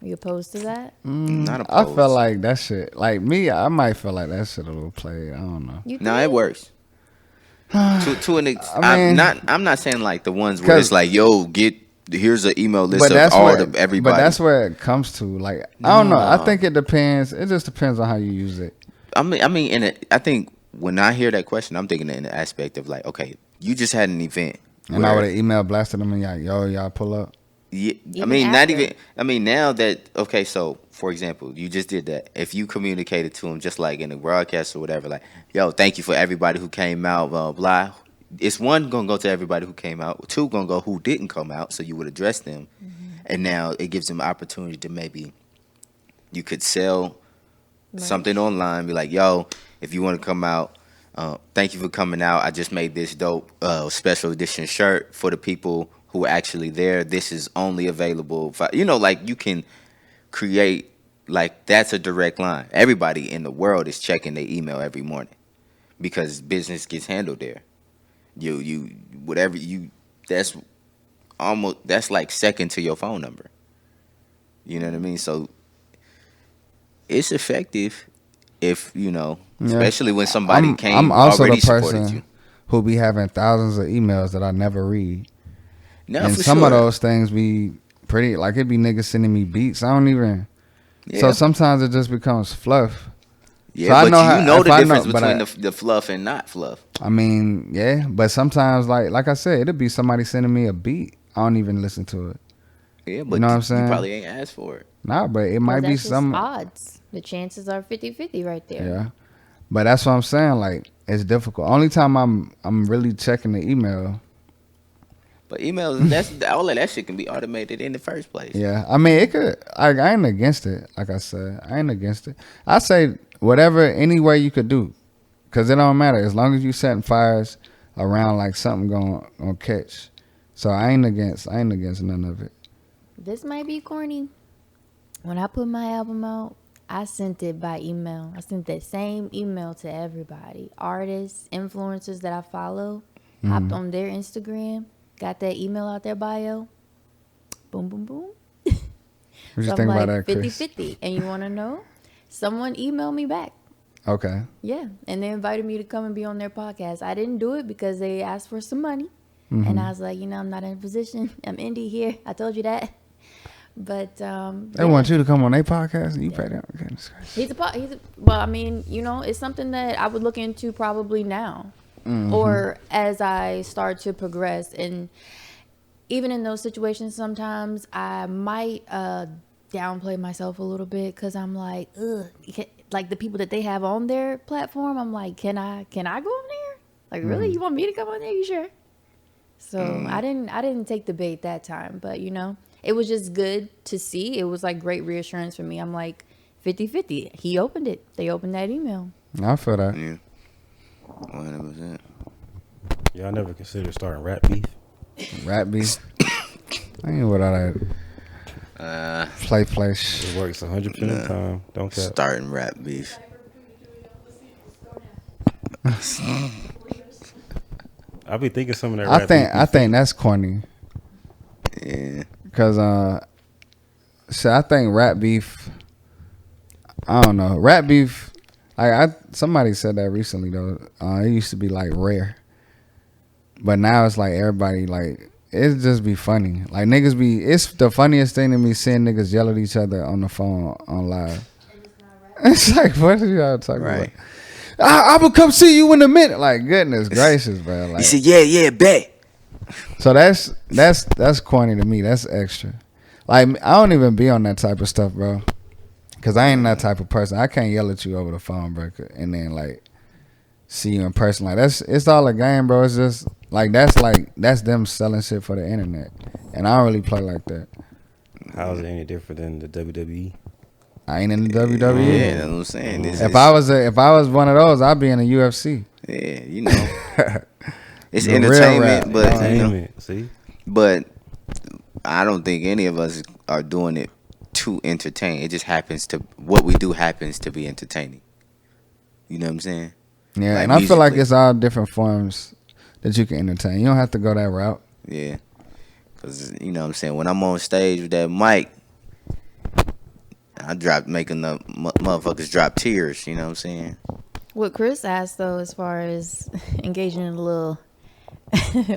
S3: Are you opposed to that?
S2: Not
S1: I
S2: opposed.
S1: feel like that shit. Like me, I might feel like that shit a little play. I don't know.
S3: No,
S2: it works. to an I'm not saying like the ones where it's like, yo, here's an email list of everybody.
S1: But that's where it comes to. Like, I don't know. I think it depends. It just depends on how you use it.
S2: I think when I hear that question, I'm thinking in the aspect of like, okay, you just had an event.
S1: And I would have email blasted them and like, yo, y'all pull up.
S2: Yeah, now that, okay, so for example, you just did that. If you communicated to them just like in a broadcast or whatever, like, yo, thank you for everybody who came out, blah, blah. It's one, gonna go to everybody who came out. Two, gonna go who didn't come out, so you would address them. And now it gives them an opportunity to maybe you could sell something online, be like, yo, if you want to come out, thank you for coming out. I just made this dope special edition shirt for the people who are actually there. This is only available. You know, like you can create, like that's a direct line. Everybody in the world is checking their email every morning because business gets handled there. That's like second to your phone number. You know what I mean? So it's effective if, you know, especially when somebody
S1: I'm also
S2: already
S1: the
S2: supported
S1: person
S2: you.
S1: who be having thousands of emails that I never read.
S2: No,
S1: and
S2: for
S1: some
S2: sure.
S1: of those things be pretty, like it be niggas sending me beats. I don't even.
S2: Yeah.
S1: So sometimes it just becomes fluff.
S2: Yeah,
S1: so
S2: but you know the difference between the fluff and not fluff.
S1: I mean, yeah, but sometimes, like I said, it'll be somebody sending me a beat. I don't even listen to it.
S2: Yeah, but
S1: you know what I'm saying?
S2: You probably ain't asked for it.
S1: Nah, but it might be
S3: that's
S1: some
S3: just odds. The chances are 50-50 right there.
S1: Yeah, but that's what I'm saying. Like it's difficult. Only time I'm really checking the email.
S2: But emails, that's all of that shit can be automated in the first place.
S1: Yeah, I mean it could. I ain't against it. Like I said, I ain't against it. I say whatever, any way you could do, cause it don't matter as long as you setting fires around like something gonna catch. So I ain't against none of it.
S3: This might be corny. When I put my album out, I sent it by email. I sent that same email to everybody. Artists, influencers that I follow, hopped on their Instagram, got that email out their bio. Boom, boom, boom.
S1: What you
S3: So
S1: think
S3: I'm
S1: about
S3: like
S1: that, Chris?
S3: 50-50. And you want to know? Someone emailed me back.
S1: Okay.
S3: Yeah. And they invited me to come and be on their podcast. I didn't do it because they asked for some money. And I was like, you know, I'm not in a position. I'm indie here. I told you that. But
S1: They want you to come on their podcast and you pay them. Okay,
S3: well, I mean, you know, it's something that I would look into probably now, or as I start to progress. And even in those situations, sometimes I might downplay myself a little bit because I'm like, like the people that they have on their platform. I'm like, can I go on there? Like, really, you want me to come on there? You sure? So I didn't take the bait that time, but you know, it was just good to see. It was like great reassurance for me. I'm like 50-50. He opened it. They opened that email.
S1: I feel that.
S2: Yeah. 100%.
S4: Y'all never considered starting rap beef?
S1: Rap beef. I ain't with all that play.
S4: It works 100% of the time. Don't care.
S2: Starting rap beef.
S4: I be thinking some of that.
S1: I think that's corny.
S2: Yeah.
S1: Cause so I think rap beef. I don't know. Rap beef. Somebody said that recently though. It used to be like rare, but now it's like everybody like it just be funny. Like niggas be. It's the funniest thing to me seeing niggas yell at each other on the phone on live. It's like what are y'all talking about? I will come see you in a minute. Like goodness gracious, bro. Like,
S2: He said, yeah, bet.
S1: so that's corny to me. That's extra. Like I don't even be on that type of stuff, bro. Cause I ain't that type of person. I can't yell at you over the phone, bro, and then like see you in person. Like it's all a game, bro. It's just that's them selling shit for the internet, and I don't really play like that.
S4: How is it any different than the WWE?
S1: I ain't in the WWE.
S2: Yeah, that's what I'm saying.
S1: If I was one of those, I'd be in the UFC.
S2: Yeah, you know. It's
S1: The real
S2: entertainment,
S1: rap,
S2: but
S4: Entertainment, see?
S2: but I don't think any of us are doing it to entertain. It just happens to what we do happens to be entertaining. You know what I'm saying?
S1: Yeah,
S2: Like
S1: and I feel like
S2: musically.
S1: it's all different forms that you can entertain. You don't have to go that route.
S2: Yeah. Cause you know what I'm saying, when I'm on stage with that mic, I drop making the motherfuckers drop tears, you know what I'm saying?
S3: What Chris asked though, as far as engaging in a little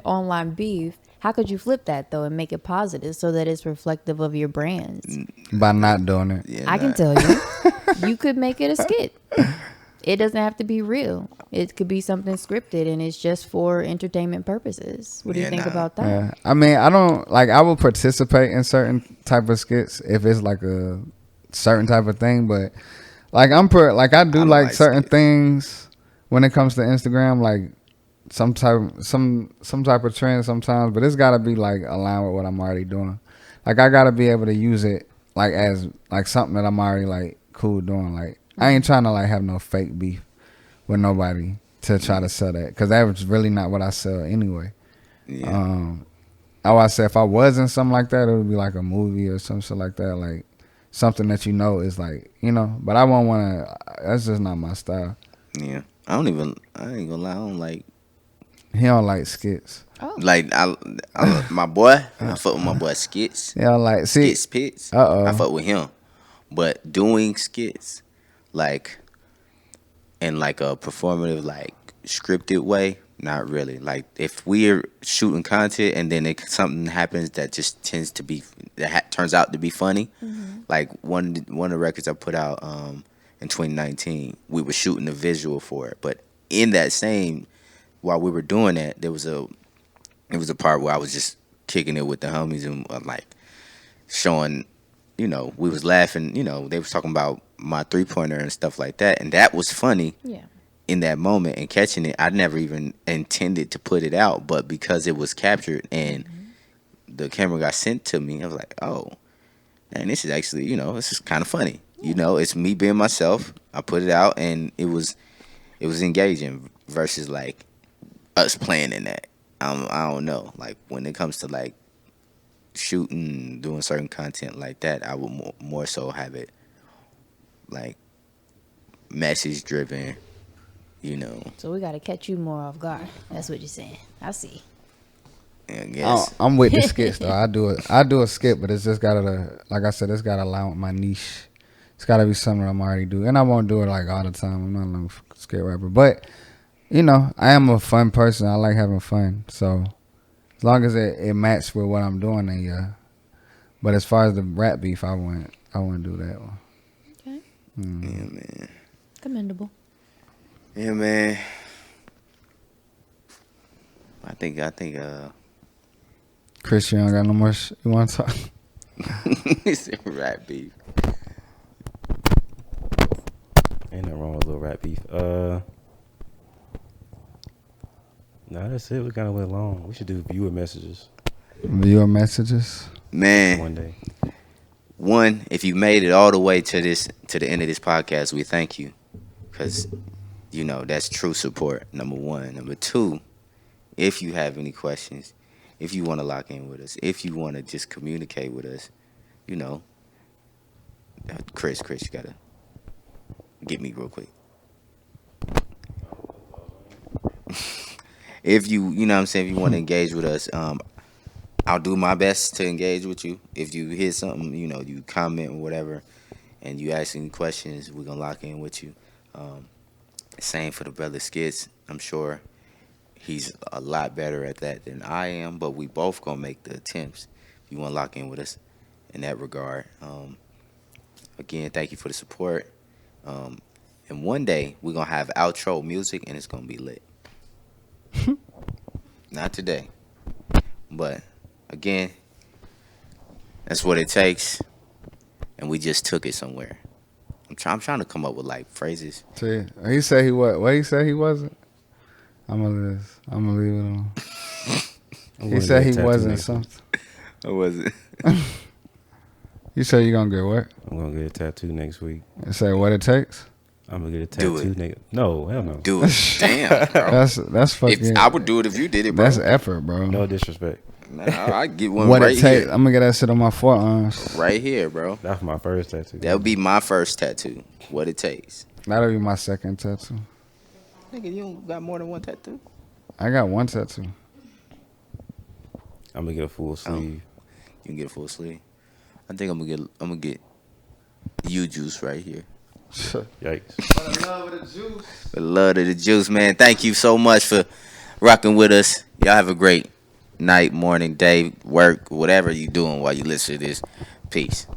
S3: online beef, how could you flip that though and make it positive so that it's reflective of your brands?
S1: By not doing it.
S2: Yeah,
S3: I can
S2: nah.
S3: tell you, you could make it a skit. It doesn't have to be real. It could be something scripted and it's just for entertainment purposes. What do you
S2: Yeah,
S3: think
S2: nah.
S3: about that?
S1: Yeah. I mean, I don't like. I will participate in certain type of skits if it's like a certain type of thing, but like I do
S2: I don't
S1: like
S2: like
S1: certain
S2: skits.
S1: things when it comes to Instagram, like some type of trend sometimes, but it's gotta be like aligned with what I'm already doing. Like I gotta be able to use it like as like something that I'm already like cool doing. Like I ain't trying to like have no fake beef with nobody to try to sell that, because that was really not what I sell anyway.
S2: Yeah.
S1: I would say if I was in something like that, it would be like a movie or some shit like that, like something that you know is like, you know. But I won't want to. That's just not my style.
S2: Yeah. I ain't gonna lie, I don't like
S1: He don't like skits.
S3: Oh,
S2: I my boy, I fuck with my boy Skitz.
S1: He don't like see.
S2: Skitz Pittz.
S1: Uh-oh.
S2: I fuck with him. But doing skits like in like a performative, like scripted way, not really. Like if we're shooting content and then something happens that just tends to be turns out to be funny. Like one of the records I put out in 2019, we were shooting a visual for it, but in that same while we were doing that, there was a part where I was just kicking it with the homies and like showing, you know, we was laughing, you know, they was talking about my 3-pointer and stuff like that, and that was funny
S3: yeah.
S2: in that moment, and catching it. I never even intended to put it out, but because it was captured and the camera got sent to me, I was like, oh, man, this is actually, you know, this is kind of funny. You know, it's me being myself. I put it out and it was engaging versus like us playing in that. I don't know. Like when it comes to like shooting, doing certain content like that, I would more so have it like message driven, you know.
S3: So we got to catch you more off guard. That's what you're saying. I see.
S2: I guess.
S1: I'm with the skits though. I do a skit, but it's just gotta, like I said, it's gotta align with my niche. It's gotta be something I'm already doing, and I won't do it like all the time. I'm not no skit rapper, but you know, I am a fun person. I like having fun, so as long as it matches with what I'm doing, then yeah. But as far as the rap beef, I wouldn't do that one.
S3: Okay.
S2: Yeah, man.
S3: Commendable.
S2: Yeah, man. I think
S1: Chris, you don't got no more you want to talk?
S2: it's a rap beef.
S4: Ain't nothing wrong with a little rap beef. Nah, that's it. We kind of went long. We should do viewer messages
S1: Viewer messages?
S2: Man,
S4: one day.
S2: one, if you made it all the way to the end of this podcast, we thank you, because you know that's true support. Number one. Number two, if you have any questions, if you want to lock in with us, if you want to just communicate with us, you know, Chris, you gotta get me real quick. If you know what I'm saying, if you want to engage with us, I'll do my best to engage with you. If you hear something, you know, you comment or whatever, and you ask any questions, we're gonna lock in with you. Same for the brother Skitz. I'm sure he's a lot better at that than I am, but we both gonna make the attempts. If you want to lock in with us in that regard, again, thank you for the support. And one day we're gonna have outro music, and it's gonna be lit. Not today, but again, that's what it takes, and we just took it somewhere. I'm trying to come up with like phrases.
S1: See, he said he what he said he wasn't. I'm gonna leave it on. He said he wasn't something.
S2: What was it?
S1: You said you gonna get what?
S4: I'm gonna get a tattoo next week.
S1: You say what it takes?
S4: I'm gonna get a
S2: Do
S4: tattoo. Nigga. No, hell no.
S2: Do it. Damn, bro.
S1: That's fucking.
S2: I would do it if you did it, bro.
S1: That's effort, bro.
S4: No disrespect.
S2: Nah, I get one
S1: What
S2: right
S1: it take?
S2: here.
S1: I'm gonna get that shit on my forearms.
S2: Right here, bro.
S4: That's my first tattoo.
S2: That would be my first tattoo. What it takes.
S1: That'll be my second tattoo.
S2: Nigga, you don't got more than one tattoo?
S1: I got one tattoo.
S4: I'm gonna get a full sleeve.
S2: You can get a full sleeve. I think I'm gonna get you juice right here.
S4: Yikes.
S1: For the love of the juice.
S2: For the love of the juice, man. Thank you so much for rocking with us. Y'all have a great night, morning, day, work, whatever you doing while you listen to this. Peace.